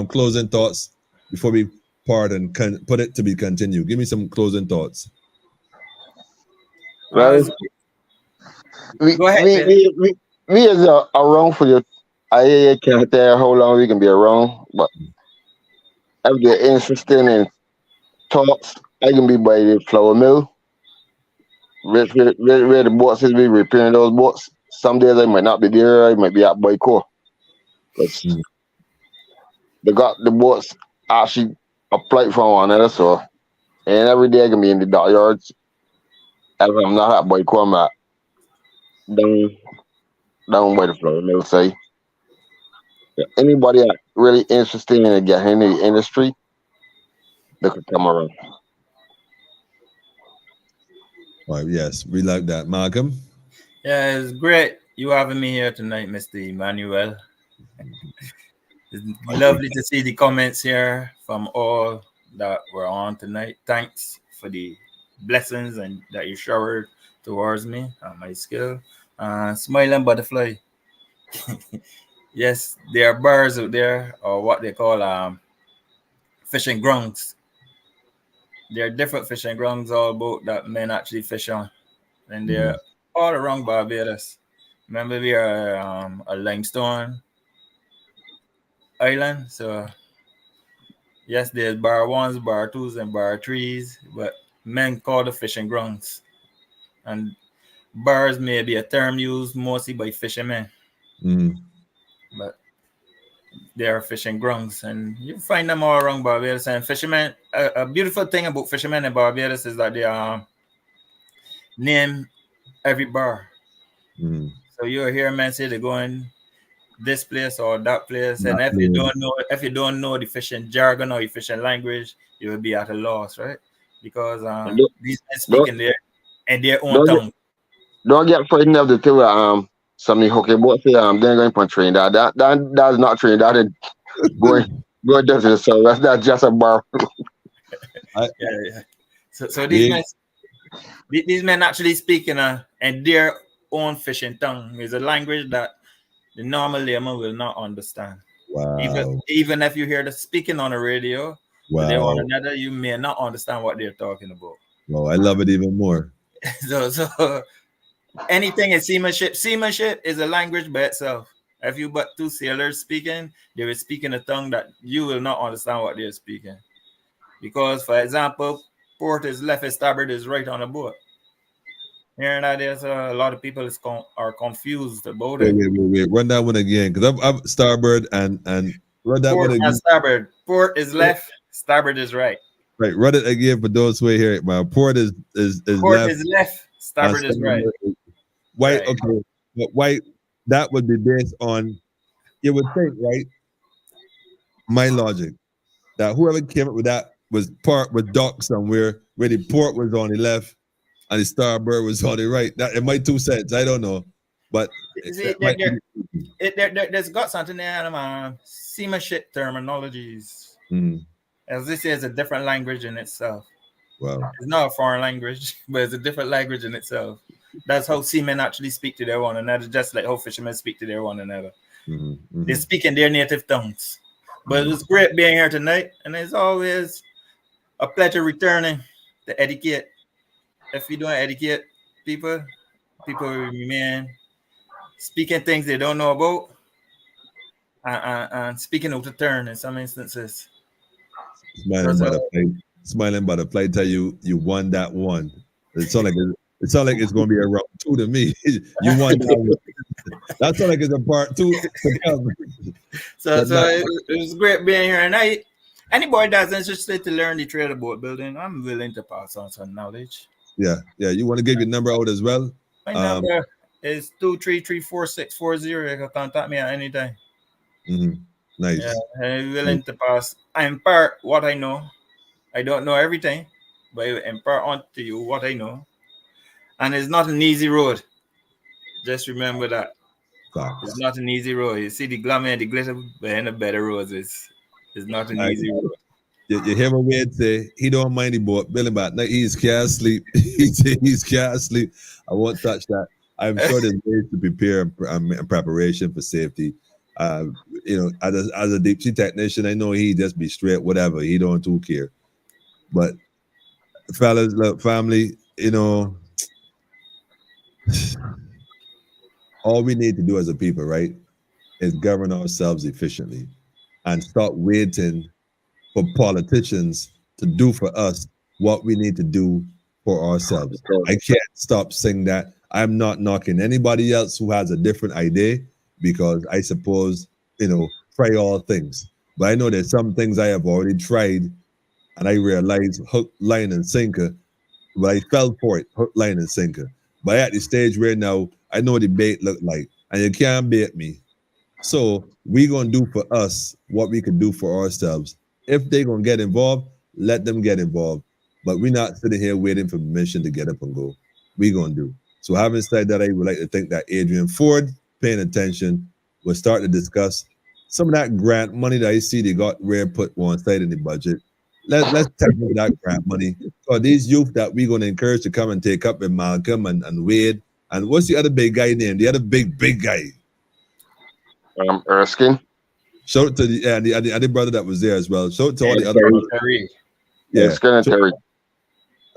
closing thoughts before we part and put it to be continued. Give me some closing thoughts. Well, Go ahead, Ben. we is around for you. I can't tell how long we can be around, but if you're interested in talks, I can be by the flour mill. Where the boats is, be repairing those boats. Some days I might not be there. I might be at Boyko. Because they got the boats actually applied for one another. So, and every day I can be in the dockyards. If I'm not at Boyko, I'm at down by the flour mill. Say, anybody that really interested in getting in the industry, they could come around. Right, yes, we like that. Malcolm? Yeah, it's great you having me here tonight, Mr. Emmanuel. It's lovely to see the comments here from all that were on tonight. Thanks for the blessings and that you showered towards me and my skill. Smiling butterfly. Yes, there are bars out there, or what they call fishing grounds. There are different fishing grounds all about that men actually fish on, and they're all around Barbados. Remember, we are a limestone island, so yes, there's bar ones, bar twos, and bar threes, but men call the fishing grounds. And bars may be a term used mostly by fishermen. But their fishing grounds, and you find them all around Barbados. And fishermen, a beautiful thing about fishermen in Barbados is that they name every bar. Mm. So you'll hear men say they're going this place or that place, and That if place. you don't know the fishing jargon or the fishing language, you will be at a loss, right? Because And don't, these men speak don't, in their own don't get, tongue. don't get frightened of the thing where some hooky boat say they're going for Trinidad. That's not Trinidad. That is going to the south. That's just a bar. I, Yeah. So big, these men actually speak in their own fishing tongue. It's a language that the normal layman will not understand. wow, Even if you hear the speaking on the radio, but they on wow. another, you may not understand what they're talking about. Well, I love it even more. So anything in seamanship is a language by itself. If you but two sailors speaking, they will speak in a tongue that you will not understand what they're speaking. Because, for example, port is left and starboard is right on a boat. Here and there's a lot of people are confused about it. Wait. Run that one again, because I'm starboard and run that one Port and again. starboard. Port is left, starboard is right. Right, run it again for those who hear it. My port is Port left. is left, starboard is right. White, Right. okay, but white. That would be based on. You would think, right? My logic that whoever came up with that was docked somewhere where the port was on the left and the starboard was on the right. That it might 2 cents. I don't know, but See, there's got something there, seamanship terminologies. Mm, As this is a different language in itself. wow. It's not a foreign language, but it's a different language in itself. That's how seamen actually speak to their one another, just like how fishermen speak to their one another. They speak in their native tongues. But it was great being here tonight, and it's always a pleasure returning to etiquette. If you don't etiquette people will remain speaking things they don't know about and speaking out of turn in some instances. Smiling by the plate. Smiling by the plate. Tell you won that one. It sounds like it's going to be a round two to me. You won that one. That sounds like it's a part two to come. So it was great being here tonight. Anybody that's interested to learn the trade of boat building, I'm willing to pass on some knowledge. Yeah. You want to give your number out as well? My number is 2334640. You can contact me at any time. Nice. Yeah, I'm willing to pass. I impart what I know. I don't know everything, but I impart onto you what I know. And it's not an easy road. Just remember that. It's not an easy road. You see the glamour and the glitter, but in the better roads, it's not an easy road. You hear what we say? He don't mind the boat building, but he's can't sleep. He's can't sleep. I won't touch that. I'm sure there's ways to prepare and preparation for safety. As a deep sea technician, I know he just be straight, whatever. He don't too care. But fellas, look, family, all we need to do as a people, right, is govern ourselves efficiently and stop waiting for politicians to do for us what we need to do for ourselves. I can't stop saying that. I'm not knocking anybody else who has a different idea, because I suppose, try all things. But I know there's some things I have already tried and I realized hook, line, and sinker, but I fell for it, hook, line, and sinker. But at the stage where now I know the bait look like, and you can't bait me. So we gonna do for us what we can do for ourselves. If they gonna get involved, let them get involved. But we're not sitting here waiting for permission to get up and go. We gonna do. So having said that, I would like to think that Adrian Ford, paying attention, will start to discuss some of that grant money that I see they got rare put one side in the budget. Let's tackle that grant money. So these youth that we're gonna encourage to come and take up with Malcolm and Wade. And what's the other big guy name? The other big guy. Erskine. Shout out to the other brother that was there as well. Shout out to all the other brothers. Yeah. Erskine and Terry.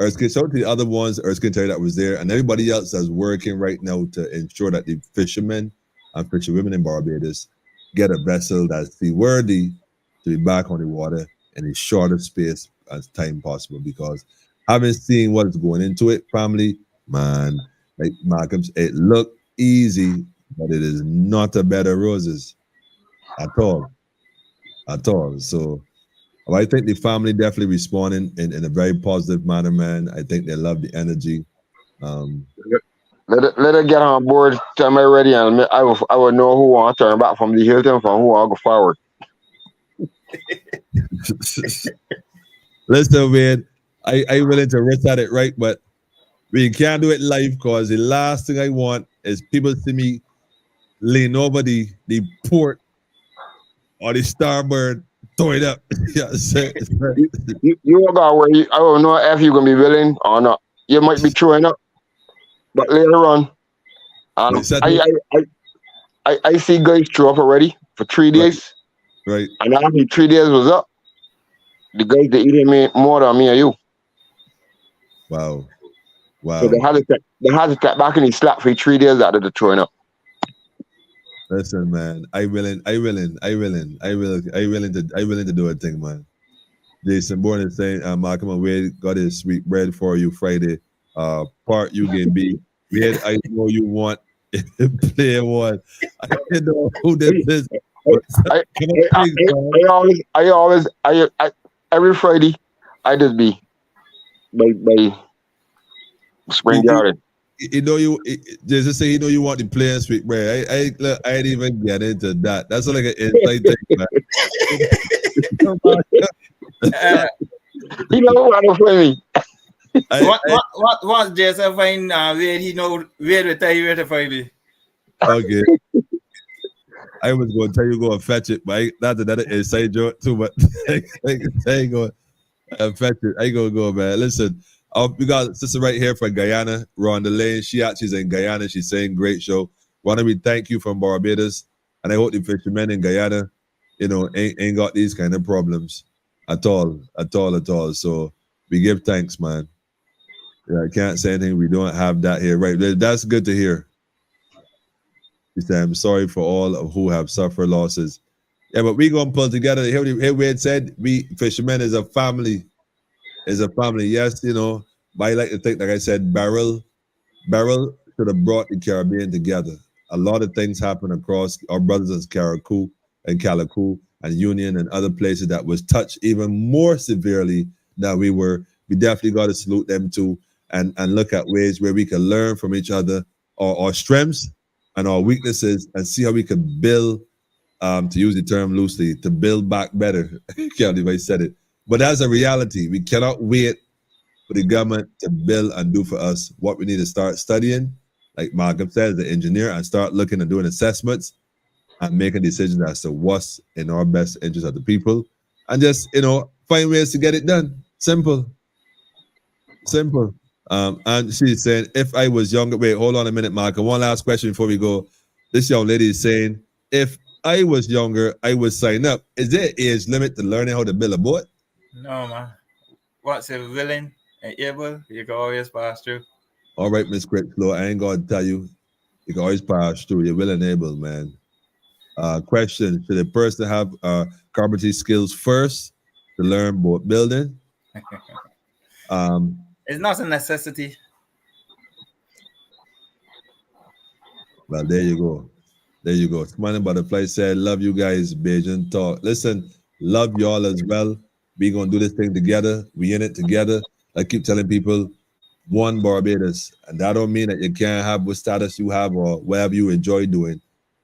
Erskine, shout out to the other ones, Erskine and Terry that was there, and everybody else that's working right now to ensure that the fishermen and fisherwomen in Barbados get a vessel that's seaworthy to be back on the water in the shortest space as time possible. Because having seen what is going into it, family, man, like Malcolm, it looked easy, but it is not a bed of roses at all. at all. So I think the family definitely responding in a very positive manner, man. I think they love the energy. Um, Let her get on board. Tell me ready, and I will know who want to turn back from the Hilton from who I'll go forward. listen, man, I willing to risk at it, right? But we can't do it live because the last thing I want is people see me lean over the port or the starboard, throw it up. Yeah, You will go where I don't know if you're gonna be willing or not. You might be throwing up, but later on, right, I, I I see guys throw up already for 3 days, right. and after 3 days was up, the guys they eating me more than me and you. Wow, So wow. they had to step back and he slapped for 3 days after the throwing up. Listen, man, I willing to do a thing, man. Jason Bourne is saying, Malcolm and Wade got his sweet bread for you Friday. Part you can be. Wade, I know you want player one. I don't know who this is, but I come on, I, please, man. I every Friday I just be by Spring You, Garden. you know Jason say you know you want the player sweet bread. I ain't even get into that. That's like an inside thing, man. Come on. He know what to for me. What Jason find where he know where to tell you where to find me. Okay. I was going to tell you go and fetch it, but that's another inside joke too. But I ain't going to fetch it. I ain't going to go, man. Listen, we got a sister right here from Guyana, Rhonda Lane. She's in Guyana. She's saying great show. Rhonda, we thank you from Barbados, and I hope the fishermen in Guyana, ain't got these kind of problems at all. So we give thanks, man. Yeah, I can't say anything. We don't have that here, right? That's good to hear. He said, I'm sorry for all of who have suffered losses. Yeah, but we gonna pull together. Here we had said we fishermen is a family. Is a family. Yes, but I like to think, like I said, Barrel should have brought the Caribbean together. A lot of things happen across our brothers in Carriacou and Calico and Union and other places that was touched even more severely than we were. We definitely got to salute them too and look at ways where we can learn from each other, our strengths and our weaknesses, and see how we can build, to use the term loosely, to build back better. Can't believe I said it. But that's a reality. We cannot wait for the government to build and do for us. What we need to start studying, like Malcolm says, the engineer, and start looking and doing assessments and making decisions as to what's in our best interest of the people, and just find ways to get it done. Simple. And she's saying, if I was younger, wait, hold on a minute, Malcolm. One last question before we go. This young lady is saying, if I was younger, I would sign up. Is there an age limit to learning how to build a boat? No, man. What's it willing and able? You can always pass through. All right, Miss Critchlow, I ain't gonna tell you. You can always pass through. You're will and able, man. Question: should a person have carpentry skills first to learn boat building? It's not a necessity. Well, there you go. Smiling Butterfly said, love you guys, Beijing talk. Listen, love y'all as well. We gonna do this thing together. We in it together. I keep telling people, one Barbados. And that don't mean that you can't have what status you have or whatever you enjoy doing.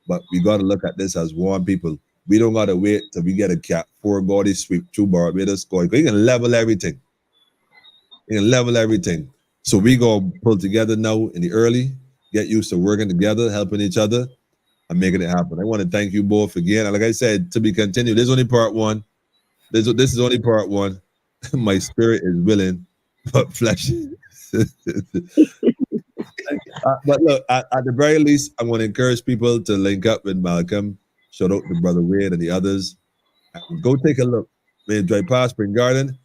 But we gotta look at this as one people. We don't gotta wait till we get a Cat 4 body sweep through Barbados. You can level everything. So we gonna pull together now in the early, get used to working together, helping each other, and making it happen. I want to thank you both again. And like I said, to be continued. This is only part one. This is only part one. My spirit is willing, but flesh. But look, at the very least, I want to encourage people to link up with Malcolm. Shout out to Brother Wade and the others. And go take a look. Man, drive past Spring Garden.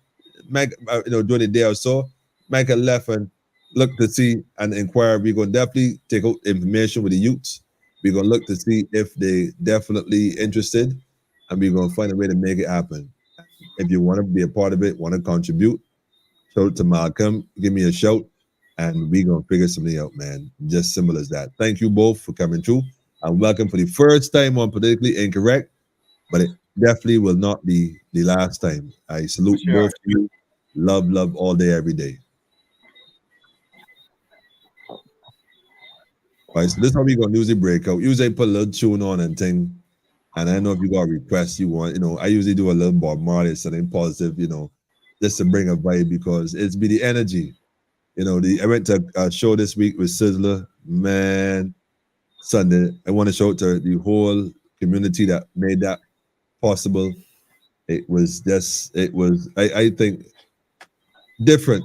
During the day or so, make a left and look to see and inquire. We're going to definitely take out information with the youths. We're going to look to see if they definitely interested, and we're going to find a way to make it happen. If you want to be a part of it, want to contribute, shout out to Malcolm, give me a shout, and we're going to figure something out, man. Just simple as that. Thank you both for coming through, and welcome for the first time on Politically Incorrect. But definitely will not be the last time. I salute Sure. both of you. Love all day, every day. All right, so this is how we gonna usually break out. Usually I put a little tune on and thing. And I know if you got a request you want, I usually do a little Bob Marley, something positive, just to bring a vibe because it's be the energy. I went to a show this week with Sizzler, man. Sunday, I want to show it to the whole community that made that possible. It was, I think, different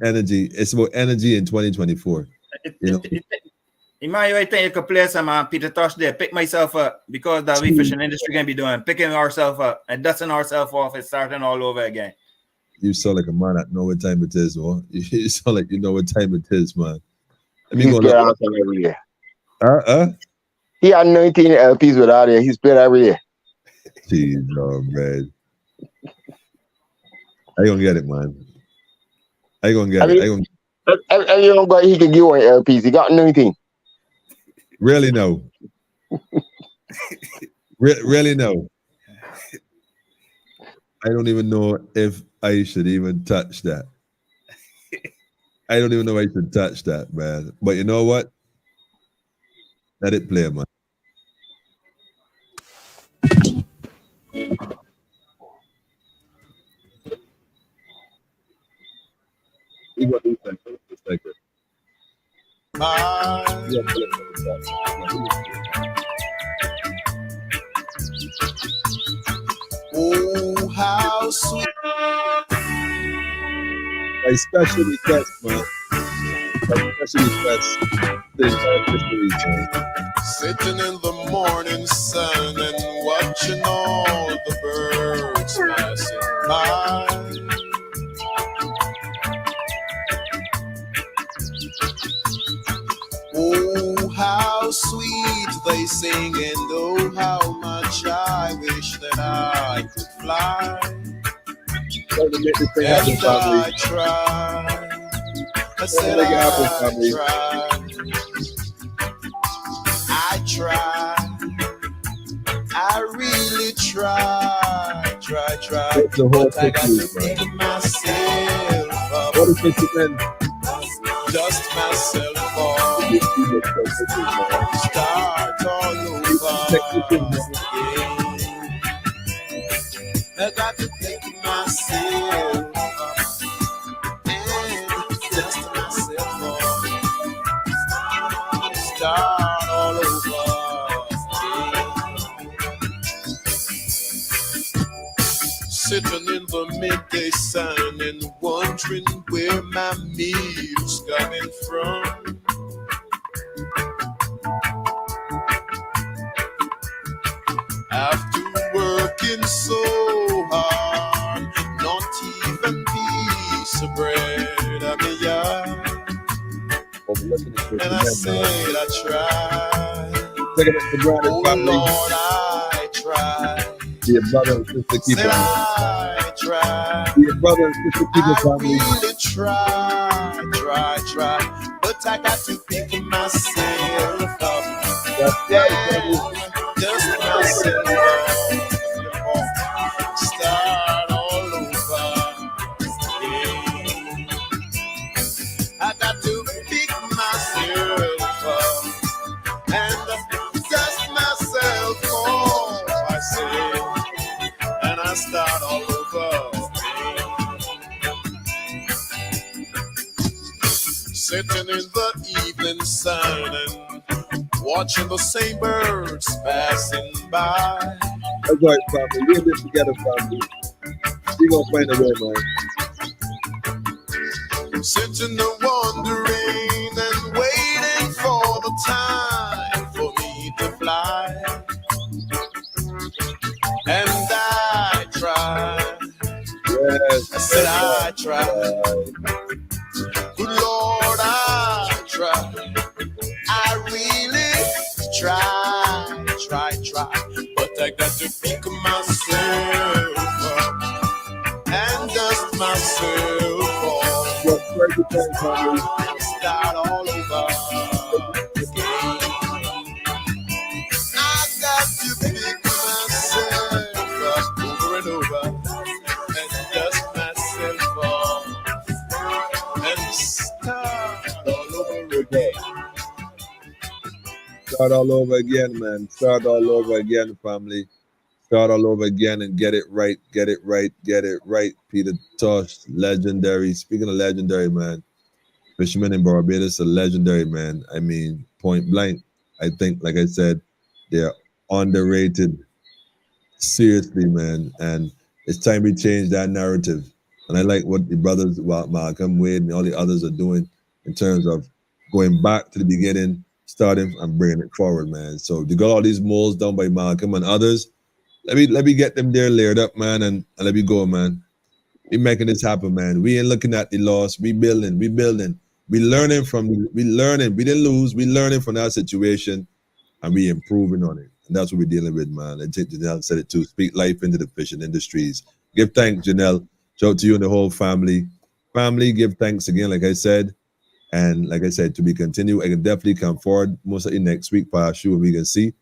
energy. It's about energy in 2024. In my way, I think you could play some Peter Tosh there. Pick myself up because the we fishing industry can be doing. Picking ourselves up and dusting ourselves off and starting all over again. You sound like a man that know what time it is, man. You sound like you know what time it is, man. He's played every year. He had 19 LPs with out there. He's played every year. Jeez, oh man. I gonna get it, man. I gonna get it. You know, but he can give one LPs. He got 19. Really no. Really no. I don't even know if I should even touch that. I don't even know if I should touch that, man. But you know what? Let it play, man. We gonna do something just like this. Oh, how sweet. My special request, man. My special request to the entire Fisheries, man. Sitting in the morning sun and watching all the birds passing by. Oh, how sweet they sing, and oh, how much I wish that I could fly. And I tried. I said I tried. I really tried. But I got to pick myself up. What is it again? Dust myself off. Start all over again. I got to pick myself up and dust myself off. Start all over again. Sitting in the midday sun and wondering where my meal's coming from. After working so hard, not even piece of bread I mean, yeah. And I said I tried. Oh Lord, I tried. Dear brother and sister, keep it. I tried. Dear brother and sister, keep it. I really try, but I got to pick myself up. Just myself up. Start all over. Yeah. I got to pick myself up and dust myself off. I say, and I start all over. Sitting in the evening sun and watching the same birds passing by. That's right, family. We're in this together, family. We're gonna find a way, man. Sitting there wondering and waiting for the time for me to fly. And I tried. Yes. I said I tried. Good Lord, I tried. I really tried. But I got to pick myself up and dust myself off. Start all over again. I got to pick myself over and dust myself off and start all over again. Start all over again, man. Start all over again, family. Start all over again and get it right. Get it right. Get it right. Peter Tosh, legendary. Speaking of legendary, man, fishermen in Barbados are legendary, man. I mean, point blank. I think, like I said, they're underrated. Seriously, man. And it's time we change that narrative. And I like what the brothers, Malcolm, Wade, and all the others are doing in terms of going back to the beginning, starting and bringing it forward, man. So you got all these moles done by Malcolm and others. Let me get them there layered up, man, and let me go, man. We making this happen, man. We ain't looking at the loss. We building. We learning we learning. We didn't lose. We learning from that situation and we improving on it. And that's what we're dealing with, man. And Janelle said it too. Speak life into the fishing industries. Give thanks, Janelle. Shout out to you and the whole family. Family, give thanks again, like I said. And like I said, to be continued, I can definitely come forward most likely next week, past you, and we can see.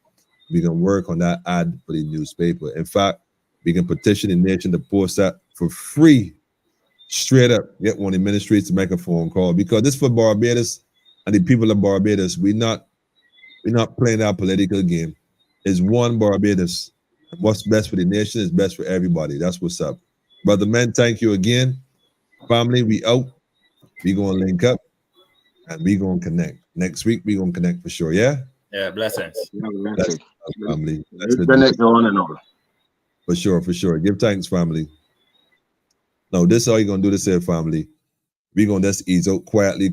We can work on that ad for the newspaper. In fact, we can petition the nation to post that for free, straight up. Get one of the ministries to make a phone call, because this for Barbados and the people of Barbados. We're not playing that political game. It's one Barbados. What's best for the nation is best for everybody. That's what's up. Brother men, thank you again. Family, we out. We gonna link up and we gonna connect. Next week, we gonna connect for sure, yeah? Yeah, blessings. Blessings, family. Connect on and on. For sure. Give thanks, family. No, this is how you're gonna do this here, family. We're gonna just ease out quietly,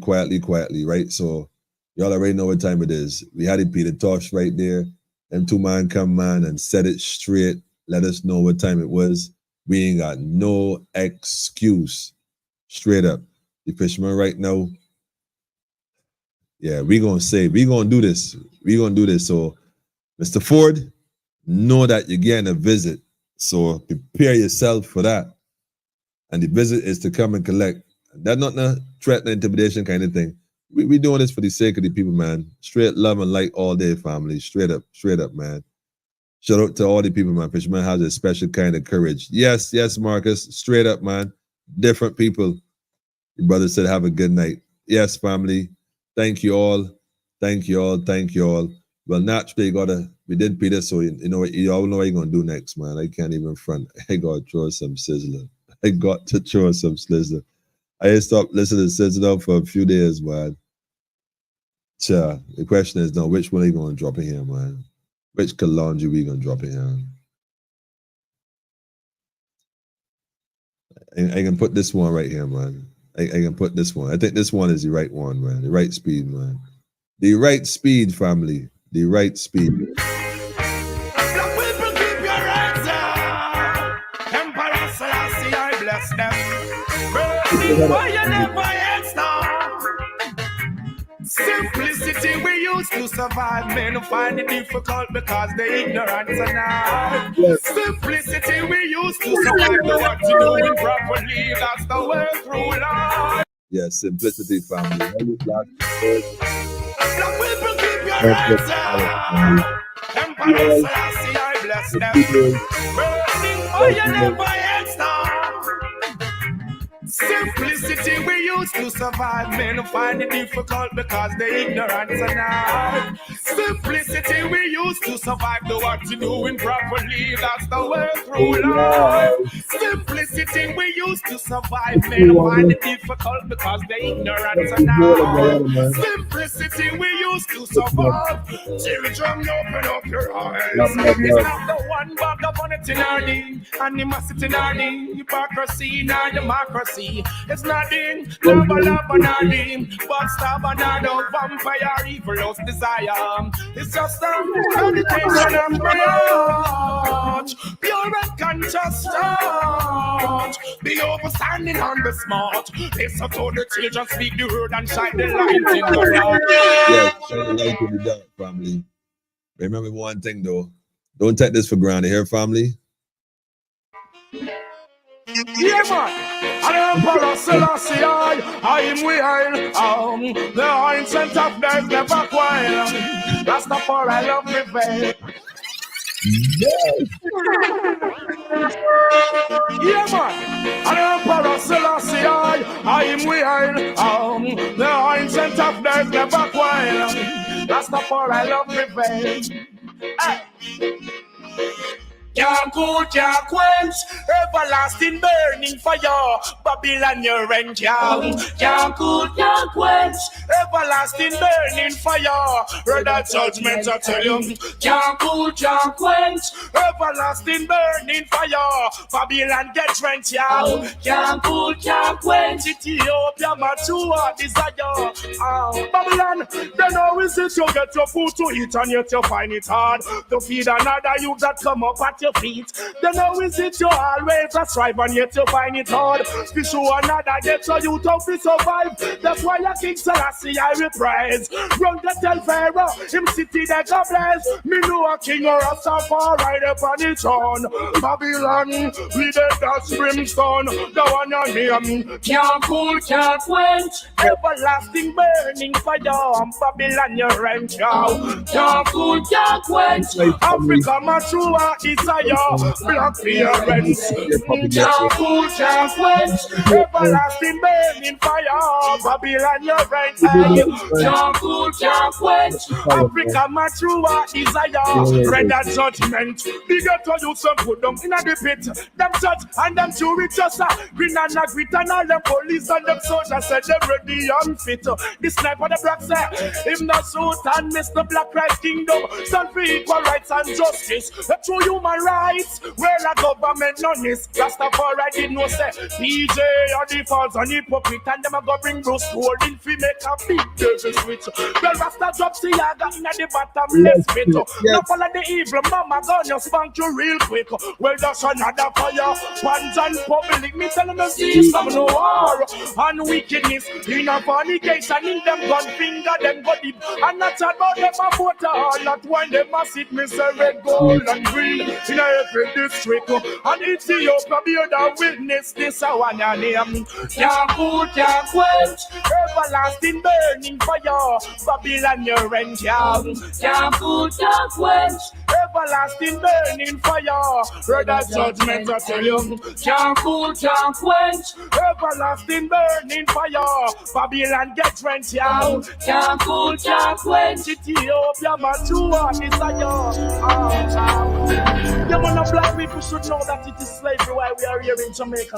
right? So y'all already know what time it is. We had it, Peter Tosh right there. Them two man come, man, and set it straight. Let us know what time it was. We ain't got no excuse. Straight up. The fisherman right now, yeah, we gonna do this. So, Mr. Ford, know that you're getting a visit. So prepare yourself for that. And the visit is to come and collect. That's not a threat, intimidation kind of thing. We doing this for the sake of the people, man. Straight love and light all day, family. Straight up, man. Shout out to all the people, man. Fisherman has a special kind of courage. Yes, Marcus. Straight up, man. Different people. Your brother said, have a good night. Yes, family. Thank you all. Well, naturally, we did Peter, so you know what, you all know what you're going to do next, man. I can't even front. I got to throw some sizzler. I ain't stopped listening to sizzler for a few days, man. Sure. The question is, now, which one are you going to drop in here, man? Which Kalonji we going to drop in here? I can put this one right here, man. I can put this one. I think this one is the right one, man. The right speed, man. The right speed, family. The right speed. Black people, keep your hands up. Emperor Selassie, I bless them. Burning fire never ends now. Simplicity we used to survive. Men find it difficult because they ignorant now. Simplicity we used to survive. Know what to do it properly. That's the way through life. Yeah, simplicity, family. Black people, keep your hands up. Emperor Selassie, I bless them. Burning fire never ends now. Simplicity we used to survive. Men find it difficult because they ignorant now. Simplicity we used to survive. Know what to do it properly. That's the way through life. Simplicity we used to survive. Men find it difficult because they ignorant now. Simplicity we used to survive. Children, open up your eyes. It's not the one bag of honest in our name. Animosity in our name. Hypocrisy in our democracy. It's nothing, lava, nothing, but stab another vampire, evil's desire. It's just a meditation and prayer. Pure and conscious thought. Be overstanding on the smart. Listen to the children speak the word and shine the light in the dark. Yeah, shine the light in the dark, family. Remember one thing though. Don't take this for granted here, family. Yeah, man. I am Emperor Selassie, I am real. The ancient of days never quail. That's the for I love prevail. Yes. Yeah, man. And Emperor Selassie, I am weird. The ancient of days never quail. That's the part I love prevail. Can't cool, can't quench, everlasting burning fire. Babylon, your rent, can't cool, can't quench, everlasting burning fire. Read that judgment, I tell you. Can't cool, can't quench, everlasting burning fire. Babylon, get drenched, can't cool, can't quench. Ethiopia, mature desire. Babylon, then always it you get your food to eat and yet you find it hard to feed another youth that come up at your feet. Then how is it you always a strive and yet you find it hard to show another get so you don't be survive. That's why I King Selassie I reprise. Run to tell Pharaoh him city that God bless. Me know a king or a suffer right up on his own. Babylon we the dust brimstone. The one your name can't cool, can't quench, everlasting burning fire. Babylon your rent can't cool, can't quench. Africa mature desire. Black parents, can't cool, can't quench, everlasting burning fire. Babylon, your right eye, can't cool, can't quench. Africa mature desire, red that judgment. Bigger to you some put them in the pit. Them judge and them jury just green and a grit and all them police and them soldiers said them ready and fit. The sniper the black say him the suit and Mr. Black Christ Kingdom stand for equal rights and justice. The true human rights. Well, a government none is Rastafari did no say DJ or the falls on hypocrite and them a go bring Bruce Golding fi make a big devil switch. Well, Rasta drop Siaga in the bottomless pit. No follow the evil mama gonna spank you real quick. Well, that's another fire. Ones and public me tell them to see some no war and wickedness in a fornication in them gun finger them go deep and not about them a voter or not one them a sit me say red gold and green in every district and Ethiopia be the witness this a one your name can't cool, can't quench, everlasting burning fire. Babylon your rent can't cool, can't quench, everlasting burning fire. Read that judgment I tell you can't cool, can't quench, everlasting burning fire. Babylon get drenched can't cool, can't quench. Ethiopia mature desire. You wanna black people should know that it is slavery why we are here in Jamaica.